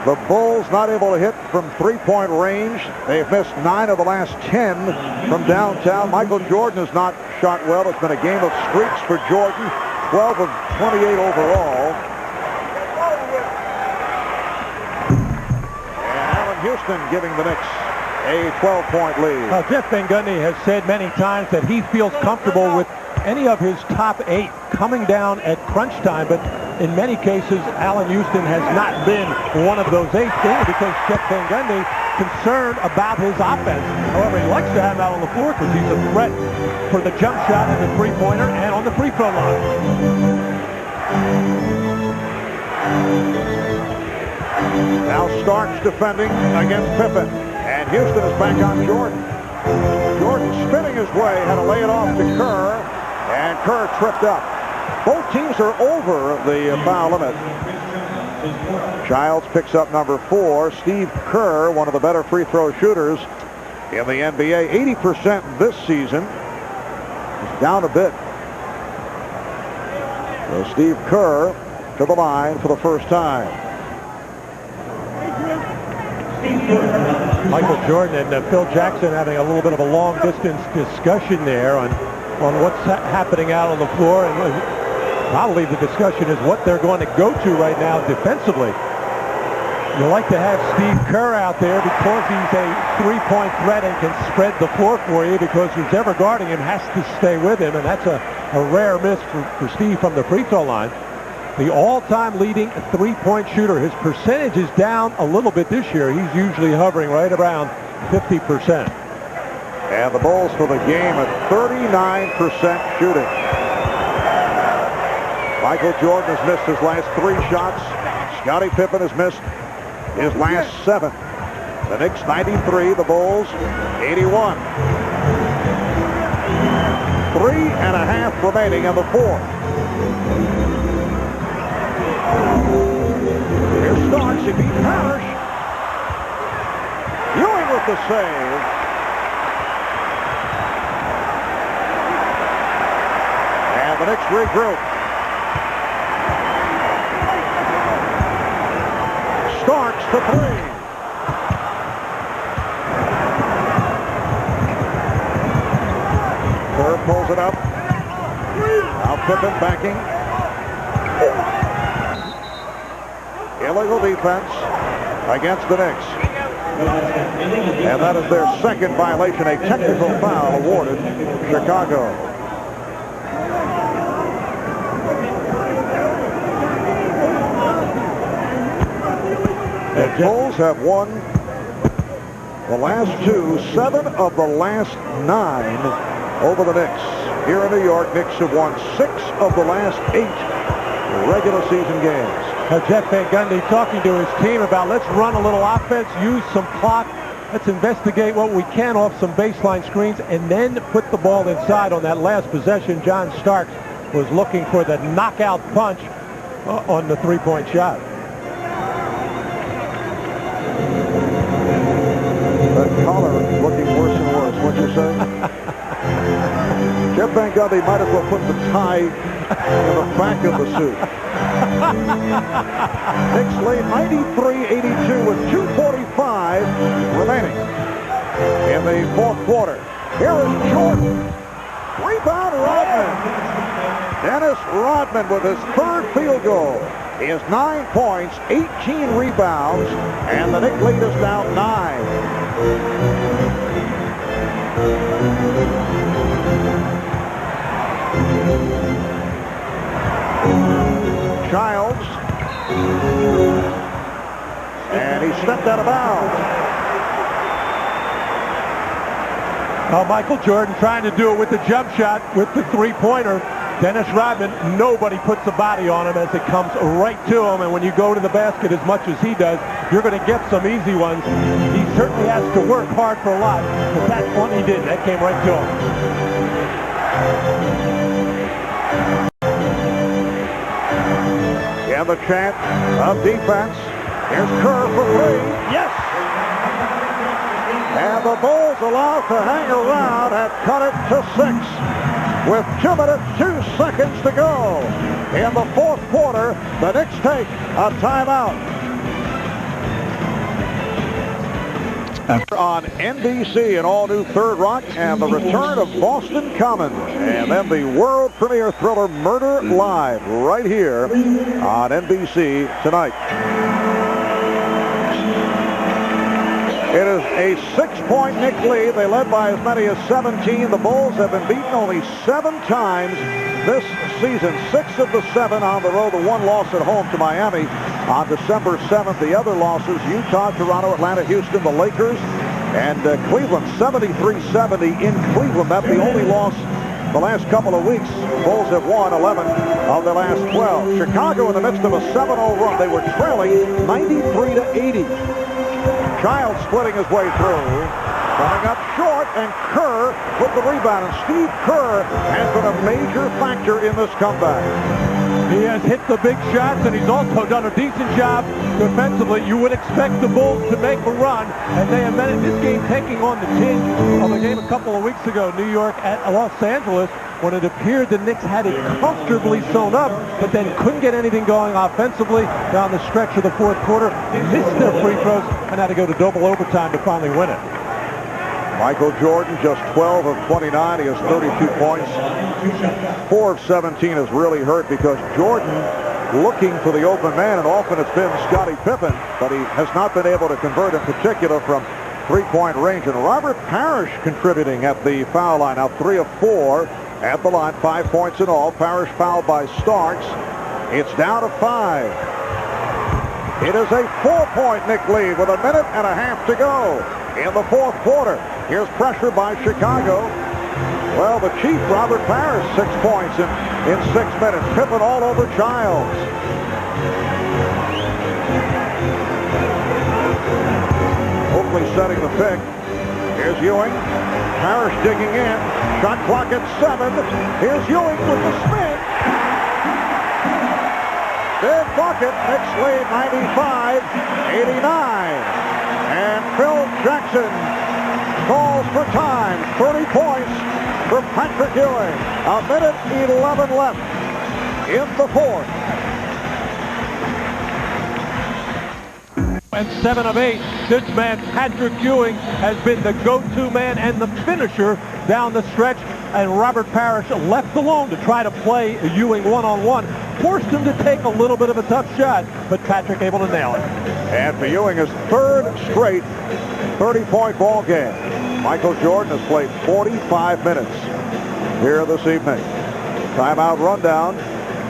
The Bulls not able to hit from three-point range. They've missed 9 of the last 10 from downtown. Michael Jordan has not shot well. It's been a game of streaks for Jordan. 12 of 28 overall. And Allen Houston giving the Knicks a 12-point lead. Well, Jeff Van Gundy has said many times that he feels comfortable with any of his top 8 coming down at crunch time, but in many cases, Allen Houston has not been one of those 8 things because Jeff Van Gundy concerned about his offense. However, he likes to have him out on the floor because he's a threat for the jump shot and the three-pointer and on the free throw line. Now Starks defending against Pippen, and Houston is back on Jordan. Jordan spinning his way, had to lay it off to Kerr, and Kerr tripped up. Both teams are over the foul limit. Childs picks up number 4. Steve Kerr, one of the better free throw shooters in the NBA, 80% this season. He's down a bit. So Steve Kerr to the line for the first time. Michael Jordan and Phil Jackson having a little bit of a long distance discussion there on what's happening out on the floor, and probably the discussion is what they're going to go to right now defensively. You like to have Steve Kerr out there because he's a three-point threat and can spread the floor for you, because who's ever guarding him has to stay with him, and that's a rare miss for Steve from the free throw line. The all-time leading three-point shooter. His percentage is down a little bit this year. He's usually hovering right around 50%. And the Bulls for the game at 39% shooting. Michael Jordan has missed his last 3 shots. Scottie Pippen has missed his last 7. The Knicks 93, the Bulls 81. 3.5 remaining in the fourth. Here's Starks. He beat Parrish. Ewing with the save. And the Knicks regroup. Starks for three. Kerr pulls it up. Now Pippen backing. Illegal defense against the Knicks. And that is their second violation, a technical foul awarded Chicago. The Bulls have won the last two, 7 of the last 9 over the Knicks. Here in New York, Knicks have won 6 of the last 8 regular season games. Jeff Van Gundy talking to his team about let's run a little offense, use some clock, let's investigate what we can off some baseline screens, and then put the ball inside. On that last possession, John Starks was looking for the knockout punch on the three-point shot. That collar looking worse and worse, what'd you say? Jeff Van Gundy might as well put the tie in the back of the suit. Knicks lead 93-82 with 2:45 remaining in the fourth quarter. Here is Jordan. Rebound Rodman. Dennis Rodman with his third field goal. He has 9 points, 18 rebounds, and the Knicks lead is now 9. Childs, and he stepped out of bounds. Now Michael Jordan trying to do it with the jump shot with the three-pointer. Dennis Rodman, nobody puts a body on him as it comes right to him, and when you go to the basket as much as he does, you're going to get some easy ones. He certainly has to work hard for a lot, but that one he did. That came right to him. And the chant of defense. Here's Kerr for three. Yes! And the Bulls allowed to hang around and cut it to 6 with 2 minutes, 2 seconds to go. In the fourth quarter, the Knicks take a timeout. On NBC, an all-new Third Rock, and the return of Boston Common, and then the world premiere thriller Murder Live right here on NBC tonight. It is a 6-point Knicks lead. They led by as many as 17. The Bulls have been beaten only 7 times this season. 6 of the 7 on the road. The 1 loss at home to Miami on December 7th. The other losses, Utah, Toronto, Atlanta, Houston, the Lakers, and Cleveland. 73-70 in Cleveland. That's the only loss the last couple of weeks. Bulls have won 11 of the last 12. Chicago in the midst of a 7-0 run. They were trailing 93-80. Childs splitting his way through. Coming up short, and Kerr with the rebound. And Steve Kerr has been a major factor in this comeback. He has hit the big shots, and he's also done a decent job defensively. You would expect the Bulls to make a run, and they have been in this game taking on the tinge of a game a couple of weeks ago, New York at Los Angeles, when it appeared the Knicks had it comfortably sewn up, but then couldn't get anything going offensively down the stretch of the fourth quarter. Missed their free throws and had to go to double overtime to finally win it. Michael Jordan, just 12 of 29. He has 32 points. 4 of 17 has really hurt because Jordan looking for the open man, and often it's been Scottie Pippen, but he has not been able to convert in particular from three-point range. And Robert Parrish contributing at the foul line, now 3 of 4 at the line, 5 points in all. Parrish fouled by Starks. It's down to 5. It is a 4-point Knicks lead with 1.5 minutes to go in the fourth quarter. Here's pressure by Chicago. Well, the Chief, Robert Parrish, 6 points in 6 minutes. Pippen all over Childs. Hopefully setting the pick. Here's Ewing. Parrish digging in. Shot clock at 7. Here's Ewing with the spin. Big bucket. Knicks lead 95-89. And Phil Jackson calls for time. 30 points for Patrick Ewing. 1:11 left in the fourth. And 7 of 8. This man, Patrick Ewing, has been the go-to man and the finisher down the stretch. And Robert Parrish, left alone to try to play Ewing one-on-one, forced him to take a little bit of a tough shot, but Patrick able to nail it. And for Ewing, his third straight 30-point ball game. Michael Jordan has played 45 minutes here this evening. Timeout rundown.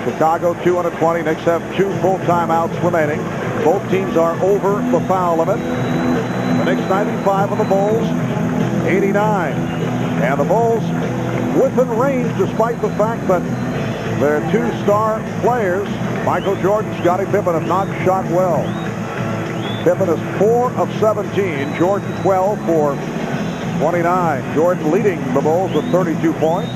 Chicago 220. Knicks have 2 full timeouts remaining. Both teams are over the foul limit. The Knicks 95 of the Bulls 89. And the Bulls within range despite the fact that their 2 star players, Michael Jordan, Scottie Pippen, have not shot well. Pippen is 4 of 17. Jordan 12 for 29. Jordan leading the Bulls with 32 points.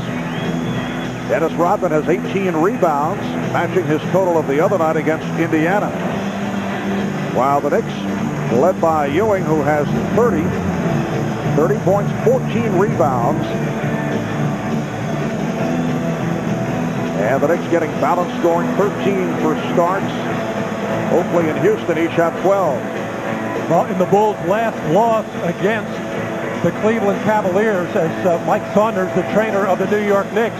Dennis Rodman has 18 rebounds, matching his total of the other night against Indiana. While the Knicks, led by Ewing, who has 30 points, 14 rebounds. And the Knicks getting balanced scoring, 13 for Starks. Oakley and Houston each have 12. Well, in the Bulls' last loss against the Cleveland Cavaliers, as Mike Saunders, the trainer of the New York Knicks,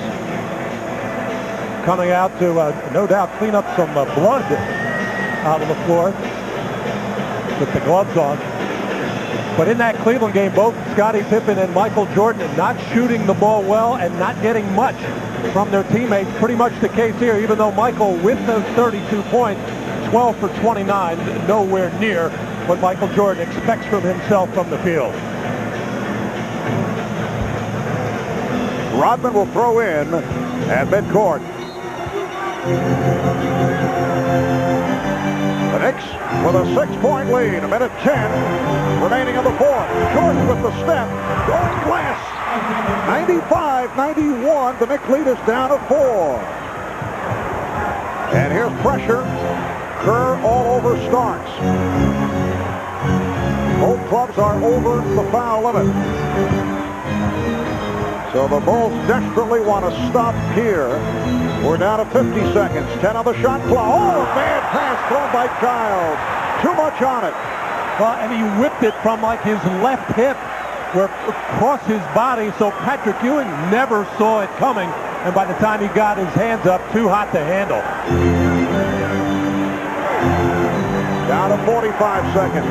coming out to no doubt clean up some blood out on the floor with the gloves on. But in that Cleveland game, both Scottie Pippen and Michael Jordan not shooting the ball well and not getting much from their teammates. Pretty much the case here, even though Michael, with those 32 points, 12 for 29, nowhere near what Michael Jordan expects from himself from the field. Rodman will throw in at midcourt. The Knicks with a 6-point lead, a minute 10 remaining in the fourth. Jordan with the step, going glass. 95-91, the Knicks lead is down to 4. And here's pressure. Kerr all over Starks. Both clubs are over the foul limit. So the Bulls desperately want to stop here. We're down to 50 seconds. 10 on the shot clock. Oh, a bad pass thrown by Giles. Too much on it. Well, and he whipped it from like his left hip across his body, so Patrick Ewing never saw it coming. And by the time he got his hands up, too hot to handle. Down to 45 seconds.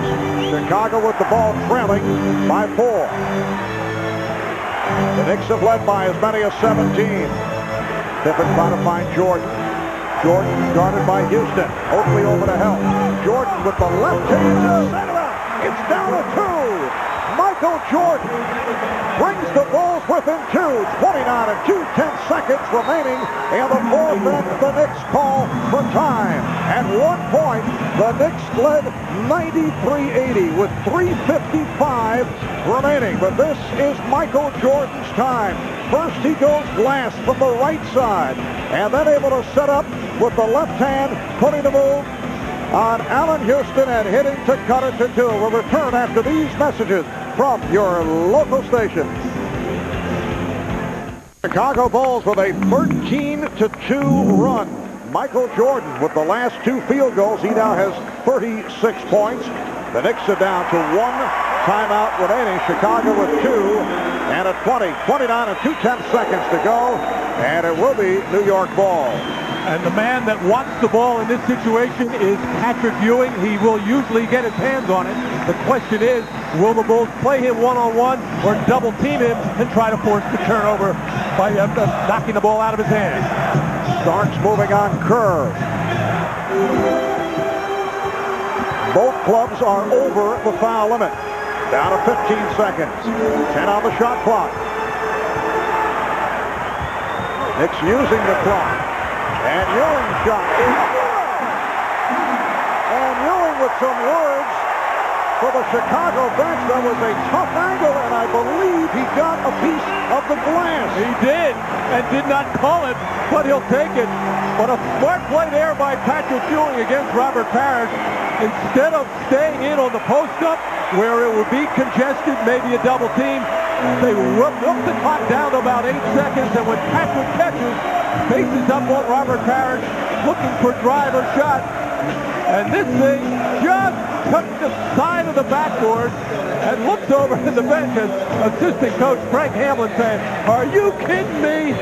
Chicago with the ball trailing by 4. The Knicks have led by as many as 17. Pippen trying to find Jordan. Jordan guarded by Houston. Oakley over to help. Jordan with the left hand to set it up. It's down to 2. Michael Jordan brings the Bulls within 2. 29 and 2/10 seconds remaining in the fourth, and the Knicks call for time. At 1 point, the Knicks led 93-80 with 3:55 remaining. But this is Michael Jordan's time. First he goes glass from the right side, and then able to set up with the left hand, putting the move on Allen Houston and hitting to cut it to 2. We'll return after these messages from your local station. Chicago Bulls with a 13-2 run. Michael Jordan with the last 2 field goals. He now has 36 points. The Knicks are down to 1 timeout remaining. Chicago with 2 and a 29 and 2/10 seconds to go. And it will be New York ball. And the man that wants the ball in this situation is Patrick Ewing. He will usually get his hands on it. The question is, will the Bulls play him one-on-one or double team him and try to force the turnover by knocking the ball out of his hand? Starks moving on Kerr. Both clubs are over the foul limit. Down to 15 seconds. 10 on the shot clock. Knicks using the clock. And Ewing shot. And Ewing with some words for the Chicago bench. That was a tough angle, and I believe he got a piece of the glass. He did, and did not call it, but he'll take it. But a smart play there by Patrick Ewing against Robert Parrish. Instead of staying in on the post-up, where it would be congested, maybe a double team, they whooped the clock down to about 8 seconds, and when Patrick catches, faces up on Robert Parrish, looking for drive or shot, and this thing just touched the side of the backboard and looked over at the bench and assistant coach Frank Hamlin saying, "Are you kidding me?"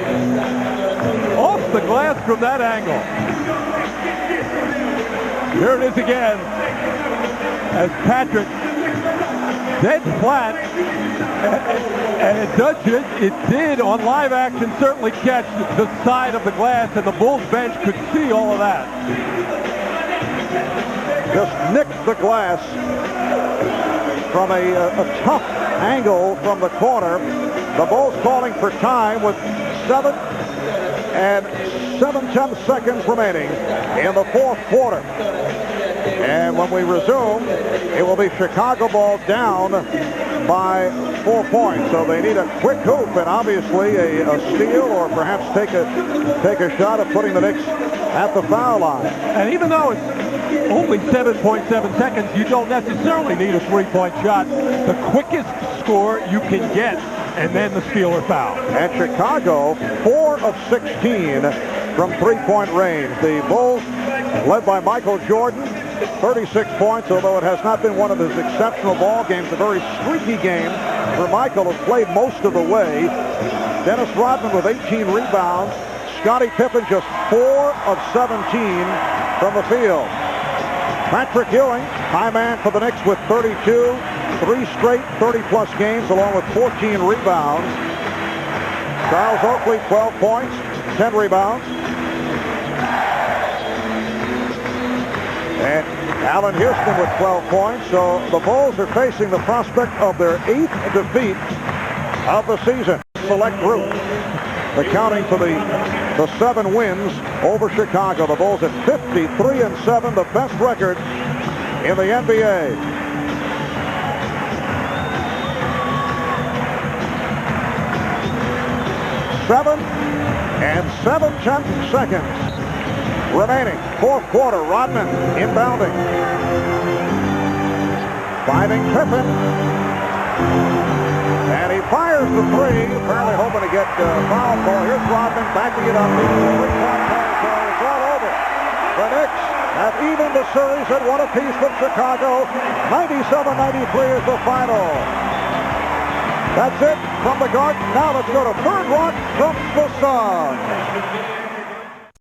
Off the glass from that angle. Here it is again as Patrick dead flat, and it did on live action certainly catch the side of the glass, and the Bulls bench could see all of that. Just nicked the glass from a tough angle from the corner. The Bulls calling for time with 7 and 7/10 seconds remaining in the fourth quarter. And when we resume, it will be Chicago ball down by 4 points. So they need a quick hoop and obviously a steal, or perhaps take a shot at putting the Knicks at the foul line. And even though it's only 7.7 seconds, you don't necessarily need a three-point shot. The quickest score you can get, and then the steal or foul. And Chicago, 4 of 16 from three-point range. The Bulls, led by Michael Jordan, 36 points, although it has not been one of his exceptional ball games. A very streaky game for Michael, who played most of the way. Dennis Rodman with 18 rebounds. Scottie Pippen just 4 of 17 from the field. Patrick Ewing, high man for the Knicks with 32. 3 straight 30-plus games, along with 14 rebounds. Charles Oakley, 12 points, 10 rebounds. And Allen Houston with 12 points. So the Bulls are facing the prospect of their 8th defeat of the season. Select group accounting for the 7 wins over Chicago. The Bulls at 53-7, the best record in the NBA. Seven and 7/10 seconds remaining. Fourth quarter. Rodman inbounding. Finding Pippen. And he fires the three, apparently hoping to get foul call. Here's Rodman backing it up. It's all over. The Knicks have evened the series at 1 apiece with Chicago. 97-93 is the final. That's it from the Garden. Now let's go to Third Rock from the Sun.